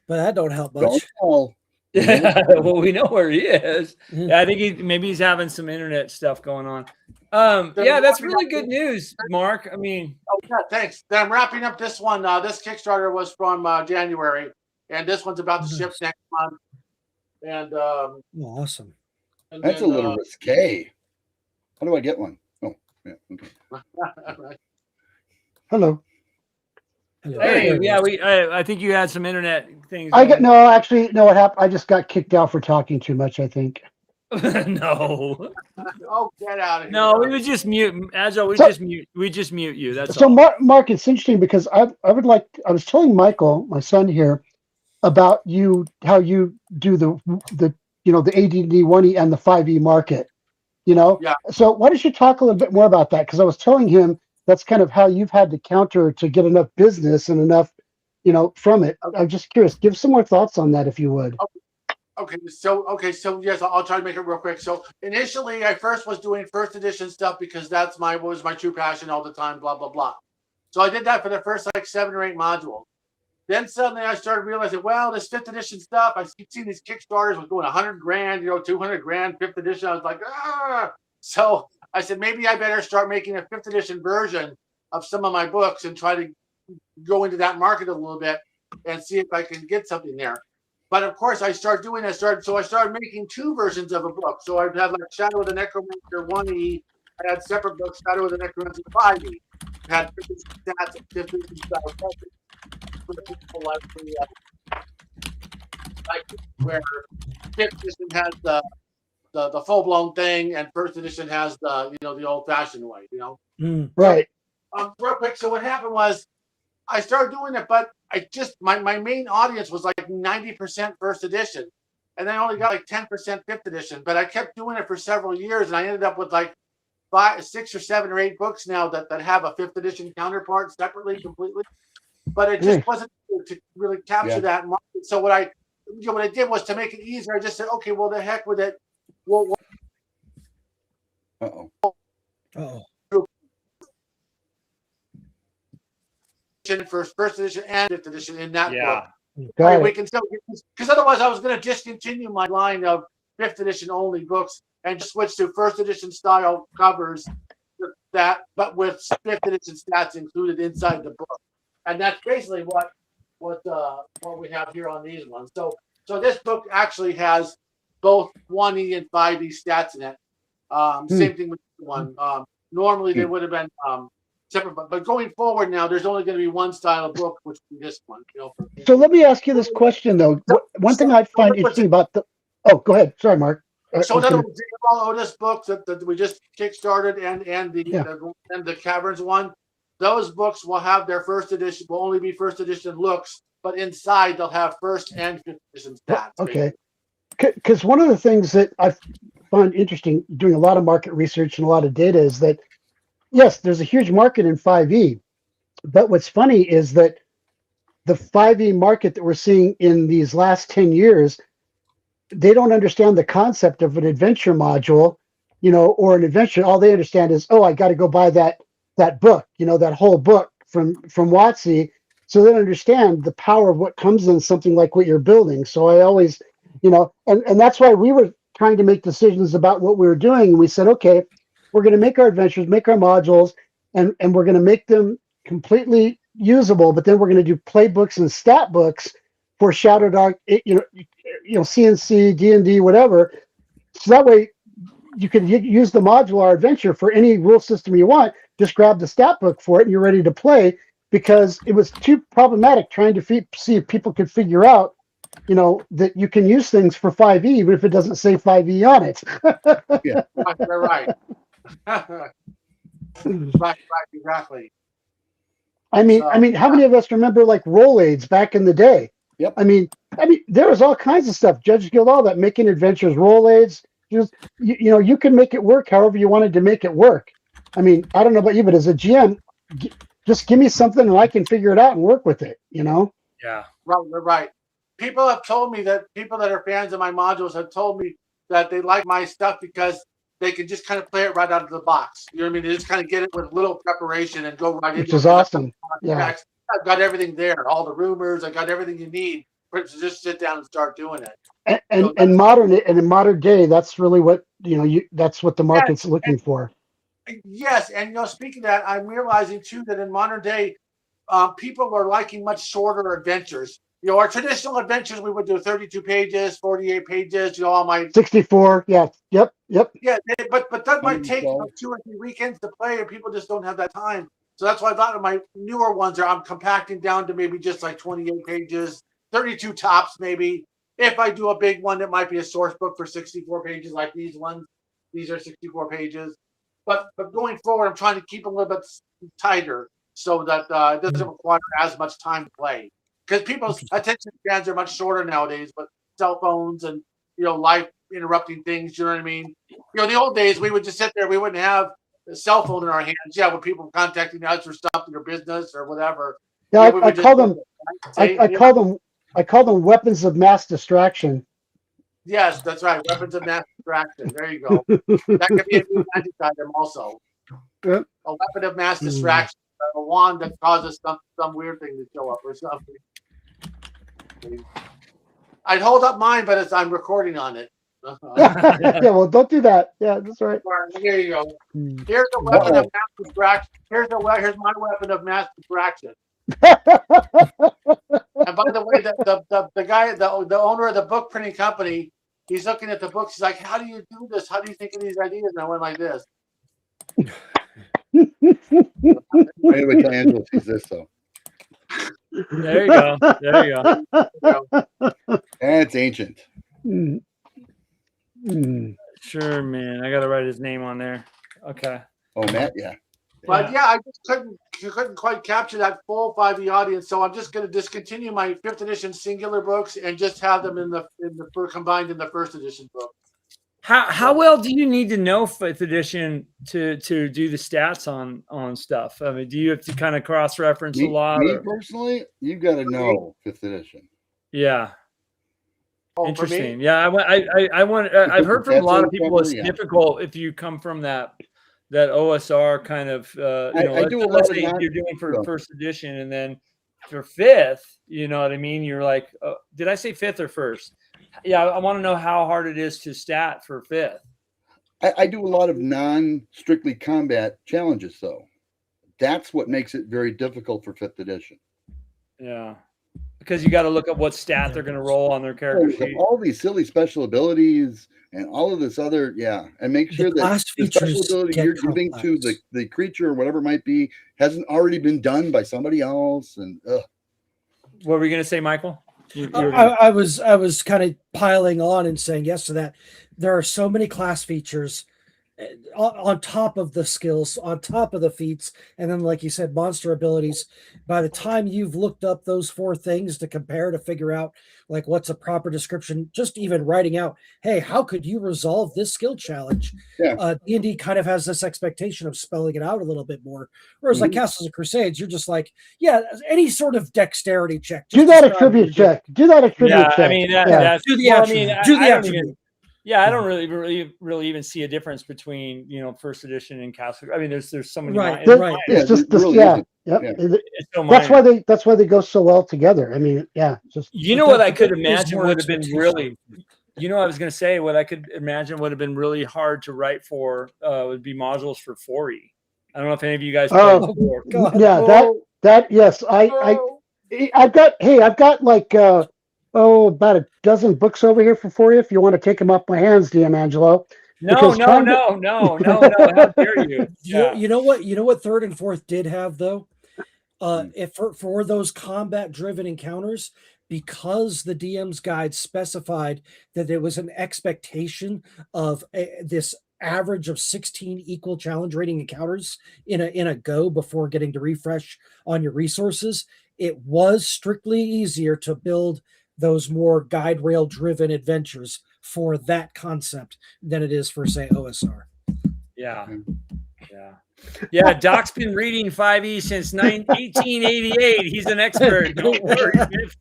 Speaker 5: but that don't help
Speaker 3: Don't
Speaker 5: much.
Speaker 3: fall.
Speaker 1: Well, we know where he is.
Speaker 5: Mhm.
Speaker 1: Yeah, I think maybe he's having some internet stuff going on. Yeah, that's really good news, Mark. I mean,
Speaker 6: oh yeah, thanks. Then I'm wrapping up this one. This Kickstarter was from January, and this one's about to ship next month. And
Speaker 5: Awesome.
Speaker 6: and
Speaker 3: That's
Speaker 6: then,
Speaker 3: a little risque. How do I get one? Oh, yeah. Okay.
Speaker 4: Hello.
Speaker 5: Hello.
Speaker 1: hey,
Speaker 5: There it
Speaker 1: yeah,
Speaker 5: is.
Speaker 1: I think you had some internet things.
Speaker 4: I got no. Actually, no. What happened? I just got kicked out for talking too much. I think.
Speaker 1: No,
Speaker 6: oh, get out of here!
Speaker 1: no, we would just mute Agile. We
Speaker 4: So-
Speaker 1: just mute you. That's
Speaker 4: So,
Speaker 1: all.
Speaker 4: Mark, it's interesting because I would like. I was telling Michael, my son here, about how you do the the AD&D 1E and the 5e market.
Speaker 6: Yeah.
Speaker 4: So why don't you talk a little bit more about that? Because I was telling him that's kind of how you've had to counter to get enough business and enough, from it. I'm just curious. Give some more thoughts on that, if you would.
Speaker 6: Okay, so yes, I'll try to make it real quick. So initially, I first was doing first edition stuff because that's was my true passion all the time. Blah blah blah. So I did that for the first like 7 or 8 modules. Then suddenly I started realizing, well, this 5th edition stuff, I keep seeing these Kickstarters was going 100 grand, 200 grand, 5th edition. I was like, ah. So I said, maybe I better start making a 5th edition version of some of my books and try to go into that market a little bit and see if I can get something there. But of course, I started doing that. So I started making 2 versions of a book. So I've had like Shadow of the Necromancer 1E. I had separate books, Shadow of the Necromancer 5E. I had 5th edition stats and 5th edition style for the people like where 5th edition has the full blown thing, and 1st edition has the the old fashioned way.
Speaker 4: Right.
Speaker 6: Real quick. So what happened was I started doing it, but I just my main audience was like 90% 1st edition, and I only got like 10% 5th edition. But I kept doing it for several years, and I ended up with like 5, 6 or 7 or 8 books now that have a 5th edition counterpart separately, completely. But it just wasn't to really capture that market. So what I did was to make it easier. I just said, okay, well, the heck with it. Well, first edition and 5th edition in that book.
Speaker 4: Got
Speaker 6: We
Speaker 4: it.
Speaker 6: can still, because otherwise I was going to discontinue my line of 5th edition only books and just switch to 1st edition style covers but with 5th edition stats included inside the book. And that's basically what we have here on these ones. So this book actually has both 1E and 5E stats in it. Same thing with this one. Normally they would have been separate, but going forward now, there's only going to be one style of book, which is this one.
Speaker 4: So let me ask you this question though. One thing I find interesting about the. Oh, go ahead. Sorry, Mark.
Speaker 6: So in other words, the Otis books that we just kickstarted and the Caverns one, those books will have their 1st edition, will only be 1st edition looks, but inside they'll have 1st and 5th edition stats.
Speaker 4: Okay. Because one of the things that I find interesting doing a lot of market research and a lot of data is that, yes, there's a huge market in 5e, but what's funny is that the 5e market that we're seeing in these last 10 years, they don't understand the concept of an adventure module, or an adventure. All they understand is, oh, I got to go buy that book, that whole book from WotC. So they don't understand the power of what comes in something like what you're building. So I always, and that's why we were trying to make decisions about what we were doing. And we said, okay, we're going to make our adventures, make our modules, and we're going to make them completely usable. But then we're going to do playbooks and stat books for Shadow Dark, CNC, D&D, whatever. So that way you can use the modular adventure for any rule system you want. Just grab the stat book for it and you're ready to play, because it was too problematic trying to see if people could figure out, that you can use things for 5e even if it doesn't say 5e on it.
Speaker 6: Yeah. Right. Right, exactly.
Speaker 4: I mean, how many of us remember like roll aids back in the day?
Speaker 3: Yep.
Speaker 4: I mean, there was all kinds of stuff. Judge Guild, all that, making adventures, roll aids. Just you can make it work however you wanted to make it work. I mean, I don't know about you, but as a GM, just give me something and I can figure it out and work with it.
Speaker 1: Yeah.
Speaker 6: Right. people have told me that people that are fans of my modules have told me that they like my stuff because they can just kind of play it right out of the box. You know what I mean? They just kind of get it with little preparation and go right into it.
Speaker 4: Which is awesome. Yeah.
Speaker 6: I've got everything there, all the rumors. I got everything you need to just sit down and start doing it.
Speaker 4: And in modern day, that's really what that's what the market's looking for.
Speaker 6: Yes, and speaking of that, I'm realizing too that in modern day, people are liking much shorter adventures. Our traditional adventures we would do 32 pages, 48 pages. All my
Speaker 4: 64. Yeah. Yep.
Speaker 6: Yeah, but that might take 2 or 3 weekends to play, and people just don't have that time. So that's why I thought of my newer ones I'm compacting down to maybe just like 28 pages, 32 tops maybe. If I do a big one, it might be a source book for 64 pages like these ones. These are 64 pages. But going forward, I'm trying to keep a little bit tighter so that it doesn't require as much time to play. Because people's attention spans are much shorter nowadays, but cell phones and life interrupting things, you know what I mean? In the old days, we would just sit there, we wouldn't have a cell phone in our hands. Yeah, when people contacting us for stuff in their business or whatever.
Speaker 4: Yeah, I call them weapons of mass distraction.
Speaker 6: Yes, that's right. Weapons of mass distraction. There you go. That could be a new magic item also.
Speaker 4: Yep.
Speaker 6: A weapon of mass distraction. A wand that causes some weird thing to show up or something. I'd hold up mine, but I'm recording on it.
Speaker 4: Yeah, well, don't do that. Yeah, that's right.
Speaker 6: Here you go. Here's a weapon of mass distraction. Here's my weapon of mass distraction. And by the way, the guy, the owner of the book printing company, he's looking at the books. He's like, "How do you do this? How do you think of these ideas?" And I went like this.
Speaker 3: Anyway, Angelo sees this though.
Speaker 1: There you go. There you go.
Speaker 3: That's ancient.
Speaker 1: Sure, man. I gotta write his name on there. Okay.
Speaker 3: Oh, Matt, yeah.
Speaker 6: But yeah, I just couldn't quite capture that full 5e audience, so I'm just going to discontinue my 5th edition singular books and just have them combined in the 1st edition book.
Speaker 1: How well do you need to know 5th edition to do the stats on stuff? I mean, do you have to kind of cross reference a lot?
Speaker 3: Me personally, you've got to know 5th edition.
Speaker 1: Yeah.
Speaker 6: Oh,
Speaker 1: interesting. Yeah, I've heard from a lot of people it's difficult if you come from that OSR kind of let's say you're doing for 1st edition, and then for 5th, you know what I mean? You're like, did I say 5th or 1st? Yeah, I want to know how hard it is to stat for 5th.
Speaker 3: I do a lot of non-strictly combat challenges, though. That's what makes it very difficult for 5th edition.
Speaker 1: Yeah. Because you got to look at what stat they're going to roll on their character sheet.
Speaker 3: All these silly special abilities and all of this other, and make sure that the special ability you're giving to the creature or whatever it might be hasn't already been done by somebody else. And
Speaker 1: what were you going to say, Michael?
Speaker 5: I was kind of piling on and saying yes to that. There are so many class features on top of the skills, on top of the feats, and then, like you said, monster abilities. By the time you've looked up those 4 things to compare to figure out like what's a proper description, just even writing out, hey, how could you resolve this skill challenge? D&D kind of has this expectation of spelling it out a little bit more. Whereas like Castles of Crusades, you're just like, any sort of dexterity check.
Speaker 4: Do that attribute check. Do that attribute check.
Speaker 1: I mean, that's
Speaker 5: do the attribute. Do the attribute.
Speaker 1: Yeah, I don't really even see a difference between 1st edition and Castle. I mean, there's so many.
Speaker 5: Right.
Speaker 4: It's just that's why they go so well together. I mean, just
Speaker 1: what I could imagine would have been really. I was going to say what I could imagine would have been really hard to write for would be modules for 4E. I don't know if any of you guys played before.
Speaker 4: Yes, I've got like. About a dozen books over here for you. If you want to take them off my hands, DM Angelo.
Speaker 1: No. How dare you? Yeah.
Speaker 5: You know what 3rd and 4th did have though? If for those combat-driven encounters, because the DM's guide specified that there was an expectation of this average of 16 equal challenge rating encounters in a go before getting to refresh on your resources, it was strictly easier to build those more guide rail driven adventures for that concept than it is for, say, OSR.
Speaker 1: Yeah. Yeah, Doc's been reading 5e since 1888. He's an expert. Don't worry, Biff.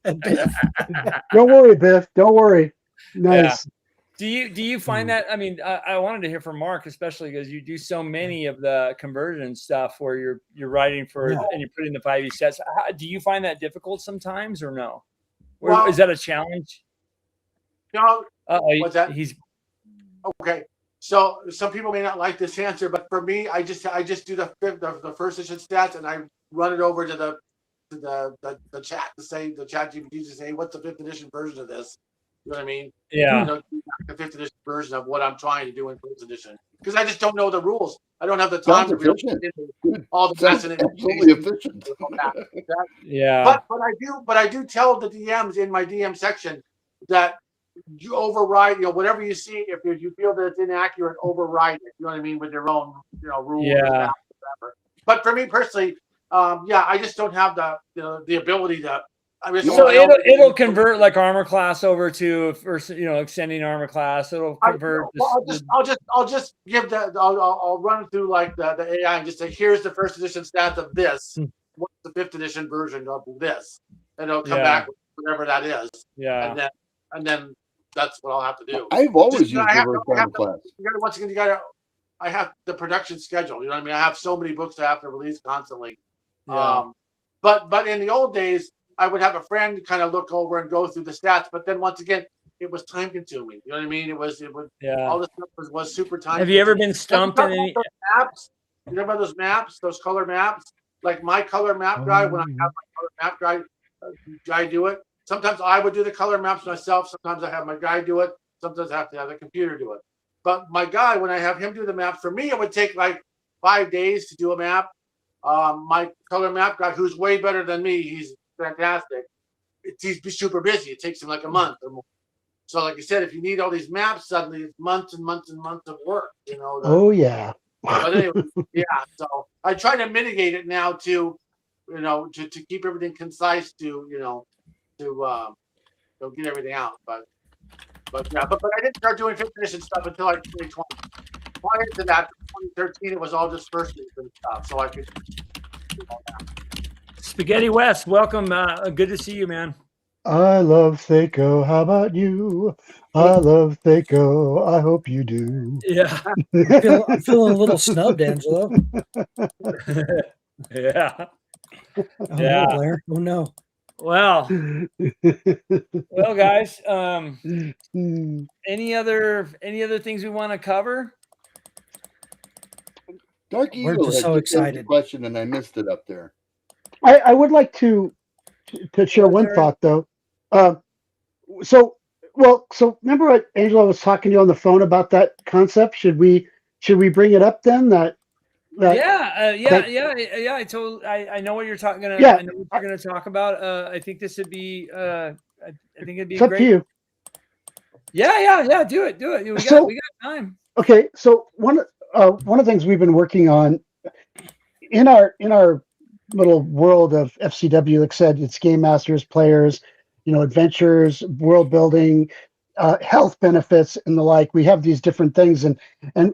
Speaker 4: Don't worry, Biff. Don't worry. Nice.
Speaker 1: Yeah. Do you find that? I mean, I wanted to hear from Mark, especially because you do so many of the conversion stuff where you're writing for and you're putting the 5e sets. Do you find that difficult sometimes or no? Or is that a challenge?
Speaker 6: No. What's that?
Speaker 1: He's
Speaker 6: okay. So some people may not like this answer, but for me, I just do the first edition stats and I run it over to the chat to say the chat GPT to say what's the 5th edition version of this. You know what I mean?
Speaker 1: Yeah.
Speaker 6: You know, the 5th edition version of what I'm trying to do in 1st edition because I just don't know the rules. I don't have the time to read all the fascinating.
Speaker 3: Absolutely efficient.
Speaker 1: Yeah.
Speaker 6: But I do tell the DMs in my DM section that you override, whatever you see. If you feel that it's inaccurate, override it. You know what I mean, with your own, rules.
Speaker 1: Yeah.
Speaker 6: Whatever. But for me personally, I just don't have the ability to.
Speaker 1: So it'll convert like armor class over to extending armor class. It'll convert.
Speaker 6: I'll just give I'll run through like the AI and just say here's the 1st edition stats of this. What's the 5th edition version of this? And it'll come back with whatever that is.
Speaker 1: Yeah.
Speaker 6: And then that's what I'll have to do.
Speaker 3: I've always used the word armor class.
Speaker 6: Once again, I have the production schedule. You know what I mean? I have so many books I have to release constantly.
Speaker 1: Yeah.
Speaker 6: But in the old days, I would have a friend kind of look over and go through the stats. But then once again, it was time consuming. You know what I mean? It was all this stuff was super time.
Speaker 1: Have you ever been stumped in any
Speaker 6: maps? You know about those maps, those color maps? Like my color map guy, when I have my color map guy do it. Sometimes I would do the color maps myself. Sometimes I have my guy do it. Sometimes I have to have the computer do it. But my guy, when I have him do the maps, for me, it would take like 5 days to do a map. My color map guy, who's way better than me, he's fantastic. He's super busy. It takes him like a month or more. So like I said, if you need all these maps, suddenly it's months and months and months of work.
Speaker 4: Oh, yeah.
Speaker 6: But anyway, so I try to mitigate it now to keep everything concise to get everything out. But I didn't start doing 5th edition stuff until like 2020. Prior to that, 2013, it was all just 1st edition stuff. So I could do all that.
Speaker 1: Spaghetti West, welcome. Good to see you, man.
Speaker 4: I love Thaco. How about you? I love Thaco. I hope you do.
Speaker 1: Yeah.
Speaker 5: I'm feeling a little snubbed, Angelo.
Speaker 1: Yeah.
Speaker 5: Oh, no, Blair. Oh, no.
Speaker 1: Well, guys. Any other things we want to cover?
Speaker 3: Dark
Speaker 5: We're
Speaker 3: Eagle
Speaker 5: just so excited.
Speaker 3: Question, and I missed it up there.
Speaker 4: I would like to share one thought though. So remember what Angela was talking to you on the phone about that concept? Should we bring it up then? I know what you're talking. I know what you're going to talk about. I think this would be. I think it'd be it's up
Speaker 1: great.
Speaker 4: to you.
Speaker 1: Yeah. Do it. We got time.
Speaker 4: Okay, so one of the things we've been working on in our little world of FCW, like I said, it's game masters, players, adventures, world building, health benefits, and the like. We have these different things, and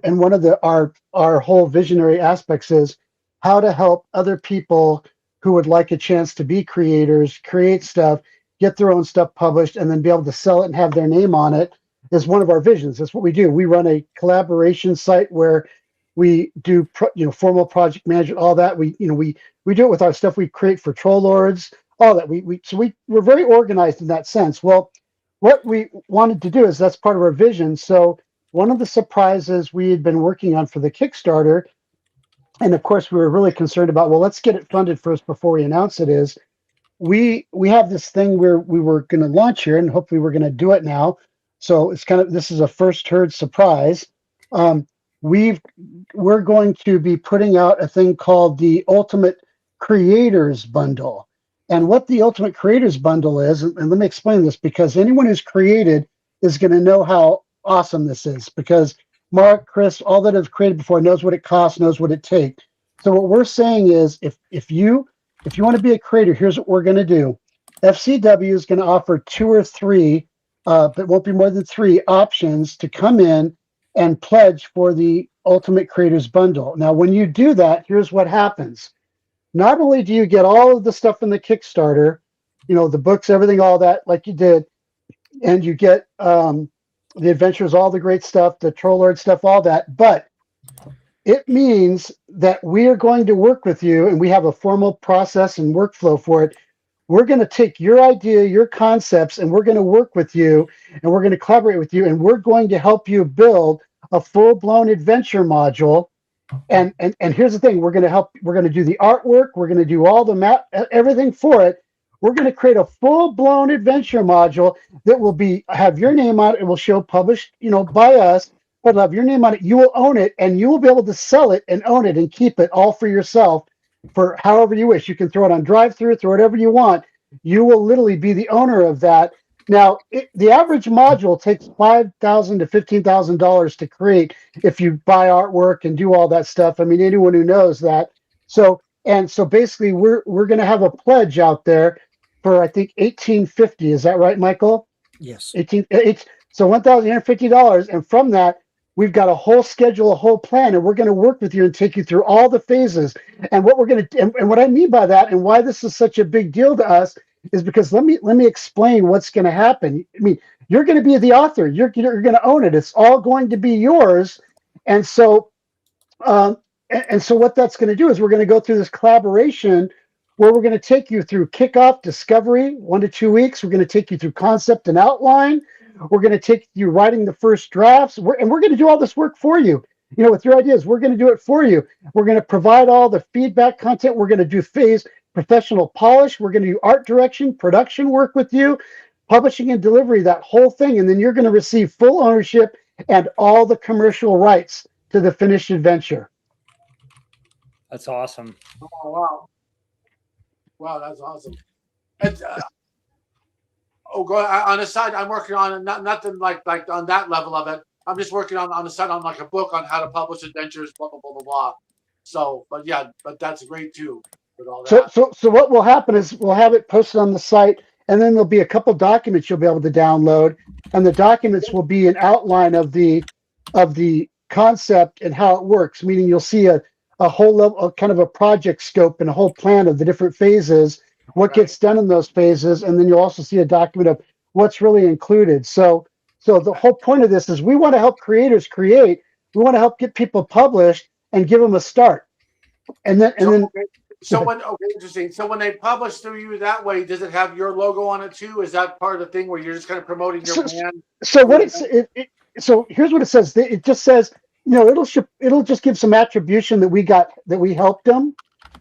Speaker 4: one of our whole visionary aspects is how to help other people who would like a chance to be creators, create stuff, get their own stuff published, and then be able to sell it and have their name on it. Is one of our visions. That's what we do. We run a collaboration site where we do formal project management, all that. We do it with our stuff we create for Troll Lords, all that. We're very organized in that sense. Well, what we wanted to do is that's part of our vision. So one of the surprises we had been working on for the Kickstarter, and of course we were really concerned about, well, let's get it funded first before we announce it, is we have this thing where we were going to launch here, and hopefully we're going to do it now. So it's this is a first heard surprise. We're going to be putting out a thing called the Ultimate Creators Bundle. And what the Ultimate Creators Bundle is, and let me explain this, because anyone who's created is going to know how awesome this is, because Mark, Chris, all that have created before knows what it costs, knows what it takes. So what we're saying is if you want to be a creator, here's what we're going to do. FCW is going to offer 2 or 3 but won't be more than 3 options to come in and pledge for the Ultimate Creators Bundle. Now, when you do that, here's what happens. Not only do you get all of the stuff in the Kickstarter, the books, everything, all that, like you did, and you get the adventures, all the great stuff, the Troll Lord stuff, all that, but it means that we are going to work with you, and we have a formal process and workflow for it. We're going to take your idea, your concepts, and we're going to work with you, and we're going to collaborate with you, and we're going to help you build a full-blown adventure module. And here's the thing: we're going to do the artwork, we're going to do all the map, everything for it. We're going to create a full-blown adventure module that will have your name on it. It will show published, by us, but it'll have your name on it. You will own it, and you will be able to sell it and own it and keep it all for yourself for however you wish. You can throw it on drive-through, throw whatever you want. You will literally be the owner of that. Now, the average module takes $5,000 to $15,000 to create if you buy artwork and do all that stuff. I mean, anyone who knows that. So basically, we're going to have a pledge out there for, I think, $1,850. Is that right, Michael?
Speaker 5: Yes.
Speaker 4: So $1,850, and from that, we've got a whole schedule, a whole plan, and we're going to work with you and take you through all the phases. And what we're going to, and what I mean by that, and why this is such a big deal to us, is because let me explain what's going to happen. I mean, you're going to be the author. You're going to own it. It's all going to be yours. And so, what that's going to do is we're going to go through this collaboration where we're going to take you through kickoff, discovery, 1 to 2 weeks. We're going to take you through concept and outline. We're going to take you writing the first drafts, and we're going to do all this work for you. With your ideas, we're going to do it for you. We're going to provide all the feedback content. We're going to do phase professional polish. We're going to do art direction, production work with you, publishing and delivery, that whole thing. And then you're going to receive full ownership and all the commercial rights to the finished adventure.
Speaker 1: That's awesome.
Speaker 6: Oh, wow. Wow, that's awesome. And, go on the side. I'm working on nothing like on that level of it. I'm just working on the side on like a book on how to publish adventures, blah blah blah blah blah. So, but that's great too. With all that.
Speaker 4: So what will happen is we'll have it posted on the site, and then there'll be a couple documents you'll be able to download, and the documents will be an outline of the concept and how it works. Meaning you'll see a whole level, kind of a project scope and a whole plan of the different phases, what gets done in those phases, and then you'll also see a document of what's really included. So the whole point of this is we want to help creators create. We want to help get people published and give them a start.
Speaker 6: Interesting. So when they publish through you that way, does it have your logo on it too? Is that part of the thing where you're just kind of promoting your brand?
Speaker 4: So here's what it says. It just says, it'll just give some attribution that we helped them,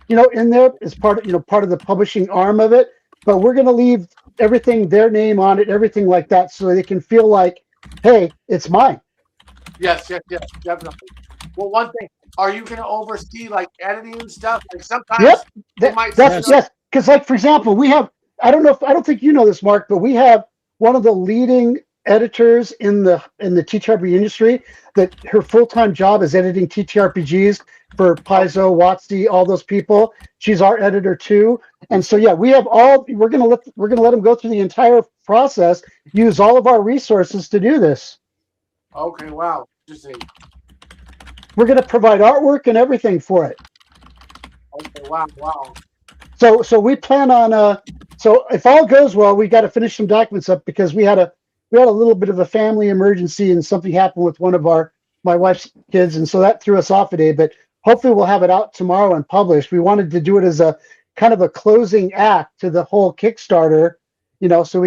Speaker 4: in there as part of the publishing arm of it. But we're going to leave everything, their name on it, everything like that, so they can feel like, hey, it's mine.
Speaker 6: Yes, definitely. Well, one thing, are you going to oversee like editing and stuff? Like sometimes
Speaker 4: yes. Because like, for example, we have, I don't think you know this, Mark, but we have one of the leading editors in the TTRPG industry that her full-time job is editing TTRPGs for Paizo, WotC, all those people. She's our editor too. And so we have we're gonna let them go through the entire process, use all of our resources to do this.
Speaker 6: Okay, wow. Interesting.
Speaker 4: We're gonna provide artwork and everything for it.
Speaker 6: Okay, wow.
Speaker 4: So we plan on so if all goes well, we got to finish some documents up because we had a little bit of a family emergency and something happened with one of my wife's kids, and so that threw us off a day. But hopefully we'll have it out tomorrow and published. We wanted to do it as a kind of a closing act to the whole Kickstarter, so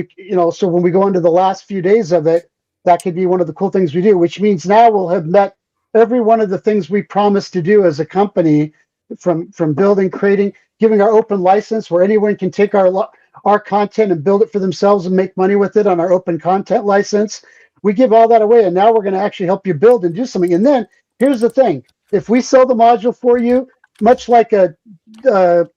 Speaker 4: when we go into the last few days of it, that could be one of the cool things we do, which means now we'll have met every one of the things we promised to do as a company, from building, creating, giving our open license where anyone can take our content and build it for themselves and make money with it on our open content license. We give all that away, and now we're going to actually help you build and do something. And then here's the thing: if we sell the module for you, much like what do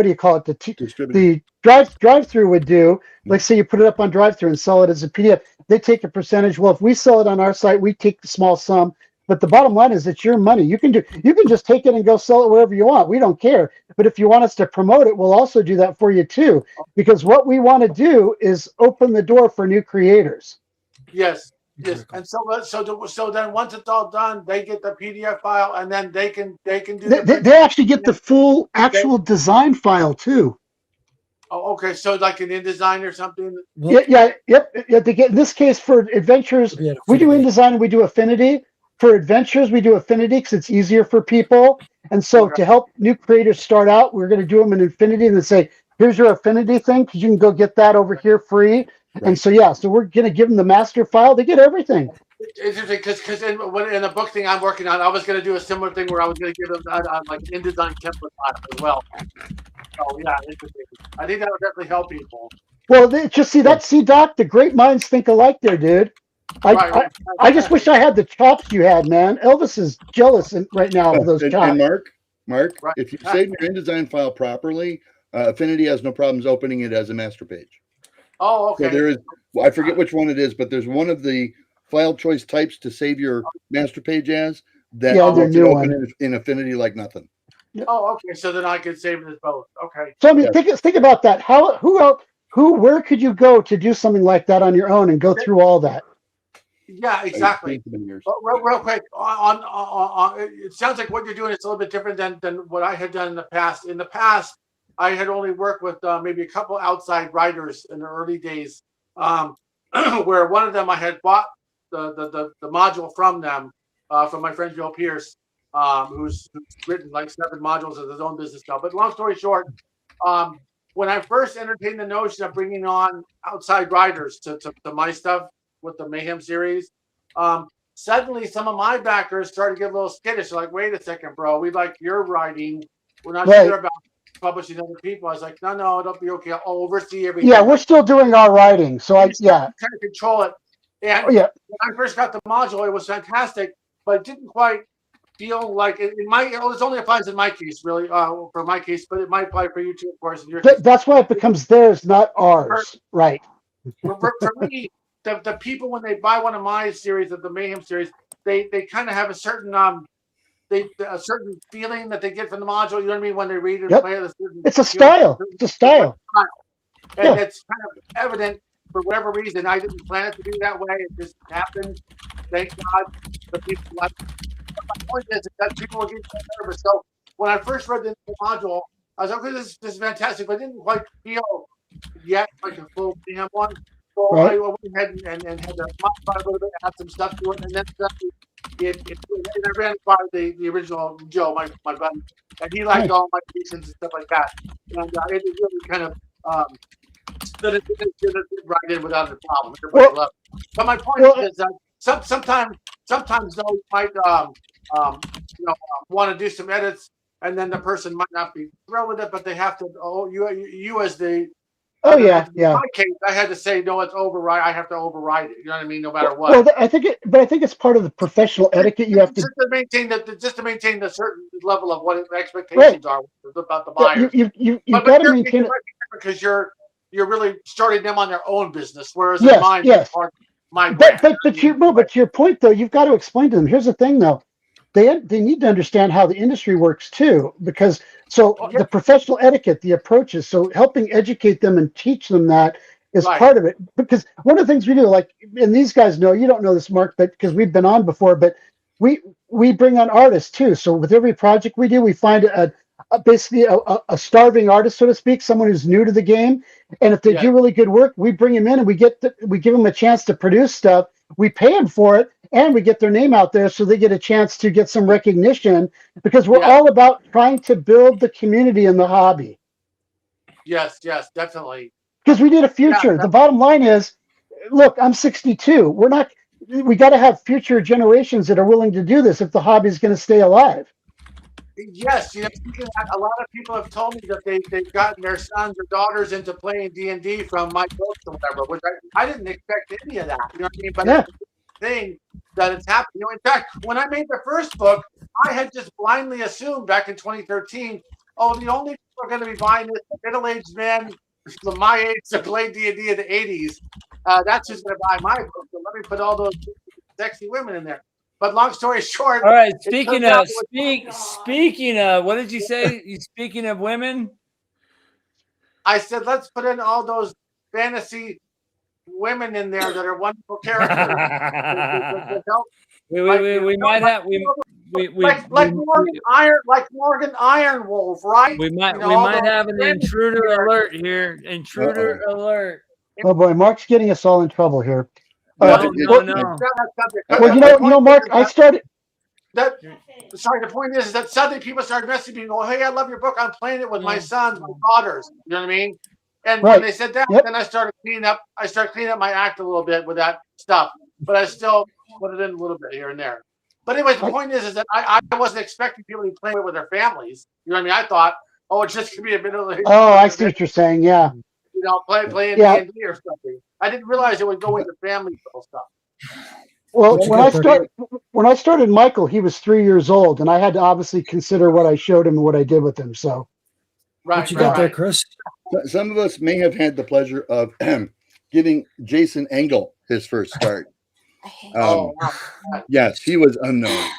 Speaker 4: you call it? The drive-through would do. Like, say you put it up on drive-through and sell it as a PDF. They take a percentage. Well, if we sell it on our site, we take the small sum. But the bottom line is it's your money. You can just take it and go sell it wherever you want. We don't care. But if you want us to promote it, we'll also do that for you too. Because what we want to do is open the door for new creators.
Speaker 6: Yes. Yes, and so then once it's all done, they get the PDF file, and then they can do
Speaker 4: They actually get the full actual design file too.
Speaker 6: Oh, okay. So like an InDesign or something.
Speaker 5: Well,
Speaker 4: Yep. They get, in this case for adventures, we do InDesign and we do Affinity. For adventures, we do Affinity because it's easier for people. And so to help new creators start out, we're going to do them in Affinity and then say, here's your Affinity thing because you can go get that over here free. Right. And so so we're going to give them the master file. They get everything.
Speaker 6: It's interesting because in the book thing I'm working on, I was going to do a similar thing where I was going to give them like InDesign template file as well. Oh yeah, interesting. I think that would definitely help people. Well,
Speaker 4: just see Doc, the great minds think alike there, dude. I just wish I had the chops you had, man. Elvis is jealous right now of those chops.
Speaker 3: And Mark, if you save your InDesign file properly, Affinity has no problems opening it as a master page.
Speaker 6: Oh, okay.
Speaker 3: So there is, I forget which one it is, but there's one of the file choice types to save your master page as that lets it open in Affinity like nothing.
Speaker 6: Oh, okay. So then I could save it as both. Okay.
Speaker 4: So I mean, think about that. Where could you go to do something like that on your own and go through all that?
Speaker 6: Yeah, exactly. But real quick, it sounds like what you're doing is a little bit different than what I had done in the past. In the past, I had only worked with maybe a couple outside writers in the early days, where one of them I had bought the module from them, from my friend Joe Pierce, who's written like 7 modules of his own business now. But long story short, when I first entertained the notion of bringing on outside writers to my stuff with the Mayhem series, suddenly some of my backers started to get a little skittish. Like, wait a second, bro, we like your writing. We're not sure about publishing other people. I was like, no, it'll be okay. I'll oversee everything.
Speaker 4: Yeah, we're still doing our writing, so
Speaker 6: kind of control it. And when I first got the module, it was fantastic, but it didn't quite feel like it only applies in my case, really, for my case, but it might apply for you too, of course. In your case.
Speaker 4: That's why it becomes theirs, not ours, right?
Speaker 6: For me, the people when they buy one of my series of the Mayhem series, they kind of have a certain a certain feeling that they get from the module. You know what I mean? When they read it, play it,
Speaker 4: it's a style. It's a style,
Speaker 6: and it's kind of evident. For whatever reason, I didn't plan it to be that way. It just happened. Thank God. The people like it. My point is that people were getting so nervous. So when I first read the module, I was like, okay, this is fantastic, but I didn't quite feel yet like a full Mayhem one. So I went ahead and had to modify a little bit, add some stuff to it, and then I ran it by the original Joe, my buddy, and he liked all my pieces and stuff like that. And it really kind of that it right in without a problem. But my point is that sometimes though you might want to do some edits, and then the person might not be thrilled with it, but they have to. You as the. In my case, I had to say no. It's override. I have to override it. You know what I mean? No matter what.
Speaker 4: Well, I think it's part of the professional etiquette. You have to
Speaker 6: maintain the certain level of what the expectations are about the buyer.
Speaker 4: You've got to maintain it
Speaker 6: because you're really starting them on their own business, whereas in mine, part of my brand.
Speaker 4: But to your point though, you've got to explain to them. Here's the thing though. They need to understand how the industry works too, because the professional etiquette, the approaches, so helping educate them and teach them that is part of it. Because one of the things we do, like, and these guys know, you don't know this, Mark, but because we've been on before, but we bring on artists too. So with every project we do, we find basically a starving artist, so to speak, someone who's new to the game, and if they do really good work, we bring them in and we give them a chance to produce stuff. We pay them for it, and we get their name out there so they get a chance to get some recognition, because we're all about trying to build the community in the hobby.
Speaker 6: Yes, definitely.
Speaker 4: Because we need a future. The bottom line is, look, I'm 62. We got to have future generations that are willing to do this if the hobby is going to stay alive.
Speaker 6: Yes, a lot of people have told me that they've gotten their sons or daughters into playing D&D from my books or whatever, which I didn't expect any of that. You know what I mean? But it's a thing that it's happening. In fact, when I made the first book, I had just blindly assumed back in 2013, the only people who are going to be buying this middle-aged men from my age that played D&D in the 80s. That's who's going to buy my book. So let me put all those sexy women in there. But long story short.
Speaker 1: All right. Speaking of, what did you say? Speaking of women,
Speaker 6: I said let's put in all those fantasy women in there that are wonderful characters.
Speaker 1: we might have
Speaker 6: like Morgan Ironwolf, right?
Speaker 1: we might
Speaker 6: You know,
Speaker 1: we might have an intruder alert here. Intruder alert.
Speaker 4: Oh boy, Mark's getting us all in trouble here.
Speaker 1: No.
Speaker 4: Well, Mark, I started.
Speaker 6: The point is that suddenly people started messaging me, going, "Hey, I love your book. I'm playing it with my sons, my daughters." You know what I mean? And when they said that, then I started cleaning up. I started cleaning up my act a little bit with that stuff, but I still put it in a little bit here and there. But anyways, the point is that I wasn't expecting people to be playing it with their families. You know what I mean? I thought, it's just gonna be a bit of like,
Speaker 4: I see what you're saying. Yeah.
Speaker 6: You know, playing D&D or something. I didn't realize it would go into family stuff.
Speaker 4: Well, when I started Michael, he was 3 years old, and I had to obviously consider what I showed him and what I did with him. So,
Speaker 5: what you got there, Chris?
Speaker 3: Some of us may have had the pleasure of giving Jason Engel his first start. Yes, he was unknown.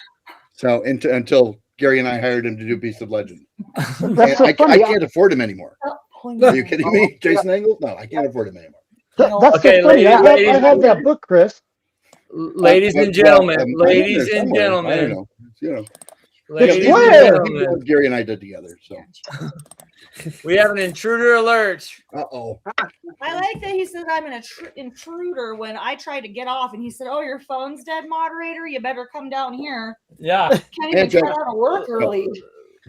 Speaker 3: So until Gary and I hired him to do Beast of Legend, I can't afford him anymore. Are you kidding me, Jason Engel? No, I can't afford him anymore.
Speaker 4: That's okay, so funny. I have that book, Chris.
Speaker 1: Ladies and gentlemen, ladies and gentlemen.
Speaker 3: I don't know. You know.
Speaker 1: Ladies and gentlemen.
Speaker 3: Gary and I did together. So
Speaker 1: we have an intruder alert.
Speaker 3: Uh-oh.
Speaker 7: I like that he says I'm an intruder when I tried to get off, and he said, "Oh, your phone's dead, moderator. You better come down here."
Speaker 1: Yeah.
Speaker 7: Can't even get out of work early.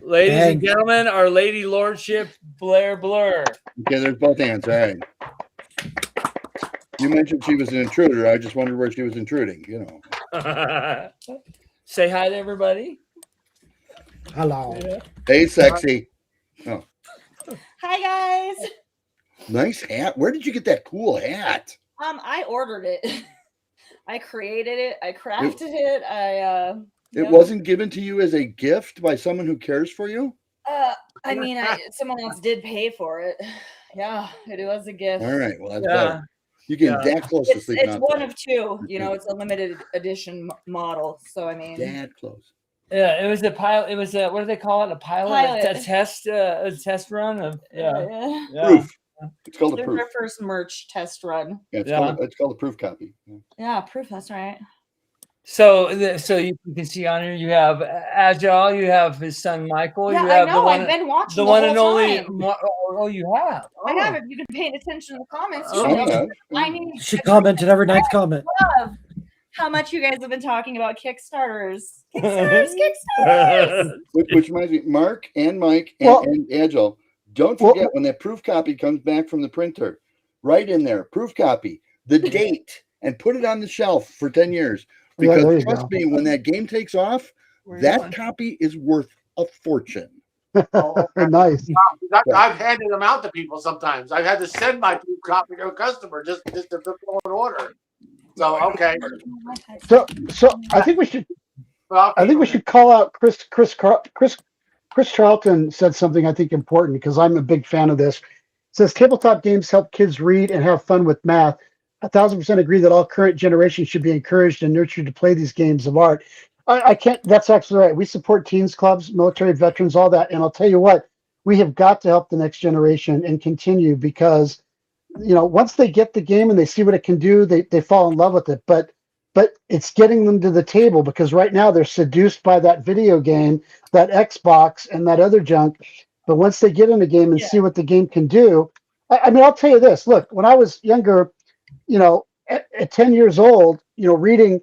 Speaker 1: Ladies and gentlemen, our lady lordship, Blair Blur.
Speaker 3: Okay, there's both hands. All right. You mentioned she was an intruder. I just wondered where she was intruding, you know.
Speaker 1: Say hi to everybody.
Speaker 5: Hello.
Speaker 3: Yeah. Hey, sexy. Oh.
Speaker 7: Hi, guys.
Speaker 3: Nice hat. Where did you get that cool hat?
Speaker 7: I ordered it. I created it. I crafted it.
Speaker 3: It wasn't given to you as a gift by someone who cares for you?
Speaker 7: I mean, someone else did pay for it. Yeah, it was a gift.
Speaker 3: All right. Well, that's better. You get that close to sleep.
Speaker 7: It's one of two. You know, it's a limited edition model. So, I mean.
Speaker 3: That close.
Speaker 1: Yeah, it was a pilot. It was a, what do they call it? A pilot. A test run of
Speaker 3: Proof. It's called a proof.
Speaker 7: Their first merch test run.
Speaker 3: Yeah, it's called a proof copy.
Speaker 7: Yeah, proof. That's right.
Speaker 1: So you can see on here you have Agile, you have his son Michael.
Speaker 7: Yeah,
Speaker 1: you have
Speaker 7: I know. I've been watching
Speaker 1: the one and only. Oh, you have.
Speaker 7: I have. If you've been paying attention to the comments,
Speaker 3: I
Speaker 7: mean,
Speaker 5: she commented every ninth comment.
Speaker 7: Love how much you guys have been talking about Kickstarters. Kickstarters.
Speaker 3: Which reminds me, Mark and Mike and Agile, don't forget when that proof copy comes back from the printer, write in there, proof copy, the date, and put it on the shelf for 10 years. Because trust me, when that game takes off, that copy is worth a fortune.
Speaker 4: Nice.
Speaker 6: I've handed them out to people sometimes. I've had to send my proof copy to a customer just to fulfill an order. So okay.
Speaker 4: So I think we should. I think we should call out Chris Charlton said something I think important because I'm a big fan of this. It says tabletop games help kids read and have fun with math. 1,000% agree that all current generations should be encouraged and nurtured to play these games of art. I can't. That's actually right. We support teens clubs, military veterans, all that. And I'll tell you what, we have got to help the next generation and continue because, once they get the game and they see what it can do, they fall in love with it. But it's getting them to the table because right now they're seduced by that video game, that Xbox, and that other junk. But once they get in the game and see what the game can do, I mean, I'll tell you this. Look, when I was younger, at 10 years old, reading,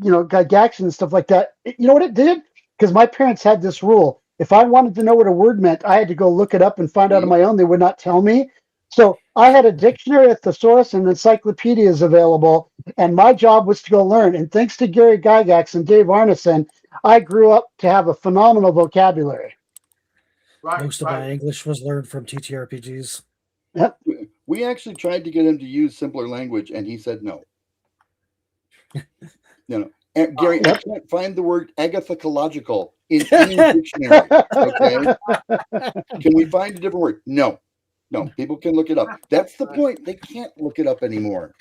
Speaker 4: Gygax and stuff like that, you know what it did? Because my parents had this rule. If I wanted to know what a word meant, I had to go look it up and find out on my own. They would not tell me. So I had a dictionary, a thesaurus, and encyclopedias available, and my job was to go learn. And thanks to Gary Gygax and Dave Arneson, I grew up to have a phenomenal vocabulary.
Speaker 5: Most of my English was learned from ttrpgs.
Speaker 4: Yep.
Speaker 3: We actually tried to get him to use simpler language, and he said no. Gary, I can't find the word agathocological in any dictionary. Okay, can we find a different word? No, people can look it up. That's the point. They can't look it up anymore.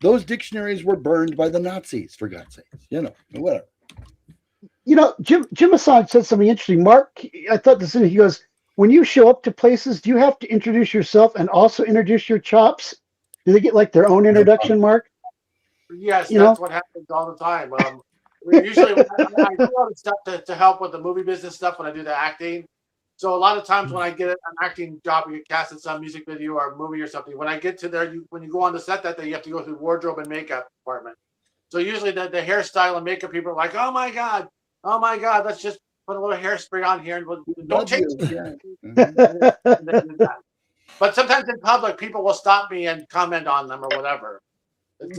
Speaker 3: Those dictionaries were burned by the Nazis, for God's sakes. Whatever.
Speaker 4: Jim Assange said something interesting. Mark, I thought this. He goes, when you show up to places, do you have to introduce yourself and also introduce your chops? Do they get like their own introduction, Mark?
Speaker 6: Yes,
Speaker 4: You
Speaker 6: that's
Speaker 4: know?
Speaker 6: what happens all the time. Usually, I do all the stuff to help with the movie business stuff when I do the acting. So a lot of times when I get an acting job, you get cast in some music video or movie or something. When I get to there, when you go on the set that day, you have to go through wardrobe and makeup department. So usually the hairstyle and makeup people are like, oh my god, let's just put a little hairspray on here and don't change. But sometimes in public, people will stop me and comment on them or whatever. It's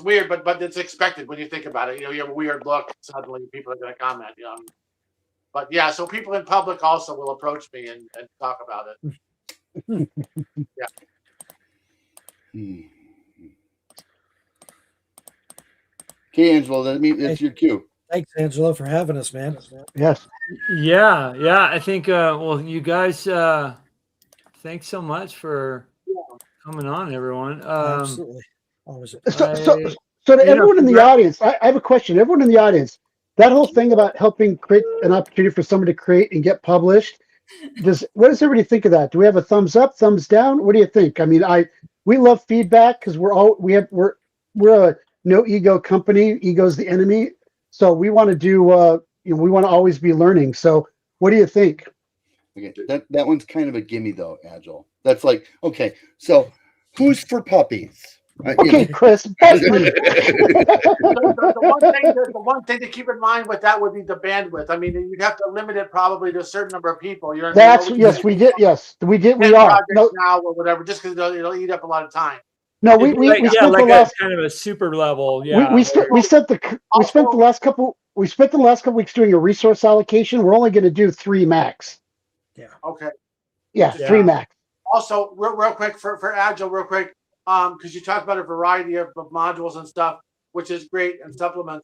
Speaker 6: weird, but it's expected when you think about it. You have a weird look. Suddenly, people are going to comment. But yeah, so people in public also will approach me and talk about it. Yeah.
Speaker 3: Okay, Angelo, that's your cue.
Speaker 5: Thanks, Angelo, for having us, man.
Speaker 4: Yes.
Speaker 1: Yeah. I think. Well, you guys. Thanks so much for coming on, everyone.
Speaker 5: Absolutely. Always.
Speaker 4: So to everyone in the audience, I have a question. Everyone in the audience, that whole thing about helping create an opportunity for someone to create and get published, what does everybody think of that? Do we have a thumbs up, thumbs down? What do you think? I mean, we love feedback because we're a no ego company. Ego's the enemy. So we want to do we want to always be learning. So what do you think?
Speaker 3: Okay, that one's kind of a gimme though, Agile. That's like, okay, so who's for puppies?
Speaker 4: Okay, Chris.
Speaker 6: The one thing to keep in mind with that would be the bandwidth. I mean, you'd have to limit it probably to a certain number of people. You know what I mean?
Speaker 4: Yes, we did. Yes, we did. We are
Speaker 6: now or whatever, just because it'll eat up a lot of time.
Speaker 4: No, we spent the last
Speaker 1: kind of a super level. Yeah,
Speaker 4: we spent the last couple weeks doing a resource allocation. We're only going to do 3 max.
Speaker 5: Yeah.
Speaker 6: Okay.
Speaker 4: Yeah, 3 max.
Speaker 6: Also, real quick for Agile, real quick, because you talked about a variety of modules and stuff, which is great, and supplements.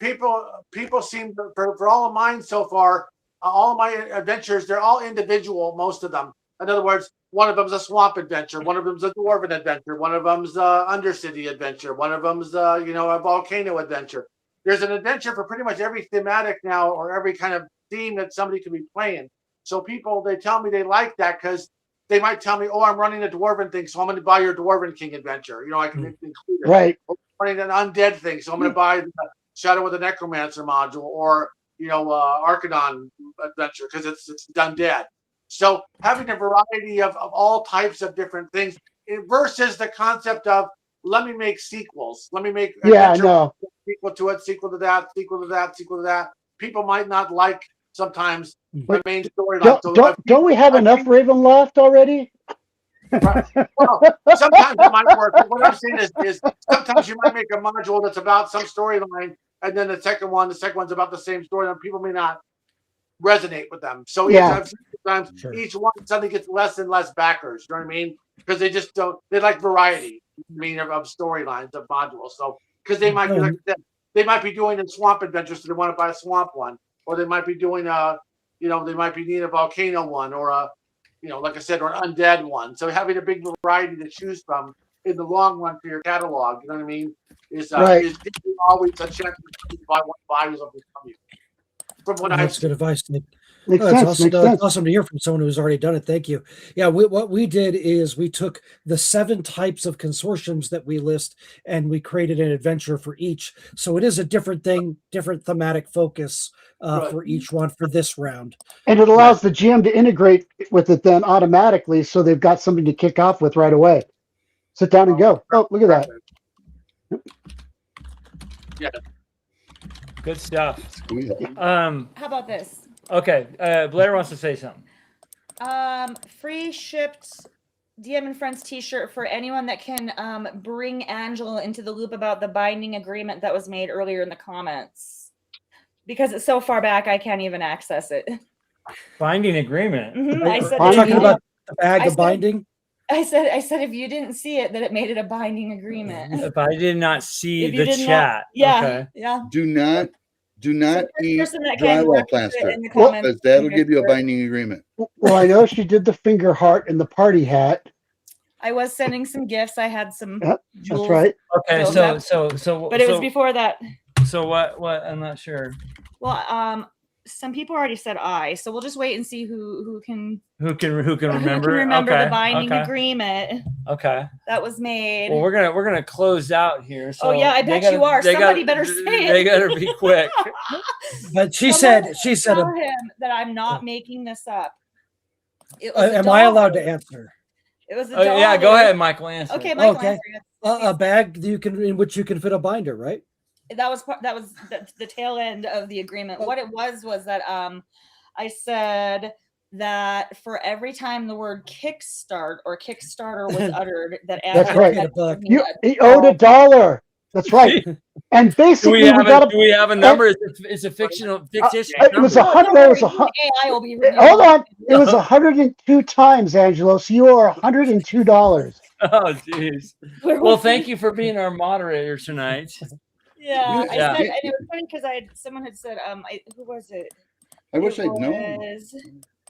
Speaker 6: People seem to, for all of mine so far, all of my adventures, they're all individual, most of them. In other words, one of them's a swamp adventure, one of them's a dwarven adventure, one of them's a undercity adventure, one of them's a volcano adventure. There's an adventure for pretty much every thematic now, or every kind of theme that somebody could be playing. So people, they tell me they like that because they might tell me, oh, I'm running a dwarven thing, so I'm going to buy your Dwarven King adventure. I can include it.
Speaker 4: Right.
Speaker 6: Or I'm running an undead thing, so I'm going to buy the Shadow of the Necromancer module, or Archidon adventure because it's undead. So having a variety of all types of different things versus the concept of let me make sequels. Let me make sequel to it, sequel to that, sequel to that, sequel to that. People might not like sometimes the main storyline.
Speaker 4: Don't we have enough Ravenloft already?
Speaker 6: Right. Well, sometimes it might work. But what I'm saying is sometimes you might make a module that's about some storyline, and then the second one's about the same storyline. People may not resonate with them. So sometimes each one suddenly gets less and less backers. You know what I mean? Because they just don't. They like variety. Of storylines of modules. So because they might be they might be doing a swamp adventure, so they want to buy a swamp one, or they might be doing they might be needing a volcano one, or a like I said, or an undead one. So having a big variety to choose from in the long run for your catalog, you know what I mean, is always a check to buy one buys of from you. From what
Speaker 5: That's good advice, Nick.
Speaker 4: Makes sense.
Speaker 5: Awesome to hear from someone who's already done it. Thank you. Yeah, what we did is we took the 7 types of consortiums that we list, and we created an adventure for each. So it is a different thing, different thematic focus for each one for this round.
Speaker 4: And it allows the GM to integrate with it then automatically, so they've got something to kick off with right away. Sit down and go. Oh, look at that.
Speaker 6: Yeah.
Speaker 1: Good stuff.
Speaker 7: How about this?
Speaker 1: Okay, Blair wants to say something.
Speaker 7: Free shipped DM and Friends t-shirt for anyone that can bring Angelo into the loop about the binding agreement that was made earlier in the comments. Because it's so far back, I can't even access it.
Speaker 1: Binding agreement?
Speaker 7: Mm-hmm. I said
Speaker 5: talking about the bag of binding?
Speaker 7: I said if you didn't see it, that it made it a binding agreement.
Speaker 1: If I did not see the chat.
Speaker 7: Yeah.
Speaker 3: Do not eat drywall plaster, because that'll give you a binding agreement.
Speaker 4: Well, I know she did the finger heart and the party hat.
Speaker 7: I was sending some gifts. I had some.
Speaker 4: Yep, that's right.
Speaker 1: Okay, so
Speaker 7: but it was before that.
Speaker 1: So what? I'm not sure.
Speaker 7: Well, some people already said I, so we'll just wait and see who can
Speaker 1: remember
Speaker 7: remember
Speaker 1: okay.
Speaker 7: the binding
Speaker 1: okay.
Speaker 7: agreement
Speaker 1: Okay.
Speaker 7: that was made.
Speaker 1: Well, we're gonna close out here. So
Speaker 7: oh yeah, I bet you are. Somebody better say it.
Speaker 1: They gotta be quick.
Speaker 5: But she
Speaker 7: Someone
Speaker 5: said
Speaker 7: tell him that I'm not making this up. It was
Speaker 5: am I allowed to answer?
Speaker 7: It was a
Speaker 1: Oh, yeah, go
Speaker 7: dollar.
Speaker 1: ahead, Michael. Answer.
Speaker 7: Okay, Michael.
Speaker 5: Okay.
Speaker 7: Answer.
Speaker 5: A bag in which you can fit a binder, right?
Speaker 7: That was the tail end of the agreement. What it was that I said that for every time the word Kickstart or Kickstarter was uttered, that
Speaker 4: That's
Speaker 7: Angela
Speaker 4: right.
Speaker 7: had to give me
Speaker 4: You
Speaker 7: a
Speaker 4: he owed $1. That's right. And basically,
Speaker 1: do we have a number? It's a fictional fictitious
Speaker 4: it was
Speaker 1: number.
Speaker 7: AI will be
Speaker 4: hold on. It was 102 times, Angelo. So you owe $102.
Speaker 1: Oh, jeez. Well, thank you for being our moderator tonight.
Speaker 7: Yeah, I
Speaker 1: Yeah.
Speaker 7: said, and it was funny because someone had said, who was it?
Speaker 3: I wish I'd known.
Speaker 7: It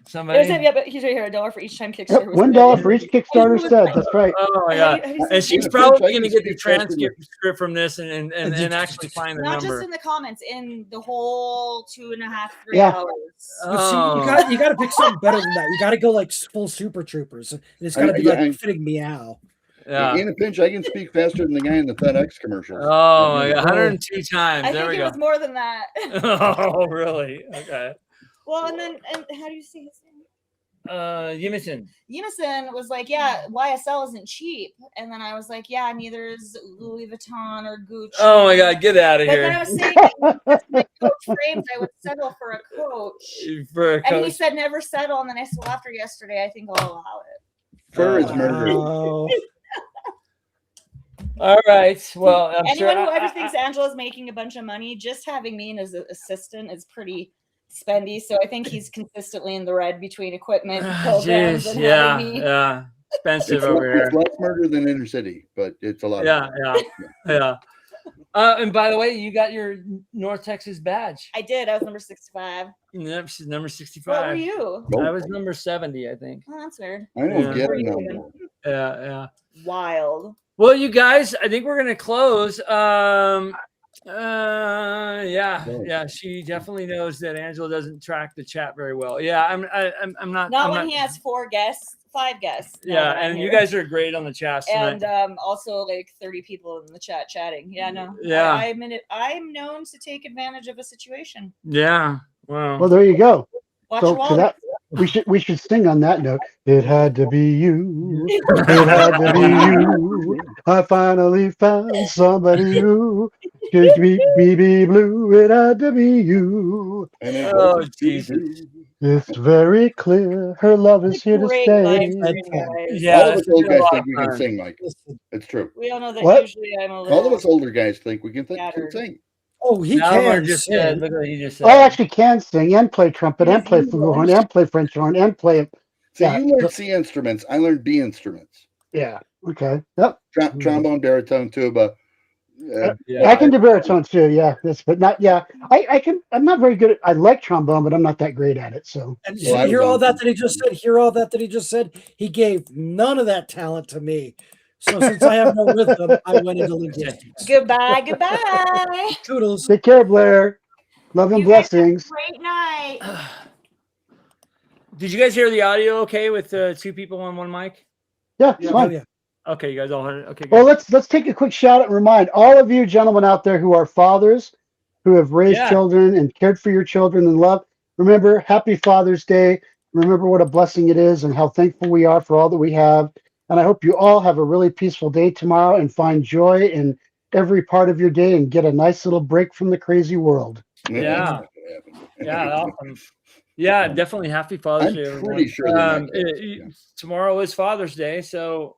Speaker 1: Somebody.
Speaker 7: was him, yeah, but he's right here, $1 for each time Kickstarter.
Speaker 4: Yep,
Speaker 7: was
Speaker 4: $1
Speaker 7: said.
Speaker 4: for each Kickstarter said. That's right.
Speaker 1: Oh my god!
Speaker 7: How do you
Speaker 1: And
Speaker 7: say
Speaker 1: she's
Speaker 7: it?
Speaker 1: probably
Speaker 3: I
Speaker 1: going to
Speaker 3: can
Speaker 1: get the
Speaker 3: speak faster than-
Speaker 1: transcript from this and actually find the
Speaker 7: Not
Speaker 1: number.
Speaker 7: just in the comments, in the whole 2.5, 3
Speaker 4: Yeah.
Speaker 7: hours.
Speaker 5: But see, you got to pick something better than that. You got to go like full Super Troopers. And it's got to be like fitting meow.
Speaker 1: Yeah.
Speaker 3: In a pinch, I can speak faster than the guy in the FedEx commercials.
Speaker 1: Oh my god! 102 times.
Speaker 7: I
Speaker 1: There
Speaker 7: think
Speaker 1: we
Speaker 7: it
Speaker 1: go.
Speaker 7: was more than that.
Speaker 1: Oh really? Okay.
Speaker 7: Well, and how do you say his name?
Speaker 1: Yimison
Speaker 7: was like, yeah, YSL isn't cheap. And then I was like, yeah, neither is Louis Vuitton or Gucci.
Speaker 1: Oh my god! Get out of
Speaker 7: But
Speaker 1: here.
Speaker 7: then I was saying, if my coach frames, I would settle for a coach. And he said, never settle. And then I said, well, after yesterday, I think I'll allow it.
Speaker 3: Fur is murder.
Speaker 1: All right. Well, I'm
Speaker 7: anyone
Speaker 1: sure
Speaker 7: who ever thinks Angela's making a bunch of money, just having me as an assistant is pretty spendy. So I think he's consistently in the red between equipment programs and having me.
Speaker 1: Yeah. Expensive
Speaker 3: It's
Speaker 1: over here.
Speaker 3: less murder than inner city, but it's a lot.
Speaker 1: Yeah. And by the way, you got your North Texas badge.
Speaker 7: I did. I was number 65.
Speaker 1: Yep, she's number 65.
Speaker 7: What were you?
Speaker 1: I was number 70, I think.
Speaker 7: Oh, that's weird.
Speaker 3: I don't get it.
Speaker 1: Yeah.
Speaker 7: Wild.
Speaker 1: Well, you guys, I think we're gonna close. Yeah. She definitely knows that Angela doesn't track the chat very well. Yeah, I'm not.
Speaker 7: Not when he has 5 guests.
Speaker 1: Yeah, and you guys are great on the chat tonight.
Speaker 7: And also like 30 people in the chat chatting. Yeah, no.
Speaker 1: Yeah.
Speaker 7: I'm known to take advantage of a situation.
Speaker 1: Yeah. Wow.
Speaker 4: Well, there you go.
Speaker 7: Watch
Speaker 4: So
Speaker 7: your
Speaker 4: to
Speaker 7: wallet.
Speaker 4: that, we should sing on that note. It had to be you. It had to be you. I finally found somebody who could make me be blue. It had to be you.
Speaker 1: Oh Jesus!
Speaker 4: It's very clear her love is here to
Speaker 7: Great
Speaker 4: stay.
Speaker 7: life for you guys.
Speaker 1: Yeah,
Speaker 3: all of us
Speaker 1: it's
Speaker 3: old
Speaker 1: been a
Speaker 3: guys
Speaker 1: lot
Speaker 3: think
Speaker 1: of
Speaker 3: we can
Speaker 1: fun.
Speaker 3: sing, Mike. It's true.
Speaker 7: We all know that
Speaker 4: What?
Speaker 7: usually I'm a little.
Speaker 3: All of us older guys think we can
Speaker 7: Scattered.
Speaker 3: sing.
Speaker 5: Oh, he
Speaker 1: Now
Speaker 5: can
Speaker 1: we're just
Speaker 5: sing.
Speaker 1: said. Look what he just said.
Speaker 4: I actually can sing and play trumpet and play flugelhorn and play French horn and play.
Speaker 3: So
Speaker 4: Yeah.
Speaker 3: you learned C instruments. I learned B instruments.
Speaker 4: Yeah. Okay. Yep.
Speaker 3: Trombone, baritone, tuba.
Speaker 4: I can do baritone too. Yeah. But not. Yeah. I can. I'm not very good at. I like trombone, but I'm not that great at it. So.
Speaker 5: And
Speaker 3: Well, I
Speaker 5: hear
Speaker 3: was
Speaker 5: all
Speaker 3: on-
Speaker 5: that he just said. Hear all that he just said. He gave none of that talent to me. So since I have no rhythm, I went into linguistics.
Speaker 7: Goodbye. Goodbye.
Speaker 5: Toodles.
Speaker 4: Take care, Blair. Love and
Speaker 7: You guys have a
Speaker 4: blessings.
Speaker 7: Great night.
Speaker 1: Did you guys hear the audio? Okay, with 2 people on 1 mic.
Speaker 4: Yeah. It's
Speaker 5: Oh,
Speaker 4: fine.
Speaker 5: yeah.
Speaker 1: Okay, you guys all heard it. Okay. Good.
Speaker 4: Well, let's take a quick shout out and remind all of you gentlemen out there who are fathers, who have raised
Speaker 1: Yeah.
Speaker 4: children and cared for your children and love. Remember, happy Father's Day. Remember what a blessing it is and how thankful we are for all that we have. And I hope you all have a really peaceful day tomorrow and find joy in every part of your day and get a nice little break from the crazy world.
Speaker 1: Yeah. Yeah, awesome. Yeah, definitely happy Father's
Speaker 3: I'm
Speaker 1: Day. everyone.
Speaker 3: pretty sure they're not dead,
Speaker 1: it-
Speaker 3: yeah.
Speaker 1: Tomorrow is Father's Day, so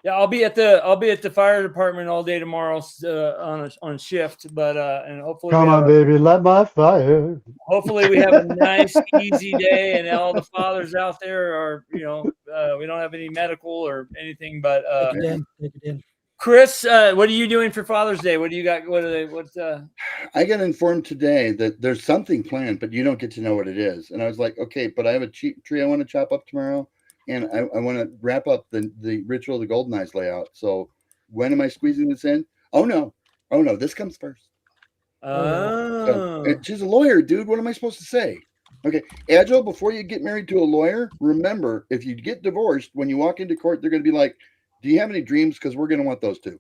Speaker 1: yeah, I'll be at the fire department all day tomorrow on shift, but and hopefully
Speaker 4: Come on, baby, light my fire.
Speaker 1: hopefully we have a nice easy day, and all the fathers out there are we don't have any medical or anything, but
Speaker 5: Take it in.
Speaker 1: Chris, what are you doing for Father's Day? What do you got?
Speaker 3: I got informed today that there's something planned, but you don't get to know what it is. And I was like, okay, but I have a tree I want to chop up tomorrow, and I want to wrap up the ritual of the Golden Eyes layout. So when am I squeezing this in? Oh no, this comes first.
Speaker 1: Oh.
Speaker 3: And she's a lawyer, dude. What am I supposed to say? Okay, Agile, before you get married to a lawyer, remember, if you get divorced, when you walk into court, they're going to be like, do you have any dreams? Because we're going to want those too.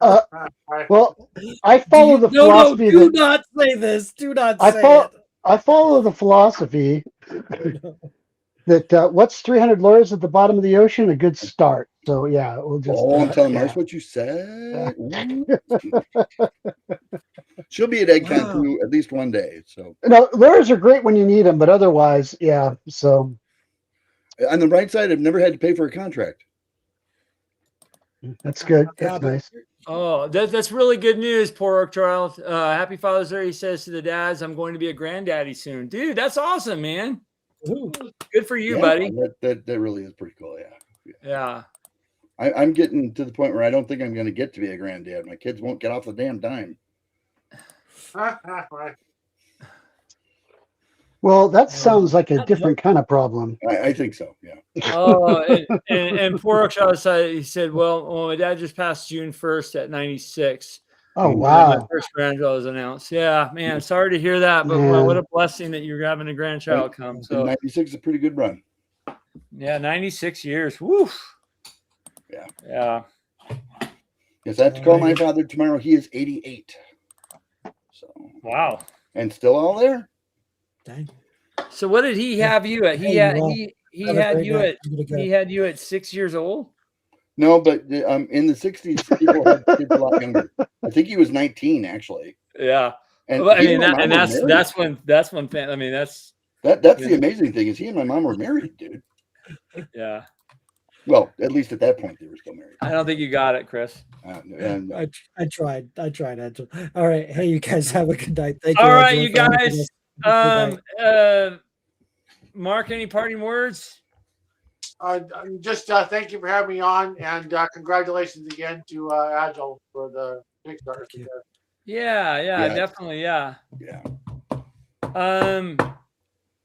Speaker 4: Well, I follow the philosophy
Speaker 5: do
Speaker 4: that
Speaker 5: not say this. Do not
Speaker 4: I
Speaker 5: say
Speaker 4: follow.
Speaker 5: it.
Speaker 4: I follow the philosophy that what's 300 lawyers at the bottom of the ocean? A good start. So yeah, we'll just.
Speaker 3: I'm telling
Speaker 4: yeah.
Speaker 3: Mars what you said. She'll be at EggCon
Speaker 5: Wow.
Speaker 3: too, at least one day. So
Speaker 4: No, lawyers are great when you need them, but otherwise, yeah. So
Speaker 3: on the right side, I've never had to pay for a contract.
Speaker 4: that's good.
Speaker 5: Yeah,
Speaker 4: That's
Speaker 5: but-
Speaker 4: nice.
Speaker 1: Oh, that's really good news, poor Orc Child. Happy Father's Day, he says to the dads. I'm going to be a granddaddy soon. Dude, that's awesome, man.
Speaker 5: Ooh.
Speaker 1: Good for you,
Speaker 3: Yeah,
Speaker 1: buddy.
Speaker 3: That really is pretty cool. Yeah.
Speaker 1: Yeah.
Speaker 3: I'm getting to the point where I don't think I'm going to get to be a granddad. My kids won't get off the damn dime.
Speaker 4: Well, that sounds like a different kind of problem.
Speaker 3: I think so. Yeah.
Speaker 1: Oh, and poor Orc Child said, he said, well, my dad just passed June 1st at 96.
Speaker 4: Oh
Speaker 1: My
Speaker 4: wow.
Speaker 1: first grandchild was announced. Yeah, man, sorry to hear that, but
Speaker 4: Man.
Speaker 1: what a blessing that you're having a grandchild come. So
Speaker 3: 96 is a pretty good run.
Speaker 1: yeah, 96 years. Woo.
Speaker 3: Yeah.
Speaker 1: Yeah.
Speaker 3: Yes, I have to call my father tomorrow. He is 88. So
Speaker 1: Wow.
Speaker 3: and still all there.
Speaker 5: Dang.
Speaker 1: So what did he have you at? He
Speaker 5: Hey,
Speaker 1: had
Speaker 5: well,
Speaker 1: he
Speaker 5: have a
Speaker 1: had
Speaker 5: great
Speaker 1: you
Speaker 5: night.
Speaker 1: at
Speaker 5: I'm gonna go.
Speaker 1: he had you at 6 years old.
Speaker 3: No, but in the 60s, people had kids a lot younger. I think he was 19 actually.
Speaker 1: Yeah.
Speaker 3: And
Speaker 1: Well, I
Speaker 3: he
Speaker 1: mean,
Speaker 3: and my mom were married.
Speaker 1: that's when I mean that's
Speaker 3: That's the amazing thing is he and my mom were married, dude.
Speaker 1: yeah.
Speaker 3: Well, at least at that point they were still married.
Speaker 1: I don't think you got it, Chris.
Speaker 3: And
Speaker 5: I tried, Angel. All right. Hey, you guys have a good night. Thank you.
Speaker 1: All right,
Speaker 5: Angela,
Speaker 1: you
Speaker 5: for having
Speaker 1: guys.
Speaker 5: us. Good night.
Speaker 1: Mark, any parting words?
Speaker 6: Just thank you for having me on, and congratulations again to Agile for the Kickstarter.
Speaker 1: Yeah,
Speaker 3: Yeah.
Speaker 1: definitely, yeah.
Speaker 3: yeah.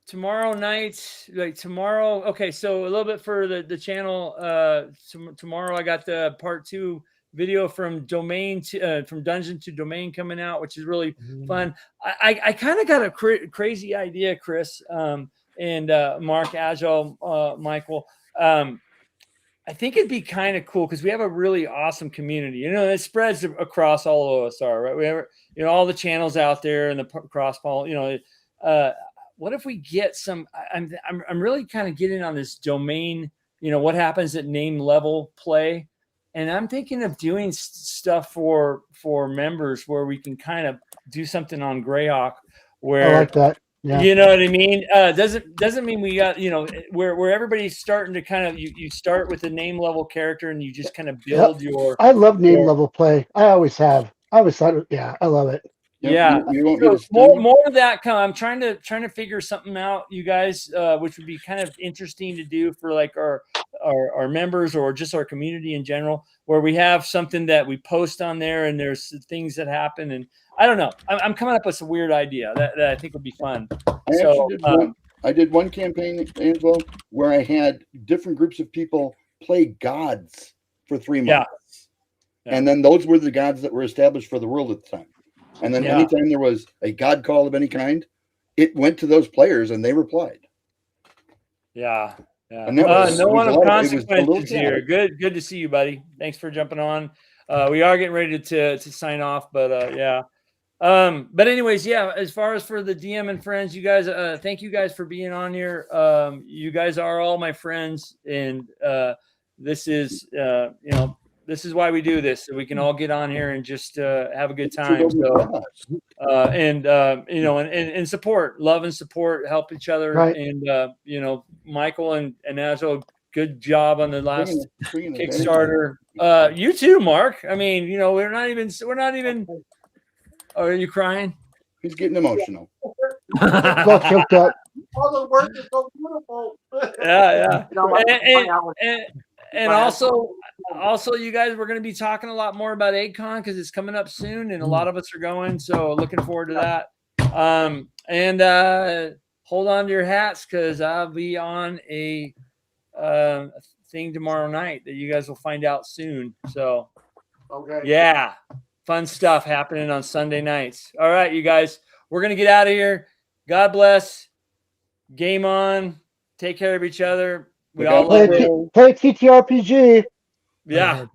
Speaker 1: Tomorrow night, tomorrow. Okay, so a little bit for the channel. Tomorrow I got the part 2 video from domain to from dungeon to domain coming out, which is really fun. I kind of got a crazy idea, Chris, and Mark, Agile, Michael. I think it'd be kind of cool because we have a really awesome community. You know, it spreads across all OSR, right? We have, you know, all the channels out there and the cross poll. You know, what if we get some? I'm really kind of getting on this domain. You know, what happens at name level play, and I'm thinking of doing stuff for members where we can kind of do something on Greyhawk where
Speaker 4: I like that. Yeah.
Speaker 1: you know what I mean? Doesn't mean we got, you know, where everybody's starting to kind of you start with a name level character and you just kind of build your.
Speaker 4: I love name
Speaker 1: your-
Speaker 4: level play. I always have. I always thought, yeah, I love it.
Speaker 1: Yeah.
Speaker 3: You want me
Speaker 1: So
Speaker 3: to steal?
Speaker 1: more of that come. I'm trying to figure something out, you guys, which would be kind of interesting to do for like our members or just our community in general, where we have something that we post on there and there's things that happen. And I don't know. I'm coming up with some weird idea that I think would be fun.
Speaker 3: I did one campaign, Angelo, where I had different groups of people play gods for 3 months.
Speaker 1: Yeah.
Speaker 3: And then those were the gods that were established for the world at the time. And then anytime there was a god call of any kind, it went to those players and they replied.
Speaker 1: Yeah. Yeah.
Speaker 3: And that was,
Speaker 1: no one of
Speaker 3: it was
Speaker 1: consequences
Speaker 3: a
Speaker 1: here.
Speaker 3: little
Speaker 1: Good to see you, buddy. Thanks for jumping on. We are getting ready to sign off, but yeah. But anyways, yeah, as far as for the DM and friends, you guys, thank you guys for being on here. You guys are all my friends, and this is you know, this is why we do this, so we can all get on here and just have a good time. So and you know, and support, love and support, help each other.
Speaker 4: Right.
Speaker 1: And you know, Michael and Agile, good job on the last Kickstarter. You too, Mark. I mean, you know, we're not even are you crying?
Speaker 3: He's getting emotional.
Speaker 4: Both choked up.
Speaker 6: All the work is so beautiful.
Speaker 1: Yeah.
Speaker 6: You know,
Speaker 1: And also you guys, we're going to be talking a lot more about AidCon because it's coming up soon and a lot of us are going, so looking forward to that. And hold on to your hats because I'll be on a thing tomorrow night that you guys will find out soon. So
Speaker 6: okay.
Speaker 1: yeah, Fun stuff happening on Sunday nights. All right, you guys, we're going to get out of here. God bless. Game on. Take care of each other. We all love it.
Speaker 4: Play TTRPG.
Speaker 1: Yeah.